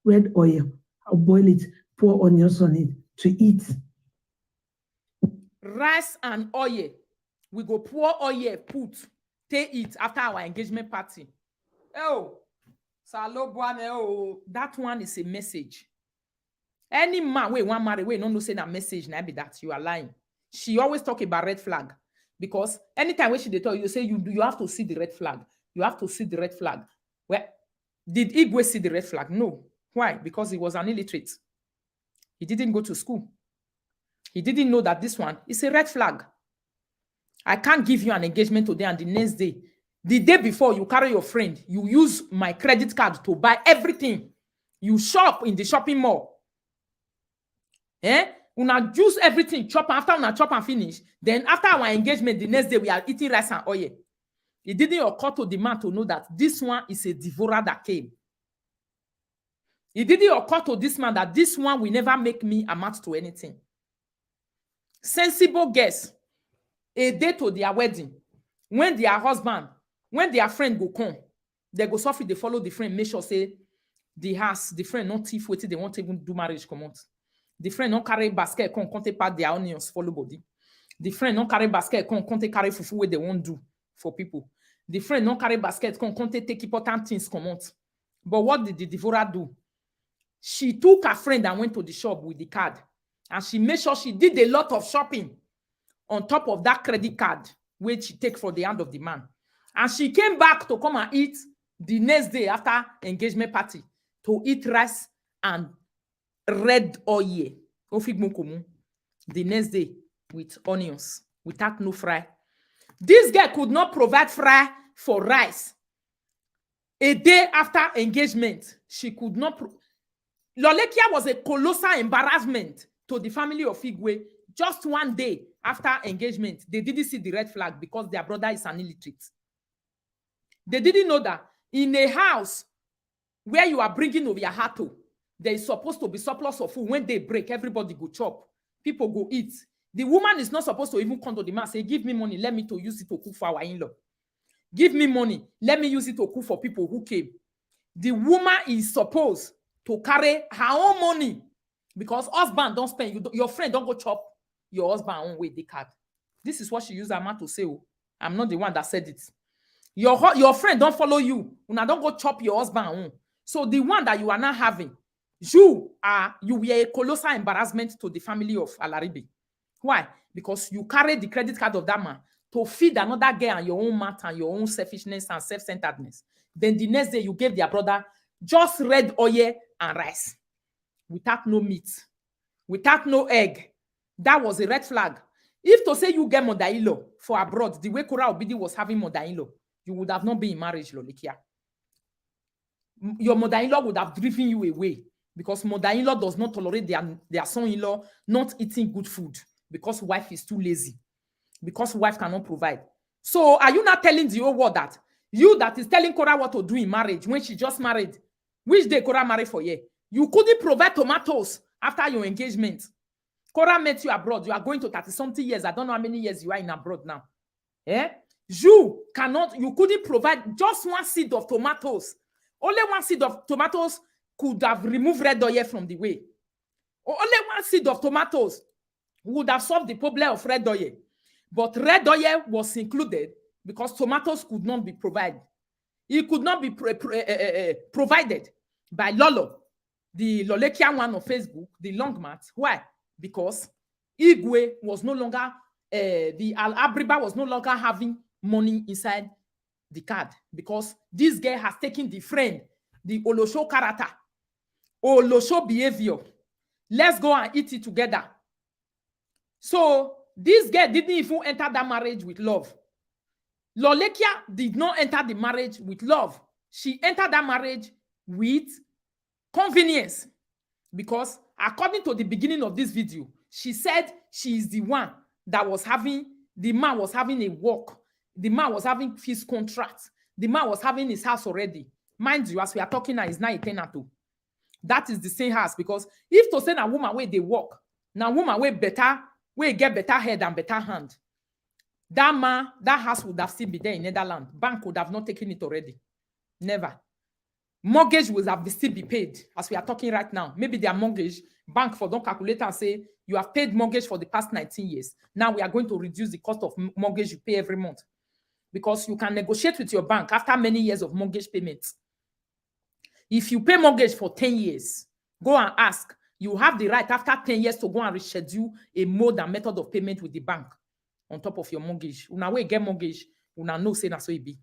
red oil. I'll boil it, pour onions on it to eat. Rice and oil. We go pour oil, put, take it after our engagement party. Oh. That one is a message. Any man we want marry, we don't say that message, now be that you are lying. She always talk about red flag. Because anytime when she tell you, say you have to see the red flag. You have to see the red flag. Well, did Igwe see the red flag? No. Why? Because he was an illiterate. He didn't go to school. He didn't know that this one is a red flag. I can't give you an engagement today and the next day. The day before, you carry your friend, you use my credit card to buy everything. You shop in the shopping mall. Una juice everything, chop after una chop and finish. Then after our engagement, the next day we are eating rice and oil. It didn't occur to the man to know that this one is a devourer that came. It didn't occur to this man that this one will never make me amount to anything. Sensible guess. A day to their wedding, when their husband, when their friend go come, they go suffer, they follow the friend, make sure say the house, the friend not thief waiting, they won't even do marriage come out. The friend not carry basket, come take part their onions, follow body. The friend not carry basket, come take carry fufu where they won't do for people. The friend not carry basket, come take important things come out. But what did the devourer do? She took her friend and went to the shop with the card. And she made sure she did a lot of shopping on top of that credit card, which she take from the hand of the man. And she came back to come and eat the next day after engagement party to eat rice and red oil. The next day with onions, without no fry. This girl could not provide fry for rice. A day after engagement, she could not. Lolekia was a colossal embarrassment to the family of Igwe. Just one day after engagement, they didn't see the red flag because their brother is an illiterate. They didn't know that in a house where you are bringing over your heart to, there is supposed to be surplus of food. When they break, everybody go chop. People go eat. The woman is not supposed to even come to the man and say, give me money, let me to use it to cook for our in-law. Give me money, let me use it to cook for people who came. The woman is supposed to carry her own money because husband don't spend, your friend don't go chop your husband own way, the card. This is what she used her mouth to say. Oh, I'm not the one that said it. Your friend don't follow you. Una don't go chop your husband own. So the one that you are not having, you were a colossal embarrassment to the family of Alaribe. Why? Because you carry the credit card of that man to feed another girl and your own mouth and your own selfishness and self-centeredness. Then the next day you gave their brother just red oil and rice without no meat, without no egg. That was a red flag. If to say you get mother-in-law for abroad, the way Korra Obidi was having mother-in-law, you would have not been in marriage, Lolikia. Your mother-in-law would have driven you away because mother-in-law does not tolerate their son-in-law not eating good food because wife is too lazy, because wife cannot provide. So are you not telling the whole world that you that is telling Korra what to do in marriage when she just married, which day Korra married for you? You couldn't provide tomatoes after your engagement. Korra met you abroad. You are going to 30-something years. I don't know how many years you are in abroad now. Eh? You couldn't provide just one seed of tomatoes. Only one seed of tomatoes could have removed red oil from the way. Only one seed of tomatoes would have solved the problem of red oil. But red oil was included because tomatoes could not be provided. It could not be provided by Lolo, the Lolekian one on Facebook, the long mat. Why? Because Igwe was no longer, the Al-Abriba was no longer having money inside the card because this guy has taken the friend, the Olosho character, Olosho behavior. Let's go and eat it together. So this girl didn't even enter that marriage with love. Lolekia did not enter the marriage with love. She entered that marriage with convenience because according to the beginning of this video, she said she is the one that was having, the man was having a work. The man was having his contract. The man was having his house already. Mind you, as we are talking now, it's not a tenant too. That is the same house because if to send a woman where they work, now woman where better, where get better head and better hand, that man, that house would have still be there in Netherlands. Bank would have not taken it already. Never. Mortgage will have still be paid as we are talking right now. Maybe their mortgage, bank for don't calculate and say, you have paid mortgage for the past 19 years. Now we are going to reduce the cost of mortgage you pay every month. Because you can negotiate with your bank after many years of mortgage payments. If you pay mortgage for 10 years, go and ask. You have the right after 10 years to go and reschedule a mode and method of payment with the bank on top of your mortgage. Una way get mortgage, una know say na so it be.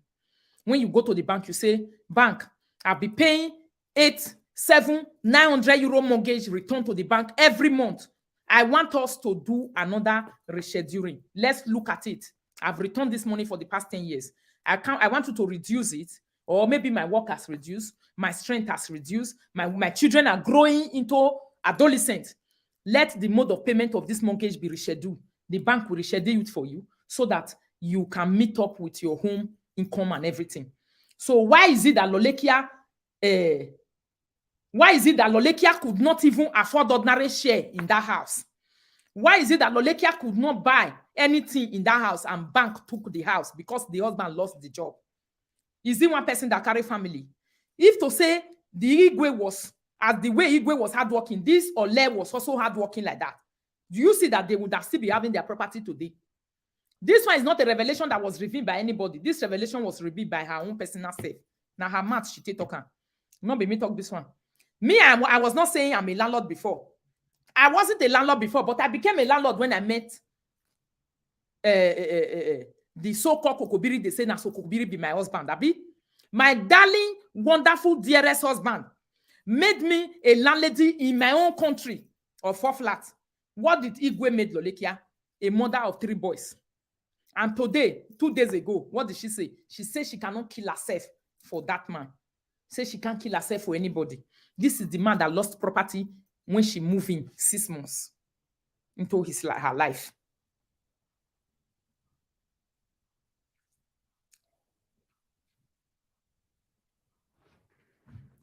When you go to the bank, you say, bank, I'll be paying 900 euro mortgage return to the bank every month. I want us to do another rescheduling. Let's look at it. I've returned this money for the past 10 years. I want you to reduce it, or maybe my work has reduced, my strength has reduced, my children are growing into adolescents. Let the mode of payment of this mortgage be rescheduled. The bank will reschedule it for you so that you can meet up with your home income and everything. So why is it that Lolekia could not even afford ordinary share in that house? Why is it that Lolekia could not buy anything in that house and bank took the house because the husband lost the job? Is it one person that carry family? If to say the Igwe was, as the way Igwe was hardworking, this Ole was also hardworking like that, do you see that they would have still be having their property today? This one is not a revelation that was revealed by anybody. This revelation was revealed by her own personal self. Now her mouth, she take talking. Not be me talk this one. Me, I was not saying I'm a landlord before. I wasn't a landlord before, but I became a landlord when I met the so-called Kokobiri. They say now so Kokobiri be my husband. Abi, my darling, wonderful, dearest husband made me a landlady in my own country of 4 flats. What did Igwe make Lolekia? A mother of 3 boys. And today, 2 days ago, what did she say? She said she cannot kill herself for that man. Say she can't kill herself for anybody. This is the man that lost property when she moved in 6 months into her life.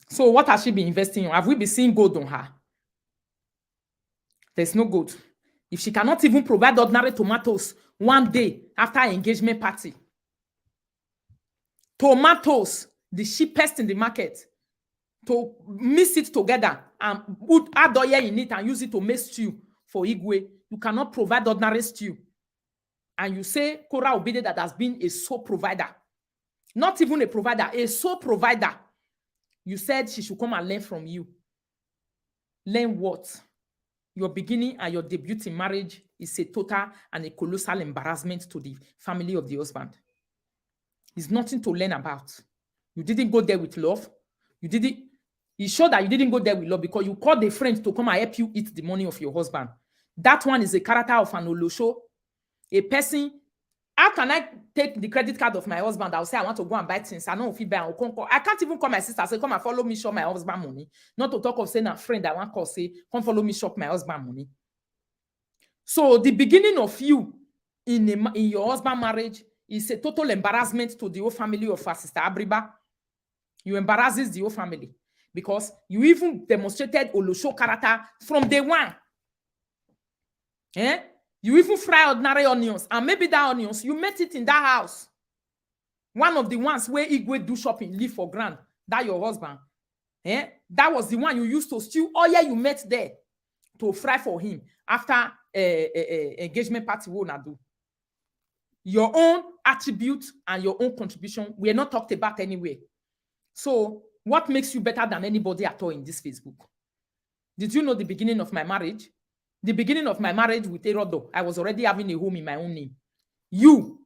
So what has she been investing in? Have we been seeing gold on her? There's no gold. If she cannot even provide ordinary tomatoes one day after her engagement party, tomatoes, the cheapest in the market, to mix it together and add oil in it and use it to make stew for Igwe, you cannot provide ordinary stew. And you say Korra Obidi that has been a sole provider Not even a provider, a sole provider. You said she should come and learn from you. Learn what? Your beginning and your debut in marriage is a total and a colossal embarrassment to the family of the husband. It's nothing to learn about. You didn't go there with love. You didn't. It's sure that you didn't go there with love because you called a friend to come and help you eat the money of your husband. That one is a character of an olosho, a person. How can I take the credit card of my husband? I'll say I want to go and buy things. I know if he buy, I can't even call my sister say come and follow me shop my husband money. Not to talk of saying a friend I want to call say come follow me shop my husband money. So the beginning of you in your husband marriage is a total embarrassment to the whole family of our sister Abriba. You embarrasses the whole family because you even demonstrated Olosho character from day one. Eh? You even fry ordinary onions, and maybe that onions, you met it in that house. One of the ones where Igwe do shopping, live for grand, that your husband. Eh? That was the one you used to stew. Oh yeah, you met there to fry for him after engagement party will not do. Your own attribute and your own contribution, we are not talked about anyway. So what makes you better than anybody at all in this Facebook? Did you know the beginning of my marriage? The beginning of my marriage with Erodo, I was already having a home in my own name. You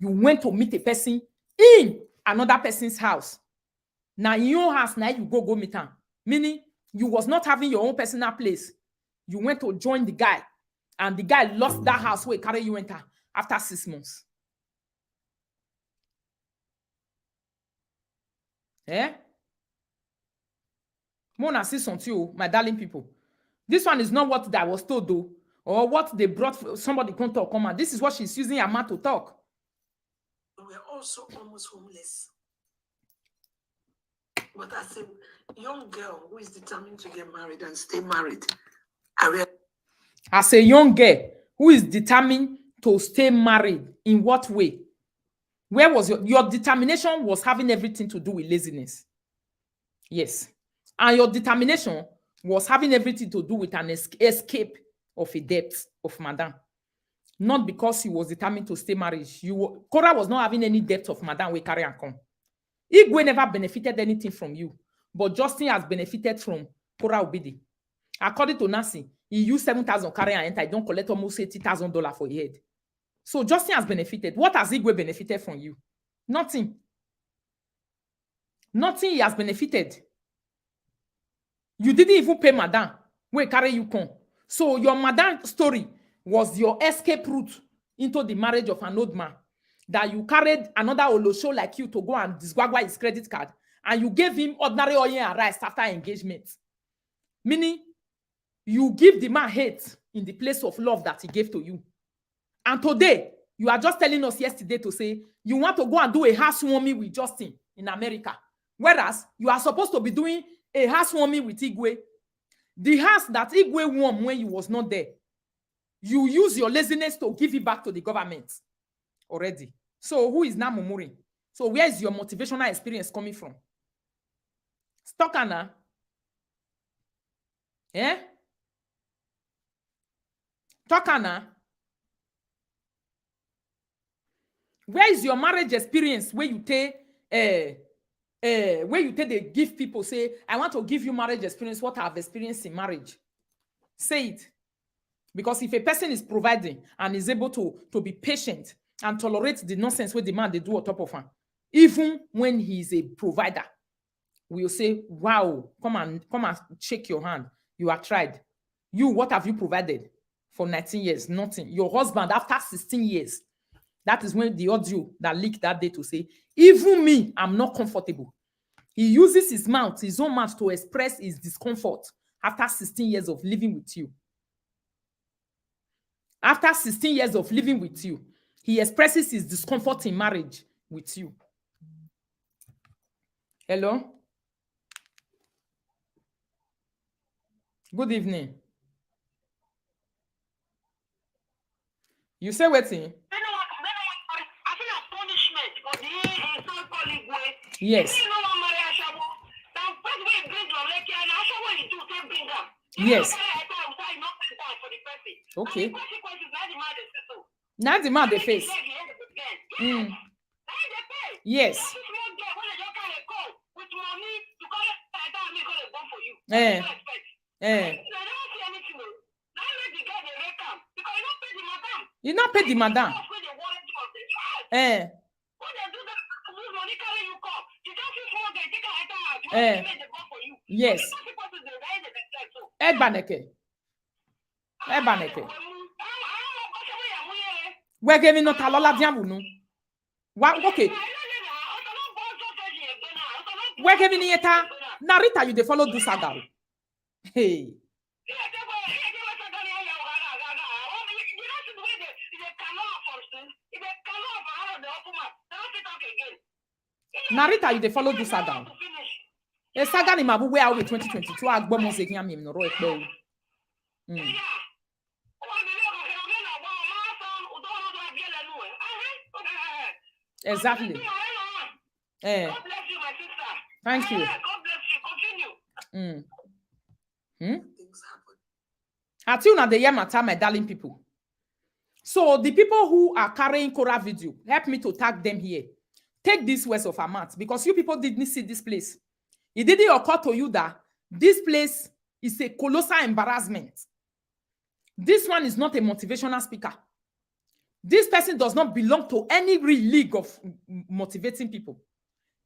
went to meet a person in another person's house. Now in your house, now you go meet him. Meaning, you was not having your own personal place. You went to join the guy, and the guy lost that house where he carry you enter after 6 months. Eh? Mona see something, my darling people. This one is not what I was told, though, or what they brought somebody come talk. Come on. This is what she's using her mouth to talk. We're also almost homeless. But as a young girl who is determined to get married and stay married, as a young girl who is determined to stay married, in what way? Where was your determination was having everything to do with laziness. Yes. And your determination was having everything to do with an escape of a debt of madam. Not because you was determined to stay married. Korra was not having any debt of madam we carry and come. Igwe never benefited anything from you, but Justin has benefited from Korra Obidi. According to Nancy, he used 7,000 carry and enter. He don't collect almost $80,000 for a head. So Justin has benefited. What has Igwe benefited from you? Nothing. Nothing he has benefited. You didn't even pay madam where carry you come. So your madam story was your escape route into the marriage of an old man. That you carried another Olosho like you to go and disguagua his credit card. And you gave him ordinary oil and rice after engagement. Meaning, you give the man hate in the place of love that he gave to you. And today, you are just telling us yesterday to say, you want to go and do a housewarming with Justin in America. Whereas, you are supposed to be doing a housewarming with Igwe. The house that Igwe warm when you was not there. You use your laziness to give it back to the government already. So who is now murmuring? So where is your motivational experience coming from? Stokana. Eh? Tokana. Where is your marriage experience where you take they give people say, I want to give you marriage experience, what I've experienced in marriage. Say it. Because if a person is providing and is able to be patient and tolerate the nonsense where the man they do on top of him, even when he is a provider, we'll say, wow, come and shake your hand. You are tried. You, what have you provided for 19 years? Nothing. Your husband, after 16 years, that is when the audio that leaked that day to say, even me, I'm not comfortable. He uses his mouth, his own mouth, to express his discomfort after 16 years of living with you. After 16 years of living with you, he expresses his discomfort in marriage with you. Hello? Good evening. You say waiting? Yes. Yes. Okay. Now the man they face. Yes. That is one girl when they just carry a call with money to call it like that, me gonna go for you. Eh. What do you expect? Eh. They don't see anything. Oh. That make the guy they rake am because you don't pay the madam. You not pay the madam. That's where they want to of the child. Eh. When they do that, lose money carry you come. You don't feel small girl take her like that. You Eh. want to make the go for you. Yes. But the person they raise the respect too. Ebaneke. Ebaneke. I We're giving no talola diamunu. What? Okay. We're giving it a Narita. You they follow do saga. Hey. Narita, you they follow do saga. A saga ni mabu where we 2022. Agbomo se kiam him no ro ekpe. Exactly. Eh. God bless you, my sister. Thank you. God bless you. Continue. Until now, the year matter, my darling people. So the people who are carrying korra video, help me to tag them here. Take this words of our mouth because you people didn't see this place. It didn't occur to you that this place is a colossal embarrassment. This one is not a motivational speaker. This person does not belong to any real league of motivating people.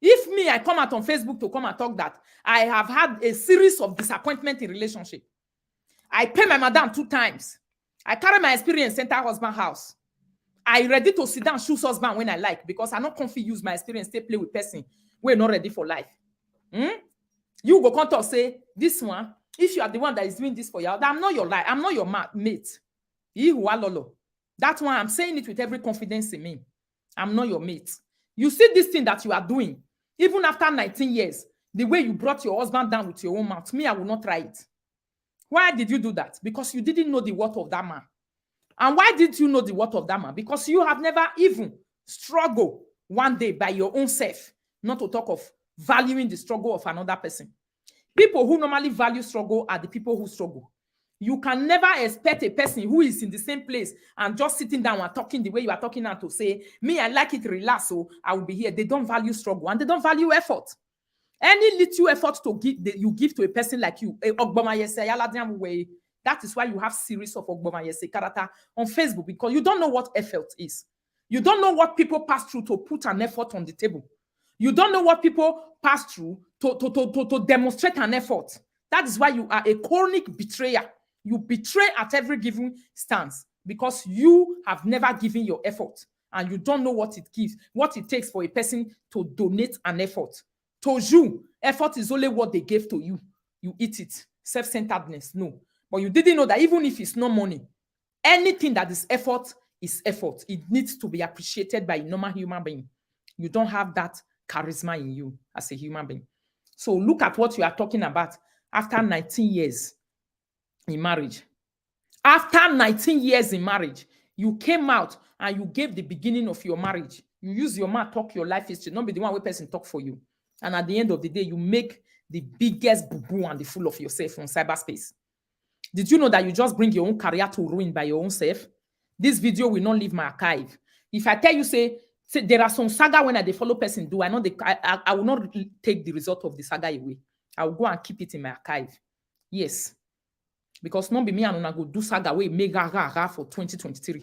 If me, I come out on Facebook to come and talk that I have had a series of disappointment in relationship. I pay my madam 2 times. I carry my experience enter husband house. I ready to sit down choose husband when I like because I not comfy use my experience to play with person. We're not ready for life. You go come talk say this one. If you are the one that is doing this for you, I'm not your life. I'm not your mate. That's why I'm saying it with every confidence in me. I'm not your mate. You see this thing that you are doing, even after 19 years, the way you brought your husband down with your own mouth, me, I will not try it. Why did you do that? Because you didn't know the worth of that man. And why did you know the worth of that man? Because you have never even struggled one day by your own self, not to talk of valuing the struggle of another person. People who normally value struggle are the people who struggle. You can never expect a person who is in the same place and just sitting down and talking the way you are talking now to say, me, I like it, relax, so I will be here. They don't value struggle and they don't value effort. Any little effort to give you give to a person like you, that is why you have series of Ogbomayese character on Facebook, because you don't know what effort is. You don't know what people pass through to put an effort on the table. You don't know what people pass through to demonstrate an effort. That is why you are a chronic betrayer. You betray at every given stance because you have never given your effort and you don't know what it gives, what it takes for a person to donate an effort. To you, effort is only what they gave to you. You eat it. Self-centeredness, no. But you didn't know that even if it's no money, anything that is effort is effort. It needs to be appreciated by a normal human being. You don't have that charisma in you as a human being. So look at what you are talking about after 19 years in marriage. After 19 years in marriage, you came out and you gave the beginning of your marriage. You use your mouth, talk your life history, not be the one where person talk for you. And at the end of the day, you make the biggest boo-boo and the fool of yourself on cyberspace. Did you know that you just bring your own career to ruin by your own self? This video will not leave my archive. If I tell you, say there are some saga when I follow person do, I know I will not take the result of the saga away. I will go and keep it in my archive. Yes. Because not be me and I go do saga way mega for 2023.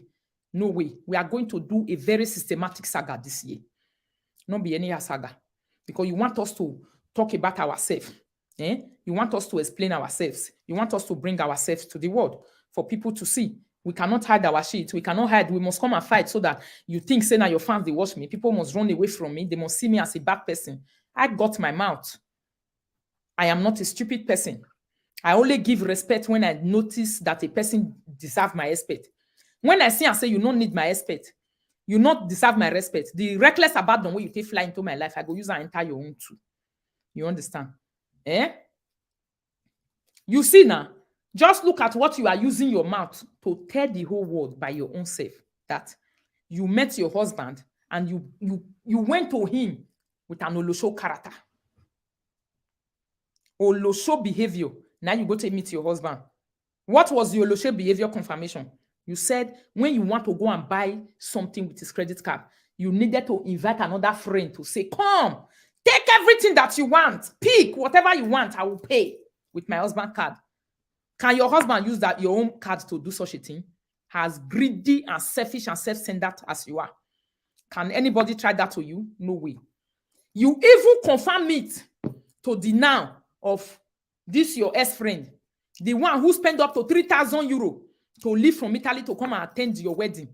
No way. We are going to do a very systematic saga this year. Not be any saga. Because you want us to talk about ourselves. You want us to explain ourselves. You want us to bring ourselves to the world for people to see. We cannot hide our shit. We cannot hide. We must come and fight so that you think, say now your fans, they watch me. People must run away from me. They must see me as a bad person. I got my mouth. I am not a stupid person. I only give respect when I notice that a person deserves my respect. When I see and say you don't need my respect, you not deserve my respect. The reckless abandon way you take fly into my life, I go use and enter your own too. You understand? You see now, just look at what you are using your mouth to tell the whole world by your own self that you met your husband and you went to him with an Olosho character. Olosho behavior. Now you go to meet your husband. What was your Olosho behavior confirmation? You said when you want to go and buy something with his credit card, you needed to invite another friend to say, come, take everything that you want. Pick whatever you want, I will pay with my husband card. Can your husband use that your own card to do such a thing? As greedy and selfish and self-centered as you are. Can anybody try that to you? No way. You even confirm it to the now of this your ex-friend, the one who spent up to 3,000 euro to leave from Italy to come and attend your wedding.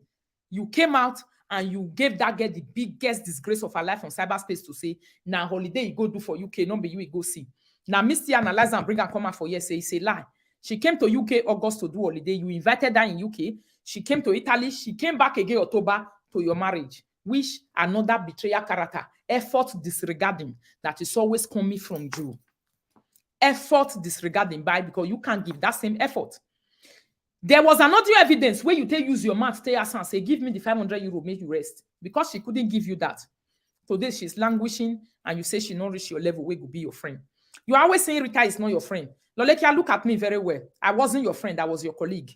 You came out and you gave that girl the biggest disgrace of her life on cyberspace to say, now holiday you go do for UK, not be you go see. Now Misty analyze and bring her come out for years, say it's a lie. She came to UK August to do holiday. You invited her in UK. She came to Italy. She came back again October to your marriage. Which another betrayal character, effort disregarding, that is always coming from you. Effort disregarding by because you can't give that same effort. There was another evidence where you use your mouth, stay as and say, give me the 500 euro, make you rest. Because she couldn't give you that. Today she's languishing and you say she not reach your level where could be your friend. You are always saying Rita is not your friend. Lolekia, look at me very well. I wasn't your friend, I was your colleague.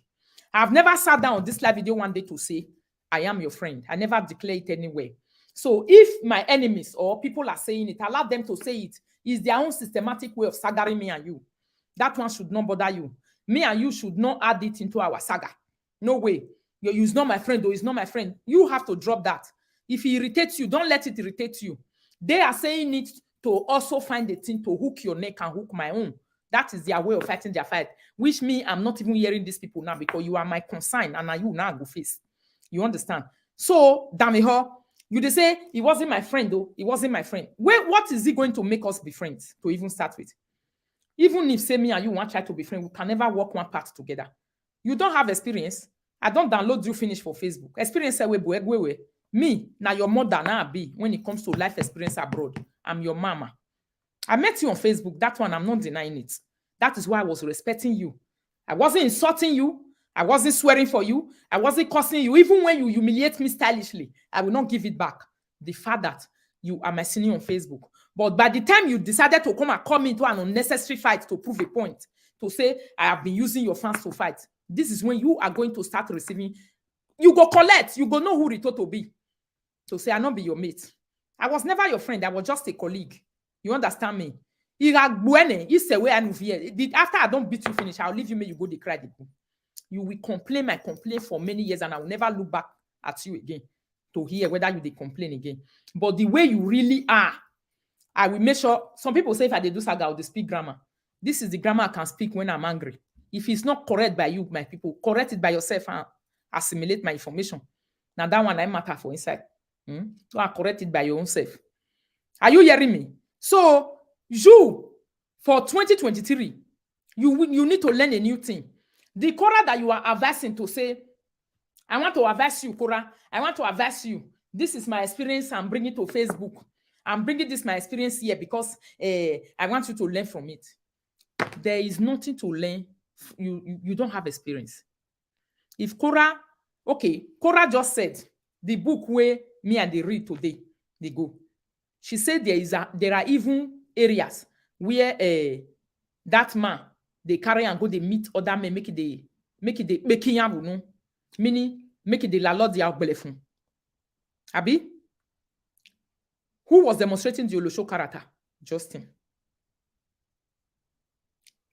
I've never sat down on this live video one day to say, I am your friend. I never declare it anywhere. So if my enemies or people are saying it, allow them to say it. It's their own systematic way of saggering me and you. That one should not bother you. Me and you should not add it into our saga. No way. You're not my friend or he's not my friend. You have to drop that. If he irritates you, don't let it irritate you. They are saying it to also find a thing to hook your neck and hook my own. That is their way of fighting their fight. Which me, I'm not even hearing these people now because you are my consign and now you now go face. You understand? So, Damiho, you they say, he wasn't my friend though. He wasn't my friend. What is he going to make us be friends to even start with? Even if say me and you want to try to be friends, we can never walk one path together. You don't have experience. I don't download you finish for Facebook. Experience me, now your mother now be when it comes to life experience abroad. I'm your mama. I met you on Facebook. That one, I'm not denying it. That is why I was respecting you. I wasn't insulting you. I wasn't swearing for you. I wasn't cursing you. Even when you humiliate me stylishly, I will not give it back. The fact that you are my senior on Facebook. But by the time you decided to come and come into an unnecessary fight to prove a point, to say, I have been using your fans to fight, this is when you are going to start receiving, you go collect, you go know who Rito to be. To say, I'll not be your mate. I was never your friend. I was just a colleague. You understand me? After I don't beat you finish, I'll leave you, may you go the credit. You will complain my complaint for many years and I will never look back at you again to hear whether you did complain again. But the way you really are, I will make sure. Some people say if I do saga, I will speak grammar. This is the grammar I can speak when I'm angry. If it's not correct by you, my people, correct it by yourself and assimilate my information. Now that one I matter for inside. So I correct it by your own self. Are you hearing me? So you, for 2023, you need to learn a new thing. The korra that you are advising to say, I want to advise you, korra. I want to advise you. This is my experience. I'm bringing it to Facebook. I'm bringing this my experience here because I want you to learn from it. There is nothing to learn. You don't have experience. If korra, okay, korra just said the book where me and they read today, they go. She said there are even areas where that man they carry and go they meet other men, make it the meaning make it the landlord the belefun. Abi, who was demonstrating the Olosho character? Justin.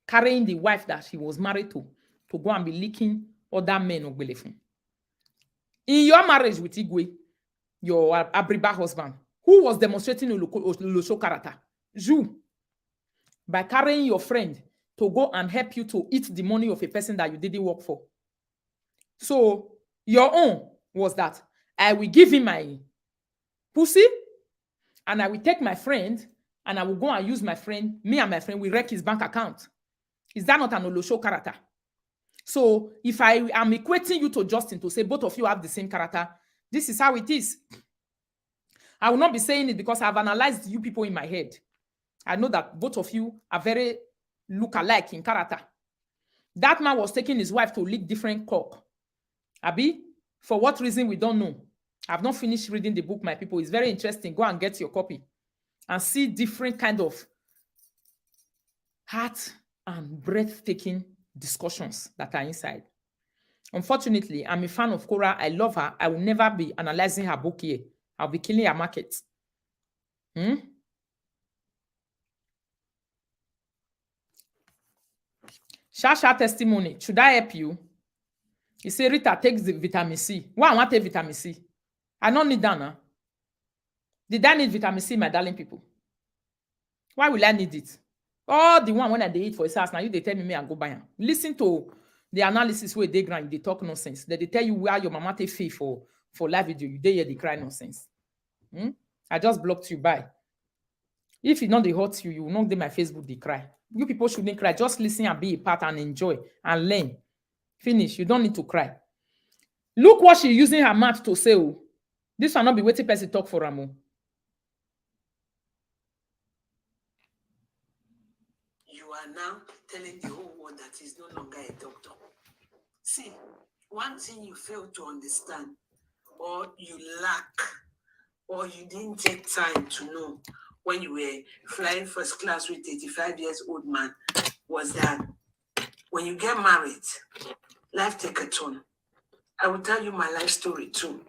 Carrying the wife that he was married to go and be licking other men of belefun. In your marriage with Igwe, your Abriba husband, who was demonstrating Olosho character? You. By carrying your friend to go and help you to eat the money of a person that you didn't work for. So, your own was that I will give him my pussy and I will take my friend and I will go and use my friend, me and my friend will wreck his bank account. Is that not an Olosho character? So, if I am equating you to Justin to say both of you have the same character, this is how it is. I will not be saying it because I've analyzed you people in my head. I know that both of you are very look-alike in character. That man was taking his wife to lick different cock. Abi, for what reason, we don't know. I've not finished reading the book, my people. It's very interesting. Go and get your copy and see different kind of heart and breathtaking discussions that are inside. Unfortunately, I'm a fan of Korra. I love her. I will never be analyzing her book here. I'll be killing your market. Shasha testimony. Should I help you? He say, Rita, take the vitamin C. Why I want to take vitamin C? I don't need that now. Did I need vitamin C, my darling people? Why will I need it? All the one when I dey eat for his house, now you they tell me I go buy am. Listen to the analysis where they grind, they talk nonsense. They tell you where your mama take fee for live video. You dey here, they cry nonsense. I just blocked you by. If it not they hurt you, you will not dey my Facebook, they cry. You people shouldn't cry. Just listen and be a part and enjoy and learn. Finish. You don't need to cry. Look what she's using her mouth to say. Oh. This will not be waiting person talk for Ramo. You are now telling the whole world that he's no longer a doctor. See, one thing you fail to understand, or you lack, or you didn't take time to know when you were flying first class with 85 years old man, was that when you get married, life take a turn. I will tell you my life story too.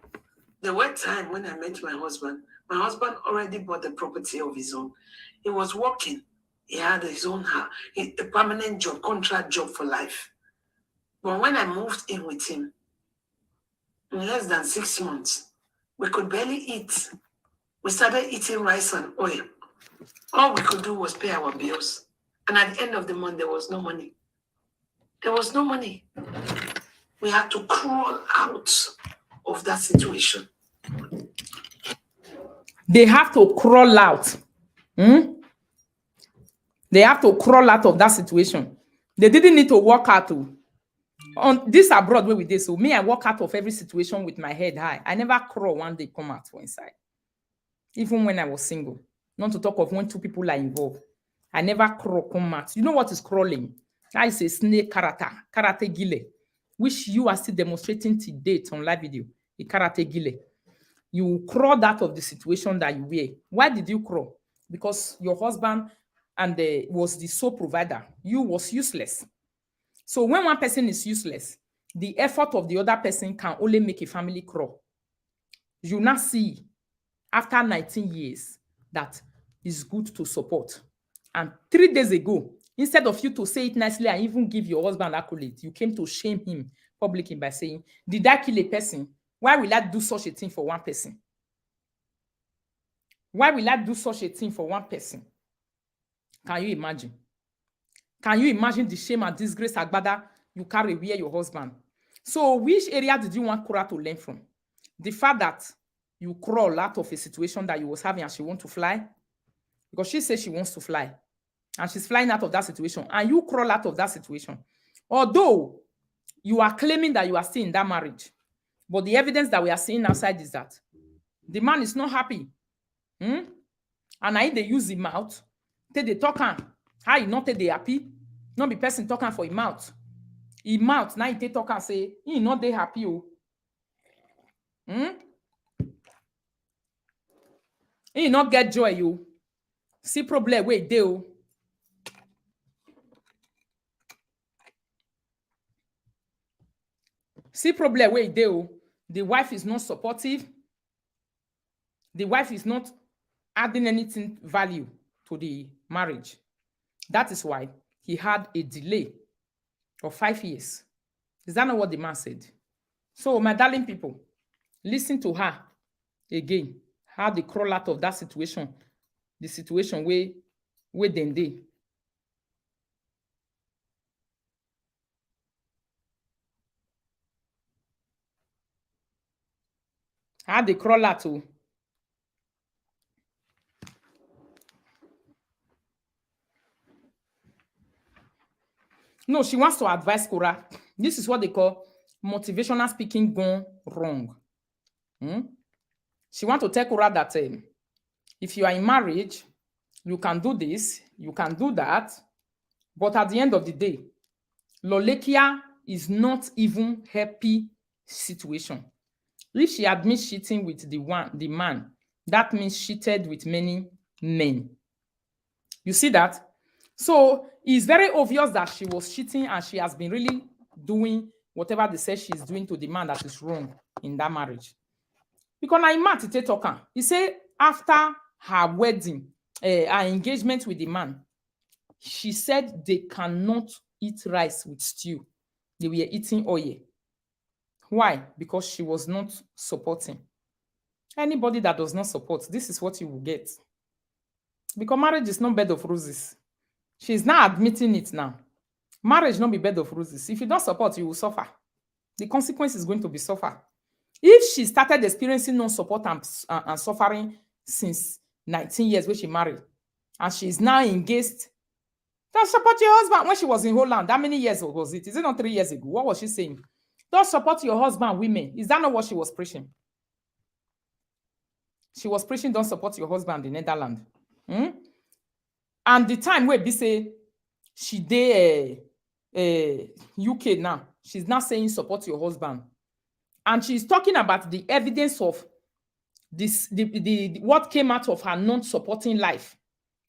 There were times when I met my husband already bought the property of his own. He was working. He had his own house, a permanent job, contract job for life. But when I moved in with him, in less than 6 months, we could barely eat. We started eating rice and oil. All we could do was pay our bills. And at the end of the month, there was no money. There was no money. We had to crawl out of that situation. They have to crawl out. They have to crawl out of that situation. They didn't need to walk out. On this abroad where we did, so me, I walk out of every situation with my head high. I never crawl one day come out for inside. Even when I was single. Not to talk of when 2 people are involved. I never crawl come out. You know what is crawling? That is a snake karate gile, which you are still demonstrating to date on live video. A karate gile. You crawled out of the situation that you were. Why did you crawl? Because your husband was the sole provider. You was useless. So when one person is useless, the effort of the other person can only make a family crawl. You now see, after 19 years, that is good to support. And 3 days ago, instead of you to say it nicely and even give your husband accolade, you came to shame him publicly by saying, did I kill a person? Why will I do such a thing for one person? Why will I do such a thing for one person? Can you imagine? Can you imagine the shame and disgrace agbada you carry where your husband? So which area did you want Korra to learn from? The fact that you crawl out of a situation that you was having and she want to fly? Because she says she wants to fly. And she's flying out of that situation. And you crawl out of that situation. Although you are claiming that you are still in that marriage. But the evidence that we are seeing outside is that the man is not happy. And I they use the mouth. They talk how you not they happy. Not be person talking for his mouth. His mouth now they talk and say he not they happy. He not get joy you. See problem where they oh. See problem where they oh. The wife is not supportive. The wife is not adding anything value to the marriage. That is why he had a delay of 5 years. Is that not what the man said? So, my darling people, listen to her again. How they crawl out of that situation. The situation where then they. How they crawl out to. No, she wants to advise Korra. This is what they call motivational speaking gone wrong. She wants to tell Korra that if you are in marriage, you can do this, you can do that. But at the end of the day, Lolekia is not even happy situation. If she admits cheating with the man, that means she cheated with many men. You see that? So it's very obvious that she was cheating and she has been really doing whatever they say she's doing to the man that is wrong in that marriage. Because now Imam Tite talk, he say after her wedding, her engagement with the man, she said they cannot eat rice with stew. They were eating oil. Why? Because she was not supporting. Anybody that does not support, this is what you will get. Because marriage is not bed of roses. She's now admitting it now. Marriage not be bed of roses. If you don't support, you will suffer. The consequence is going to be suffer. If she started experiencing non-support and suffering since 19 years when she married, and she's now engaged, don't support your husband. When she was in Holland, how many years was it? Is it not 3 years ago? What was she saying? Don't support your husband, women. Is that not what she was preaching? She was preaching, don't support your husband in Netherlands. And the time where be say she did UK now, she's now saying support your husband. And she's talking about the evidence of this, the what came out of her non-supporting life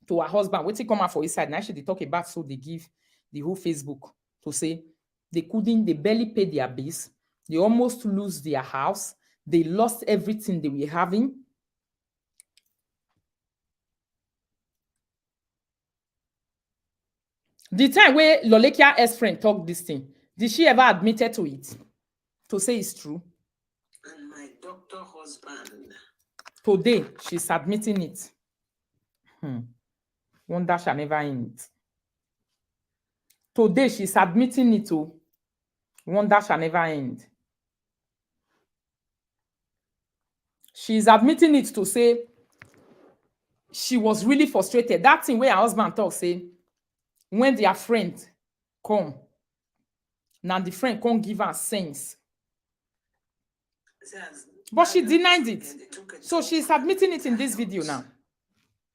to her husband. What's it come out for his side? Now she talk about, so they give the whole Facebook to say they barely pay their bills, they almost lose their house, they lost everything they were having. The time where Lolekia ex-friend talked this thing, did she ever admitted to it? To say it's true? And my doctor husband. Today, she's admitting it. Wonder shall never end. Today, she's admitting it too. Wonder shall never end. She's admitting it to say she was really frustrated. That thing where her husband talks, say, when their friend come, now the friend can't give her sense. But she denied it. So she's admitting it in this video now.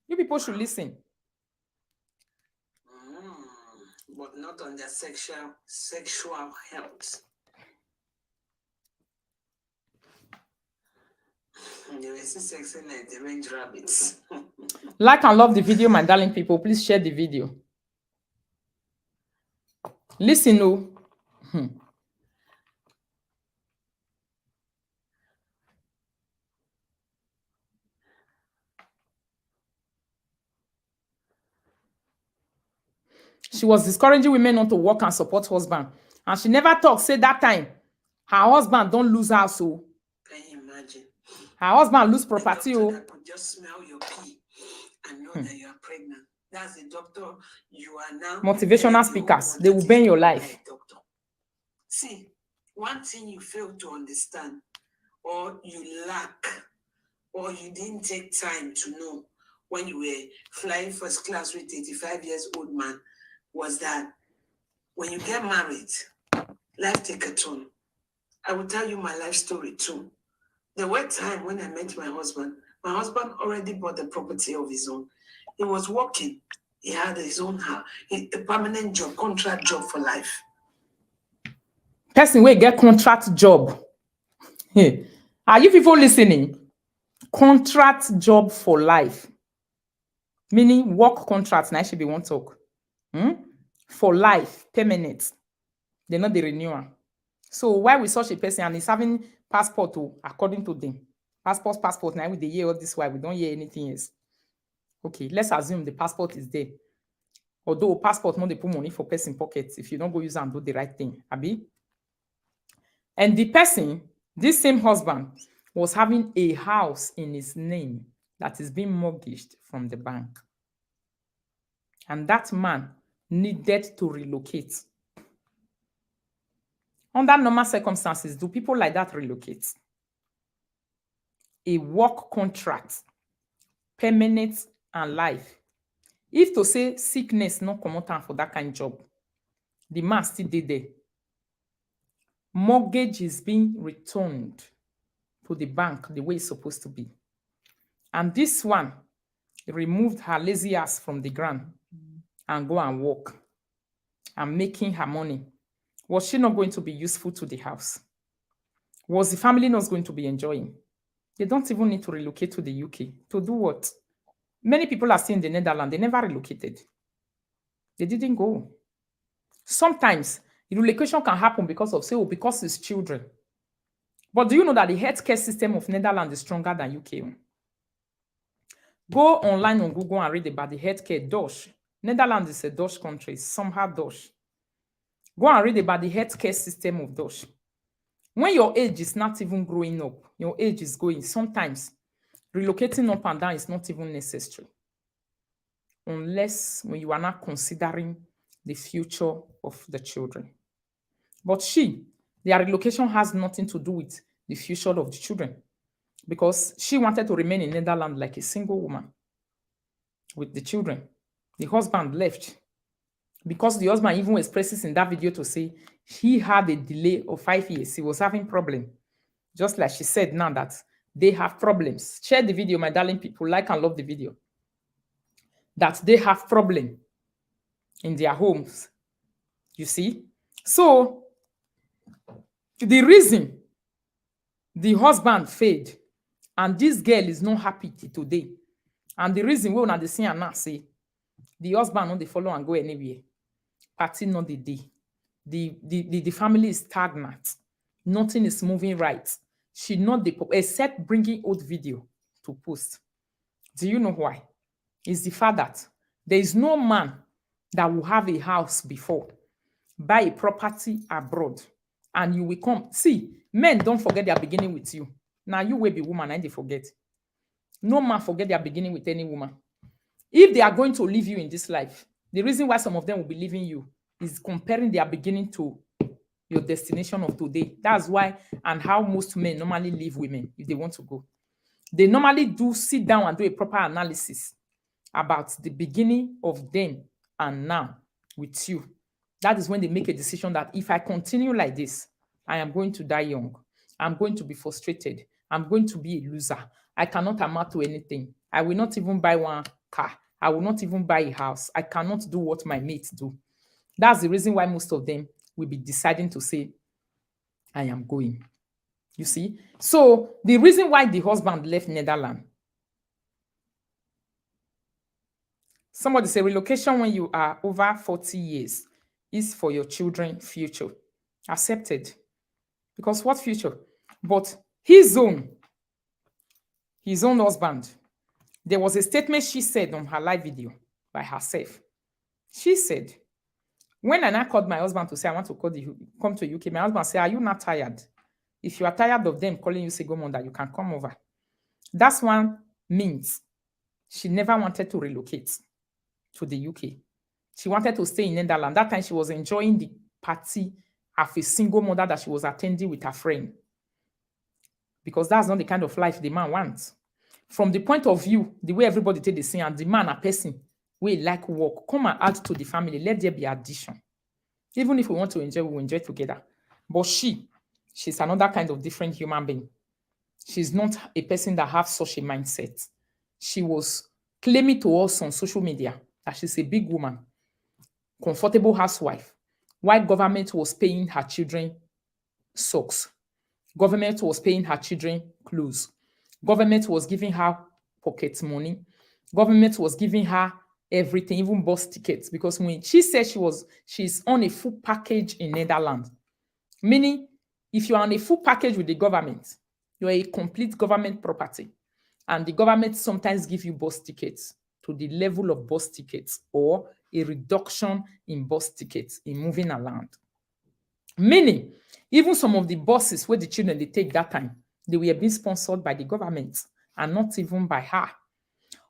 You people should listen. But not on their sexual health. They were still sexing like the range rabbits. Like and love the video, my darling people. Please share the video. Listen, oh. She was discouraging women not to work and support husband. And she never talked, say that time, her husband don't lose house. So can you imagine? Her husband lose property. The doctor that could just smell your pee and know that you are pregnant. That's the doctor you are now. Motivational speakers, they will bend your life. Doctor. See, one thing you fail to understand, or you lack, or you didn't take time to know when you were flying first class with 85 years old man, was that when you get married, life take a turn. I will tell you my life story too. There were times when I met my husband already bought the property of his own. He was working. He had his own house, a permanent job, contract job for life. Person will get contract job. Hey. Are you people listening? Contract job for life. Meaning work contracts. Now should be one talk. For life, permanent. They're not the renewal. So why with such a person and is having passport to, according to them, passport now with the year all this why we don't hear anything else. Okay, let's assume the passport is there. Although passport not they put money for person pockets if you don't go use and do the right thing, abi. And the person, this same husband, was having a house in his name that is being mortgaged from the bank. And that man needed to relocate. Under normal circumstances, do people like that relocate? A work contract, permanent and life. If to say sickness no come out for that kind of job, the man still did there. Mortgage is being returned to the bank the way it's supposed to be. And this one removed her lazy ass from the ground and go and work and making her money. Was she not going to be useful to the house? Was the family not going to be enjoying? They don't even need to relocate to the UK. To do what? Many people are still in the Netherlands. They never relocated. They didn't go. Sometimes relocation can happen because of, say, because it's children. But do you know that the healthcare system of Netherlands is stronger than UK? Go online on Google and read about the healthcare Dutch. Netherlands is a Dutch country, somehow Dutch. Go and read about the healthcare system of Dutch. When your age is not even growing up, your age is going. Sometimes relocating up and down is not even necessary. Unless when you are not considering the future of the children. But their relocation has nothing to do with the future of the children. Because she wanted to remain in Netherlands like a single woman with the children. The husband left. Because the husband even expresses in that video to say he had a delay of 5 years. He was having problem. Just like she said now that they have problems. Share the video, my darling people. Like and love the video. That they have problem in their homes. You see? So, the reason the husband failed and this girl is not happy today, and the reason we want to see and now say the husband not they follow and go anywhere. Party not the day. The family is stagnant. Nothing is moving right. She not the except bringing old video to post. Do you know why? It's the fact that there is no man that will have a house before, buy a property abroad, and you will come. See, men don't forget their beginning with you. Now you will be woman and they forget. No man forget their beginning with any woman. If they are going to leave you in this life, the reason why some of them will be leaving you is comparing their beginning to your destination of today. That's why and how most men normally leave women if they want to go. They normally do sit down and do a proper analysis about the beginning of them and now with you. That is when they make a decision that if I continue like this, I am going to die young. I'm going to be frustrated. I'm going to be a loser. I cannot amount to anything. I will not even buy one car. I will not even buy a house. I cannot do what my mates do. That's the reason why most of them will be deciding to say, I am going. You see? So the reason why the husband left Netherlands, somebody say relocation when you are over 40 years is for your children's future. Accepted. Because what future? But his own husband, there was a statement she said on her live video by herself. She said, when I now called my husband to say I want to come to UK, my husband said, are you not tired? If you are tired of them calling you single mother, you can come over. That's one means she never wanted to relocate to the UK. She wanted to stay in Netherlands. That time she was enjoying the party of a single mother that she was attending with her friend. Because that's not the kind of life the man wants. From the point of view, the way everybody take the scene, and the man, a person, we like work, come and add to the family. Let there be addition. Even if we want to enjoy, we will enjoy together. But she's another kind of different human being. She's not a person that has such a mindset. She was claiming to us on social media that she's a big woman, comfortable housewife, while government was paying her children socks. Government was paying her children clothes. Government was giving her pocket money. Government was giving her everything, even bus tickets. Because when she said she's on a full package in Netherlands, meaning if you're on a full package with the government, you're a complete government property. And the government sometimes give you bus tickets to the level of bus tickets or a reduction in bus tickets in moving around. Meaning, even some of the buses where the children they take that time, they were being sponsored by the government and not even by her.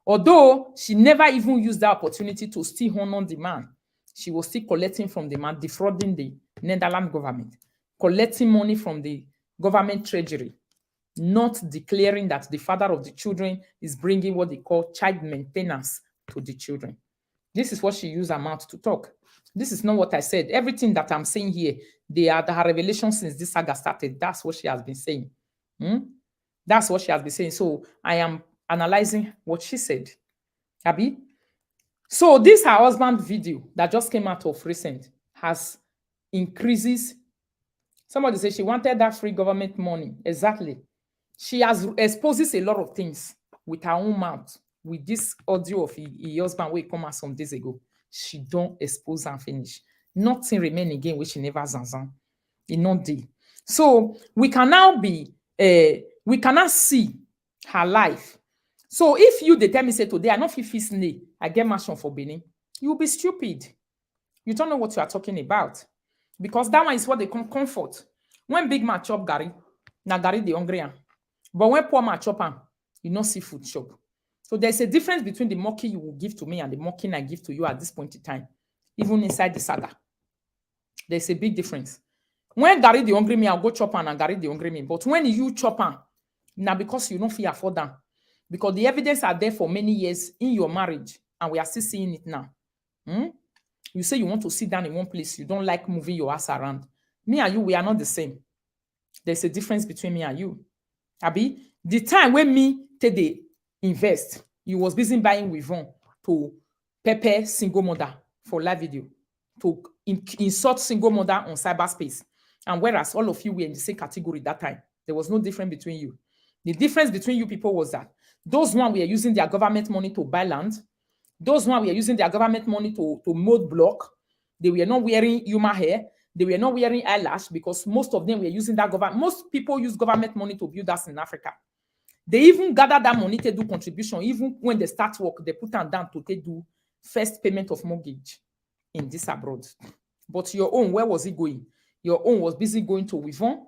Although she never even used that opportunity to still honor the man, she was still collecting from the man, defrauding the Netherlands government, collecting money from the government treasury, not declaring that the father of the children is bringing what they call child maintenance to the children. This is what she used her mouth to talk. This is not what I said. Everything that I'm saying here, they are her revelation since this saga started. That's what she has been saying. That's what she has been saying. So I am analyzing what she said. Abi? So this her husband video that just came out of recent has increases. Somebody said she wanted that free government money. Exactly. She has exposes a lot of things with her own mouth. With this audio of her husband wey come out some days ago, she don't expose and finish. Nothing remain again which she never zanzan. It not dey. So we can now we cannot see her life. So if you dey tell me say today I no fit snake, I get mansion for Benin, you will be stupid. You don't know what you are talking about. Because that one is what they call comfort. When big man chop gari, na gari dey hungry am. But when poor man chop am, you no see food chop. So there's a difference between the mocking you will give to me and the mocking I give to you at this point in time. Even inside the saga, there's a big difference. When gari dey hungry me, I'll go chop am and gari dey hungry me. But when you chop am, now because you don't fit afford them, because the evidence are there for many years in your marriage, and we are still seeing it now. You say you want to sit down in one place, you don't like moving your ass around. Me and you, we are not the same. There's a difference between me and you. Abi, the time when me take the invest, you was busy buying Wivon to pepper single mother for live video, to insult single mother on cyberspace. And whereas all of you were in the same category that time, there was no difference between you. The difference between you people was that those one were using their government money to buy land. Those one were using their government money to mold block. They were not wearing human hair. They were not wearing eyelash because most of them were using that government. Most people use government money to build us in Africa. They even gather that money to do contribution. Even when they start work, they put them down to do first payment of mortgage in this abroad. But your own, where was it going? Your own was busy going to Wivon.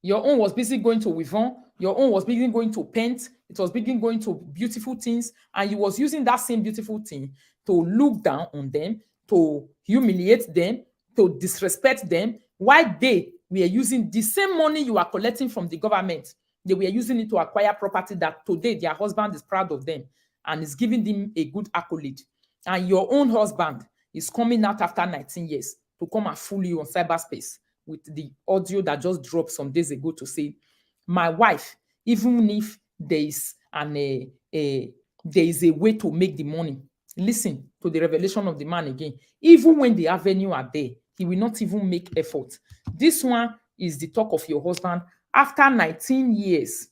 Your own was busy going to Wivon. Your own was busy going to paint. It was busy going to beautiful things. And you was using that same beautiful thing to look down on them, to humiliate them, to disrespect them. Why they were using the same money you are collecting from the government. They were using it to acquire property that today their husband is proud of them and is giving them a good accolade. And your own husband is coming out after 19 years to come and fool you on cyberspace with the audio that just dropped some days ago to say, my wife, even if there is a way to make the money, listen to the revelation of the man again. Even when the avenue are there, he will not even make effort. This one is the talk of your husband after 19 years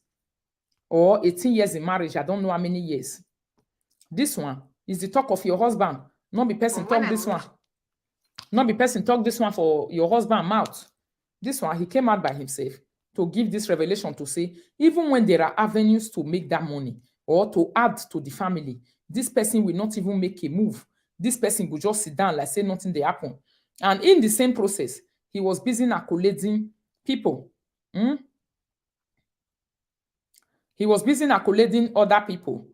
or 18 years in marriage. I don't know how many years. This one is the talk of your husband. Not be person talk this one. Not be person talk this one for your husband mouth. This one, he came out by himself to give this revelation to say, even when there are avenues to make that money or to add to the family, this person will not even make a move. This person will just sit down like say nothing they happen. And in the same process, he was busy accolading people. He was busy accolading other people,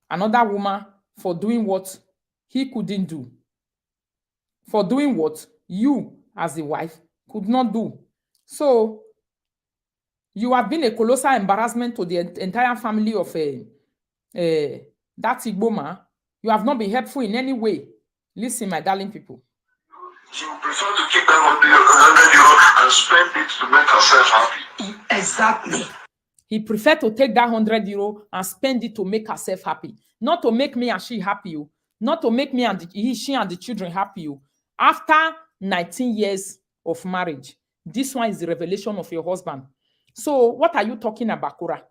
another woman, for doing what he couldn't do. For doing what you, as a wife, could not do. So, you have been a colossal embarrassment to the entire family of that Igbo man. You have not been helpful in any way. Listen, my darling people. She would prefer to keep that €100 and spend it to make herself happy. Exactly. He preferred to take that €100 and spend it to make herself happy. Not to make me and she happy. Not to make me and she and the children happy. After 19 years of marriage, this one is the revelation of your husband. So what are you talking about, Korra?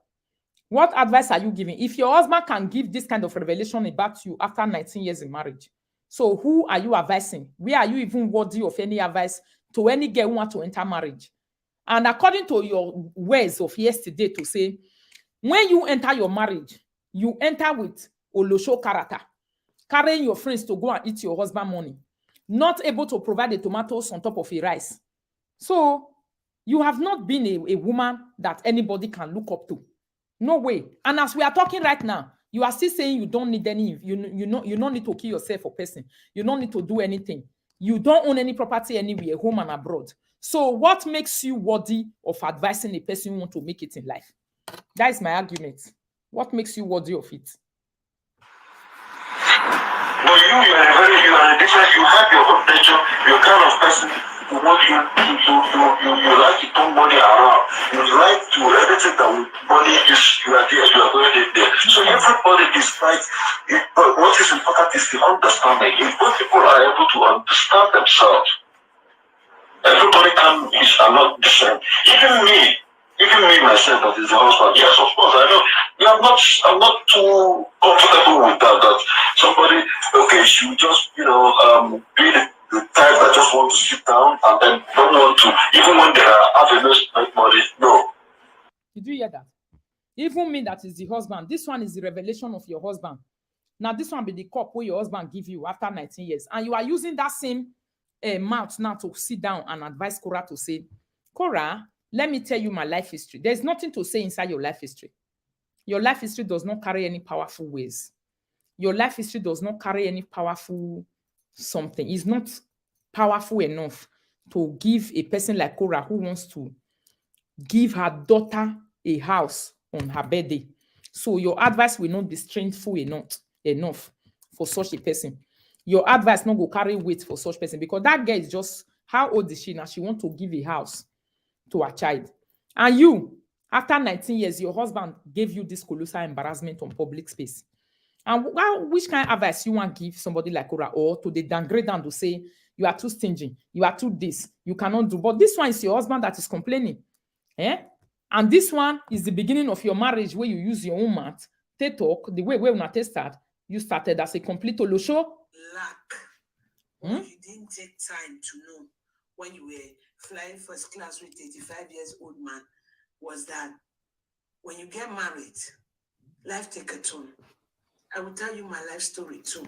What advice are you giving? If your husband can give this kind of revelation about you after 19 years in marriage, so who are you advising? Where are you even worthy of any advice to any girl who wants to enter marriage? And according to your words of yesterday to say, when you enter your marriage, you enter with Olosho character, carrying your friends to go and eat your husband money, not able to provide the tomatoes on top of a rice. So you have not been a woman that anybody can look up to. No way. And as we are talking right now, you are still saying you don't need any, you don't need to kill yourself for person. You don't need to do anything. You don't own any property anywhere, home and abroad. So what makes you worthy of advising a person who wants to make it in life? That is my argument. What makes you worthy of it? But you are different. You have your own nature. You're kind of person who want you like to turn money around. You like to everything that with money is you are there. You are going in there. So everybody decides. But what is important is the understanding. If both people are able to understand themselves, everybody is not the same. Even me myself, that is the husband. Yes, of course, I know. Yeah, I'm not too comfortable with that. That somebody, okay, she will just, be The type that just want to sit down and then don't want to, even when they are having no spend money, no. Did you hear that? Even me, that is the husband. This one is the revelation of your husband. Now, this one be the cup where your husband give you after 19 years. And you are using that same mouth now to sit down and advise Korra to say, Korra, let me tell you my life history. There's nothing to say inside your life history. Your life history does not carry any powerful ways. Your life history does not carry any powerful something. It's not powerful enough to give a person like Korra who wants to give her daughter a house on her birthday. So your advice will not be strengthful enough for such a person. Your advice not go carry weight for such person, because that girl is just, how old is she now? She want to give a house to her child. And you, after 19 years, your husband gave you this colossal embarrassment on public space. And which kind of advice you want to give somebody like Korra, or to the downgrade down to say, you are too stingy, you are too this, you cannot do. But this one is your husband that is complaining. And this one is the beginning of your marriage, where you use your own mouth, they talk, the way when they start, you started as a complete olosho. Lack. You didn't take time to know when you were flying first class with 85 years old man was that when you get married, life take a turn. I will tell you my life story too.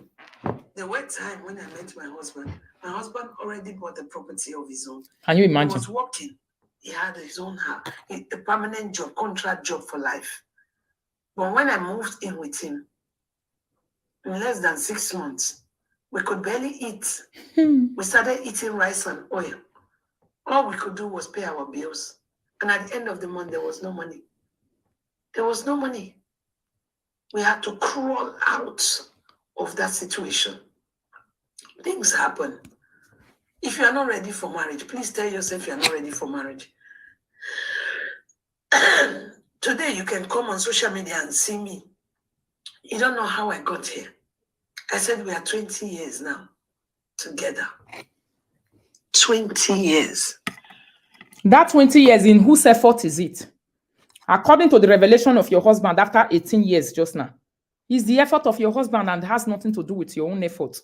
There were times when I met my husband already bought the property of his own. Can you imagine? He was working. He had his own house, a permanent job, contract job for life. But when I moved in with him, in less than 6 months, we could barely eat. We started eating rice and oil. All we could do was pay our bills. And at the end of the month, there was no money. There was no money. We had to crawl out of that situation. Things happen. If you are not ready for marriage, please tell yourself you are not ready for marriage. Today, you can come on social media and see me. You don't know how I got here. I said we are 20 years now together. 20 years. That 20 years, in whose effort is it? According to the revelation of your husband after 18 years just now, is the effort of your husband and has nothing to do with your own effort.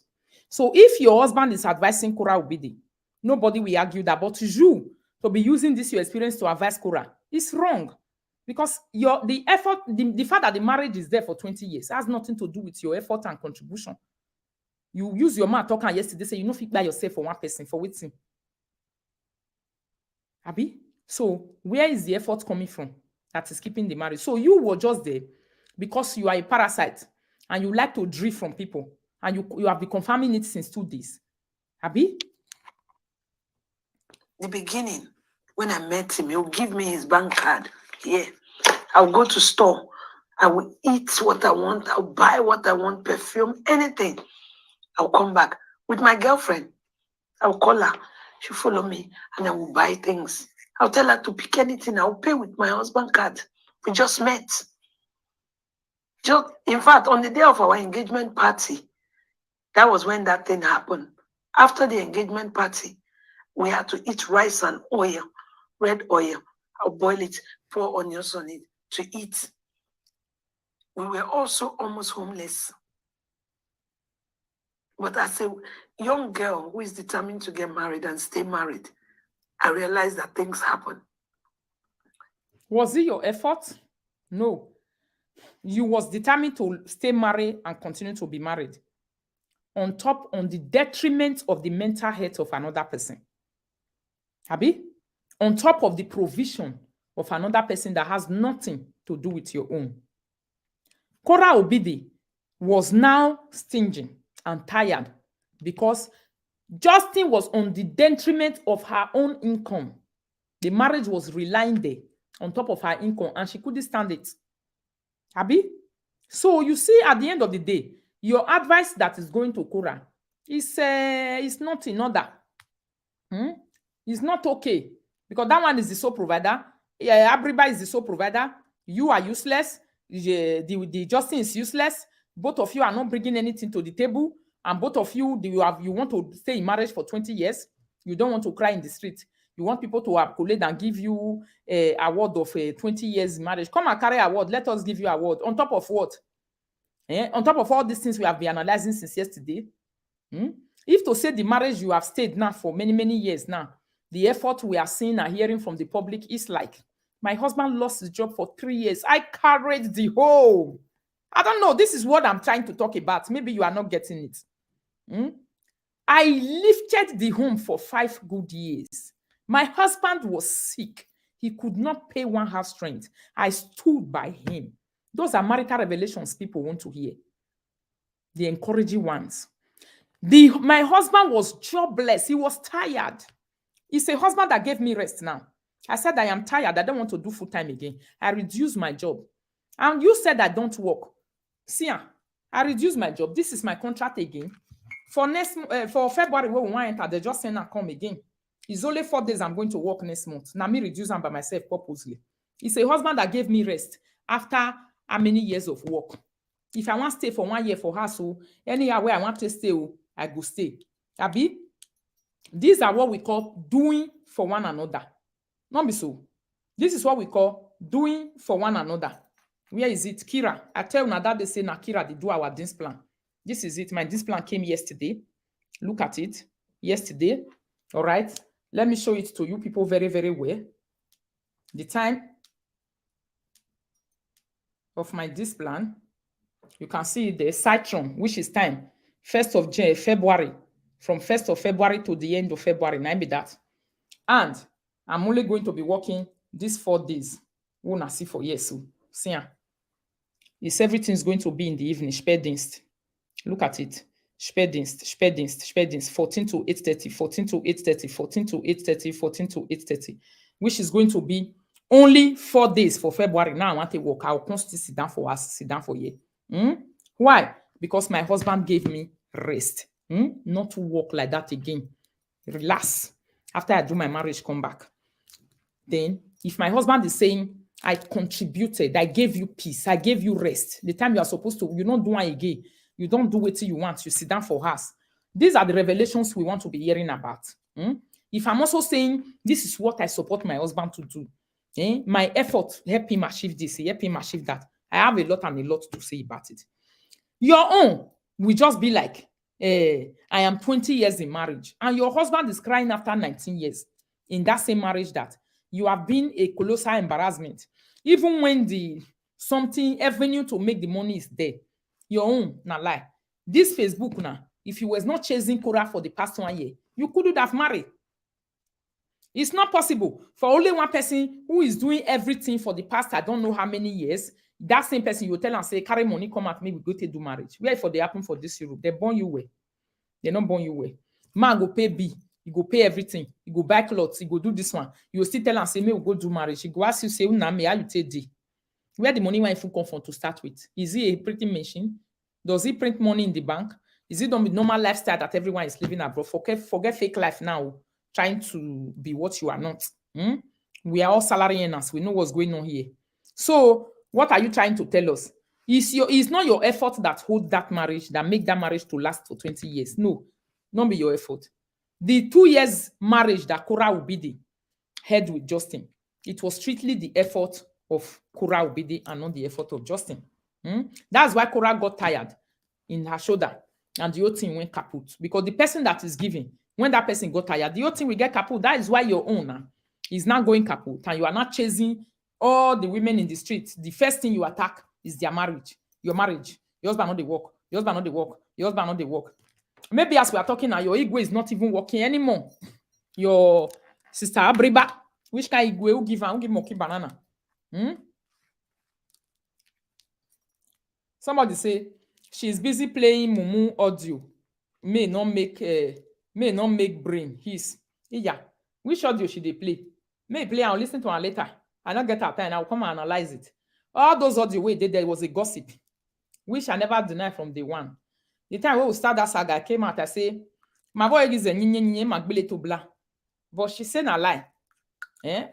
So if your husband is advising Korra Obidi, nobody will argue that. But you, to be using this your experience to advise Korra, is wrong. Because the fact that the marriage is there for 20 years has nothing to do with your effort and contribution. You use your mouth talking yesterday, say you know fit by yourself for one person, for waiting. Abi? So where is the effort coming from that is keeping the marriage? So you were just there because you are a parasite and you like to drift from people, and you have been confirming it since 2 days. Abi? The beginning, when I met him, he'll give me his bank card. Here, I'll go to store. I will eat what I want. I'll buy what I want, perfume, anything. I'll come back with my girlfriend. I'll call her. She'll follow me, and I will buy things. I'll tell her to pick anything. I'll pay with my husband card. We just met. In fact, on the day of our engagement party, that was when that thing happened. After the engagement party, we had to eat rice and oil, red oil. I'll boil it, pour onions on it to eat. We were also almost homeless. But as a young girl who is determined to get married and stay married, I realized that things happen. Was it your effort? No. You was determined to stay married and continue to be married. On the detriment of the mental health of another person. Abi? On top of the provision of another person that has nothing to do with your own. Korra Obidi was now stingy and tired because Justin was on the detriment of her own income. The marriage was relying there on top of her income, and she couldn't stand it. Abi? So you see, at the end of the day, your advice that is going to Korra is not in order. It's not okay. Because that one is the sole provider. Abriba is the sole provider. You are useless. The Justin is useless. Both of you are not bringing anything to the table. And both of you, you want to stay in marriage for 20 years. You don't want to cry in the street. You want people to accolade and give you an award of 20 years marriage. Come and carry award. Let us give you award. On top of what? On top of all these things we have been analyzing since yesterday. If to say the marriage you have stayed now for many, many years now, the effort we are seeing and hearing from the public is like, my husband lost his job for 3 years. I carried the whole. I don't know. This is what I'm trying to talk about. Maybe you are not getting it. I lifted the home for 5 good years. My husband was sick. He could not pay one house rent. I stood by him. Those are marital revelations people want to hear. The encouraging ones. My husband was jobless. He was tired. It's a husband that gave me rest now. I said, I am tired. I don't want to do full time again. I reduced my job. And you said I don't work. See, I reduced my job. This is my contract again. For February, when we want to enter, they just saying I come again. It's only 4 days I'm going to work next month. Now me reduce them by myself purposely. It's a husband that gave me rest after how many years of work. If I want to stay for 1 year for her, so anyhow where I want to stay, I go stay. Abi, these are what we call doing for one another. Not be so. This is what we call doing for one another. Where is it? Kira. I tell you that they say na Kira, they do our dance plan. This is it. My dance plan came yesterday. Look at it. Yesterday. All right. Let me show it to you people very, very well. The time of my dance plan. You can see the Citron, which is time. 1st of February. From 1st of February to the end of February. Now be that. And I'm only going to be working these 4 days. Una see for yes. See, it's everything's going to be in the evening. Spätdienst. Look at it. Spätdienst. 14 to 8:30, 14 to 8:30, 14 to 8:30, 14 to 8:30, which is going to be only 4 days for February. Now I want to work. I'll constantly sit down for us, sit down for you. Why? Because my husband gave me rest. Not to work like that again. Relax. After I do my marriage, come back. Then, if my husband is saying, I contributed, I gave you peace, I gave you rest. The time you are supposed to, you don't do it again. You don't do what you want. You sit down for us. These are the revelations we want to be hearing about. If I'm also saying, this is what I support my husband to do. My effort help him achieve this, help him achieve that. I have a lot and a lot to say about it. Your own will just be like, I am 20 years in marriage, and your husband is crying after 19 years in that same marriage that you have been a colossal embarrassment. Even when the something avenue to make the money is there, your own, na lie. This Facebook now, if you was not chasing korra for the past 1 year, you couldn't have married. It's not possible for only one person who is doing everything for the past, I don't know how many years. That same person, you tell and say, carry money, come at me, we go to do marriage. Where for they happen for this Europe? They born you well. They not born you well. Man go pay B, you go pay everything, you go buy clothes, you go do this one. You will still tell and say, me, we go do marriage. You go ask you, say, me, how you take D? Where the money when you come from to start with? Is it a printing machine? Does he print money in the bank? Is it the normal lifestyle that everyone is living abroad? Forget fake life now, trying to be what you are not. We are all salary earners. We know what's going on here. So, what are you trying to tell us? It's not your effort that hold that marriage, that make that marriage to last for 20 years. No, not be your effort. The 2 years marriage that Korra will be the head with Justin, it was strictly the effort of Korra Obidi and not the effort of Justin. That's why Korra got tired in her shoulder and the whole thing went kaput. Because the person that is giving, when that person got tired, the whole thing will get kaput. That is why your own is not going kaput and you are not chasing all the women in the street. The first thing you attack is their marriage. Your marriage. Your husband not the work. Your husband not the work. Your husband not the work. Maybe as we are talking now, your ego is not even working anymore. Your sister Abriba, which kind of ego will give her? Who give monkey banana? Somebody say she's busy playing Mumu audio. May not make brain his. Yeah. Which audio should they play? May play and listen to her later. I not get her time. I'll come and analyze it. All those audio way there was a gossip, which I never denied from day one. The time when we start that saga, I came out, I say, my boy is a magbele to blah. But she said a lie.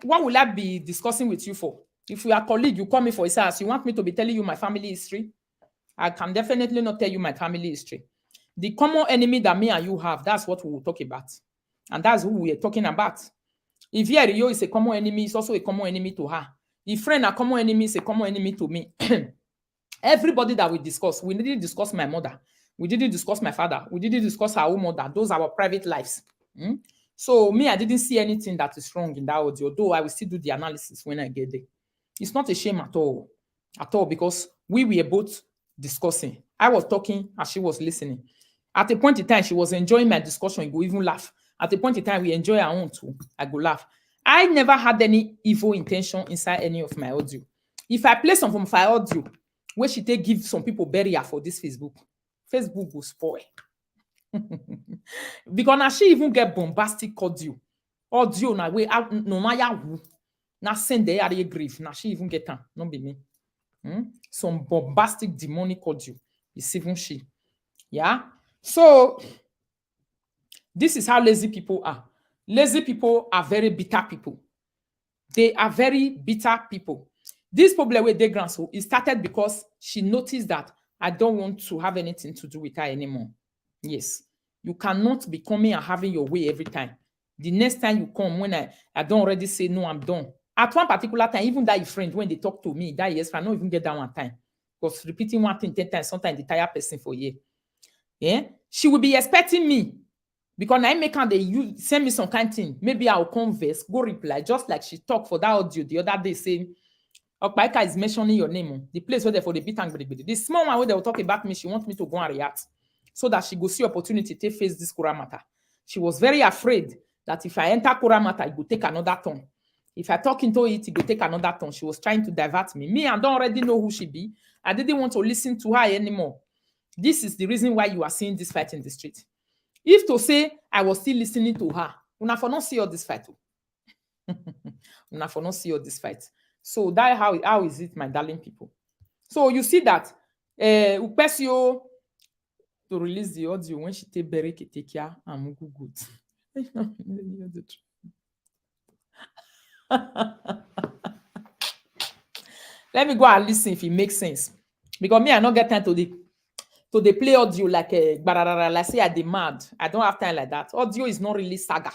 What will I be discussing with you for? If we are colleagues, you call me for his house, you want me to be telling you my family history? I can definitely not tell you my family history. The common enemy that me and you have, that's what we will talk about. And that's who we are talking about. If Rio is a common enemy, it's also a common enemy to her. If friend a common enemy, is a common enemy to me. Everybody that we discuss, we need to discuss my mother. We didn't discuss my father. We didn't discuss our own mother. Those are our private lives. So me, I didn't see anything that is wrong in that audio, though I will still do the analysis when I get there. It's not a shame at all, because we were both discussing. I was talking and she was listening. At a point in time, she was enjoying my discussion. You go even laugh. At a point in time, we enjoy our own too. I go laugh. I never had any evil intention inside any of my audio. If I play some from my audio, where she take give some people barrier for this Facebook will spoil. Because now she even get bombastic audio na way out no matter who. Now send the area grief. Now she even get them. Not be me. Some bombastic demonic audio. It's even she. Yeah. So this is how lazy people are. Lazy people are very bitter people. They are very bitter people. This problem with Degran, so it started because she noticed that I don't want to have anything to do with her anymore. Yes. You cannot be coming and having your way every time. The next time you come, when I don't already say no, I'm done. At one particular time, even that friend, when they talk to me, that yes, I don't even get that one time. Because repeating one thing 10 times, sometimes the entire person for a year. Yeah? She will be expecting me. Because I make her they send me some kind of thing. Maybe I'll converse, go reply, just like she talked for that audio the other day saying, Okpaika is mentioning your name. The place where they for the beat and the small one where they will talk about me, she wants me to go and react. So that she go see opportunity to face this korra matter. She was very afraid that if I enter korra matter, it will take another turn. If I talk into it, it will take another turn. She was trying to divert me. Me, I don't already know who she be. I didn't want to listen to her anymore. This is the reason why you are seeing this fight in the street. If to say I was still listening to her, una for not see all this fight. Una for not see all this fight. So that how is it, my darling people? So you see that Upesio to release the audio when she take Berry Ketekia and Mugu good. Let me go and listen if it makes sense. Because me, I don't get time to the play audio like like say I demand. I don't have time like that. Audio is not really saga.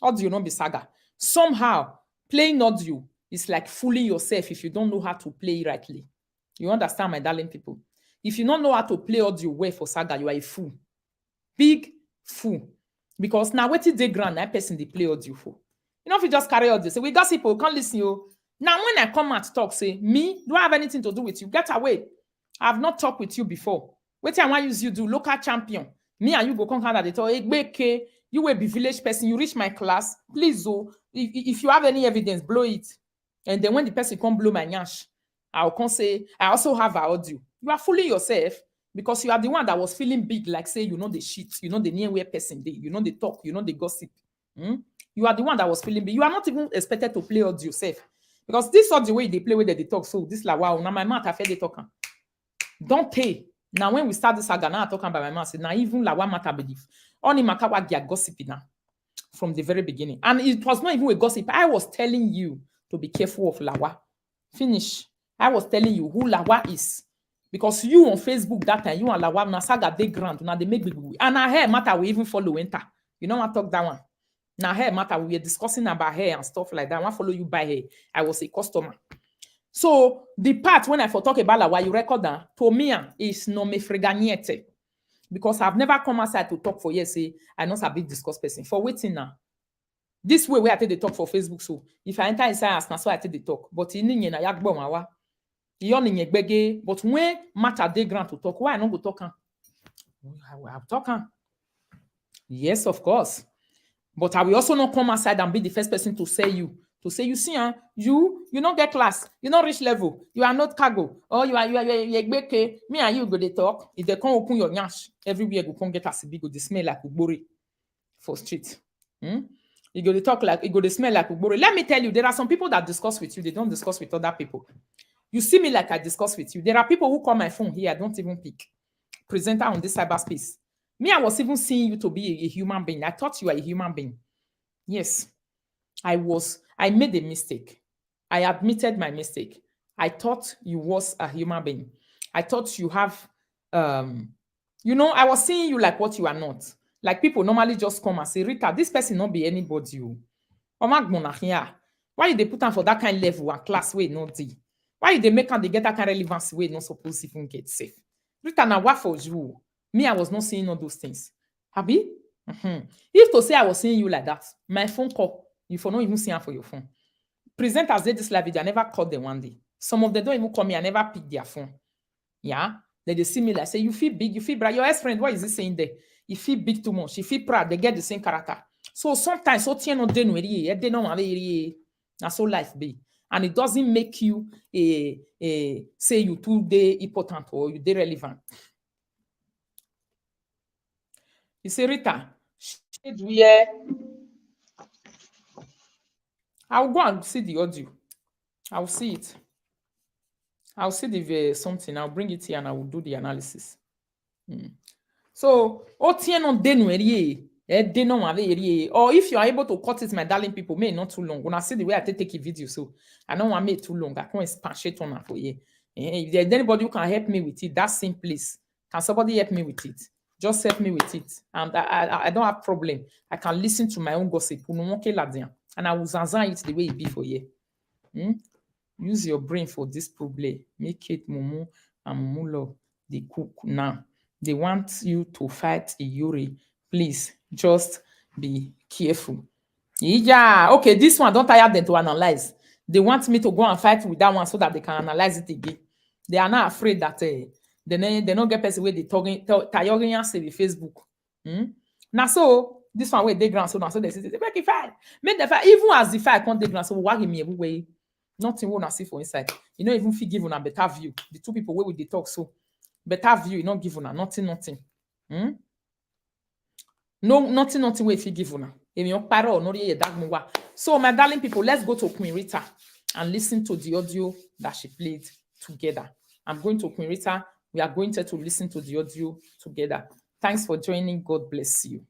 Audio not be saga. Somehow, playing audio is like fooling yourself if you don't know how to play it rightly. You understand, my darling people? If you don't know how to play audio well for saga, you are a fool. Big fool. Because now what is the grand that person they play audio for? You know, if you just carry audio, say, we got people, can't listen you. Now, when I come out talk, say, me, do I have anything to do with you? Get away. I have not talked with you before. Wait till I want use you do local champion. Me and you go come out at the talk. You will be village person. You reach my class. Please, oh, if you have any evidence, blow it. And then when the person come blow my nyash, I'll come say, I also have our audio. You are fooling yourself because you are the one that was feeling big, like say, you know the shit, you know the near where person they, you know the talk, you know the gossip. You are the one that was feeling big. You are not even expected to play audio yourself. Because this audio way they play with they talk. So this like wow, now my mouth I feel they talking. Don't pay. Now when we start this saga, now I'm talking about my mouth. Now even like what matter believe. Only makawa get gossiping now from the very beginning. And it was not even a gossip. I was telling you to be careful of Lawa. Finish. I was telling you who Lawa is. Because you on Facebook that time, you and Lawa, na saga they grand, now they make big. And our hair matter, we even follow enter. You know what I talk that one? Now hair matter, we were discussing about hair and stuff like that. I want follow you by hair. I was a customer. So the part when I for talk about Lawa, you record that, to me, is no me freganiete. Because I've never come outside to talk for years, say, I know a big discuss person. For waiting now. This way, where I take the talk for Facebook, so if I enter inside, as so I take the talk. But in na yakbo mawa. But when matter they grant to talk, why I not go talk? I'm talking. Yes, of course. But I will also not come outside and be the first person to say you. To say, you see, you don't get class, you don't reach level, you are not cargo, or you are me and you go they talk. If they can't open your nyash, everywhere go come get as big, go they smell like ubori for street. You go to talk like you go to smell like ubori. Let me tell you, there are some people that discuss with you, they don't discuss with other people. You see me like I discuss with you. There are people who call my phone here, I don't even pick. Presenter on this cyberspace. Me, I was even seeing you to be a human being. I thought you were a human being. Yes, I made a mistake. I admitted my mistake. I thought you was a human being. I thought you have, I was seeing you like what you are not. Like people normally just come and say, Rita, this person not be anybody. Why they put on for that kind of level and class way not D? Why they make them they get that kind of relevance way not supposed to even get safe? Rita, now what for you? Me, I was not seeing all those things. Abi? If to say I was seeing you like that, my phone call, you for not even see her for your phone. Presenters did this live video, I never called them one day. Some of them don't even call me, I never pick their phone. Yeah? Then they see me like, say, you feel big, you feel bright. Your ex-friend, what is he saying there? You feel big too much, you feel proud, they get the same character. So sometimes, so they don't have that's so life be. And it doesn't make you say you too day important or you day relevant. You say, Rita, I'll go and see the audio. I'll see it. I'll see the something. I'll bring it here and I will do the analysis. So, or if you are able to cut it, my darling people, may not too long. When I see the way I take a video, so I don't want to make too long. I can't expatiate on that for you. If there's anybody who can help me with it, that same place. Can somebody help me with it? Just help me with it. And I don't have problem. I can listen to my own gossip. And I will zanzan it the way it be for you. Use your brain for this problem. Make it Mumu and Mumu love. They cook now. They want you to fight Iyuri. Please, just be careful. Yeah, okay, this one, don't tire them to analyze. They want me to go and fight with that one so that they can analyze it again. They are not afraid that they don't get person where they talking tiring and say with Facebook. Now, so this one where they ground so now so they say make it fight. Make the fight even as the fight can't they ground so wag me everywhere. Nothing won't see for inside. You know, even if you give on a better view, the two people where we they talk so better view, you not give on nothing. No, nothing where if you give on. So, my darling people, let's go to Queen Rita and listen to the audio that she played together. I'm going to Queen Rita. We are going to listen to the audio together. Thanks for joining. God bless you.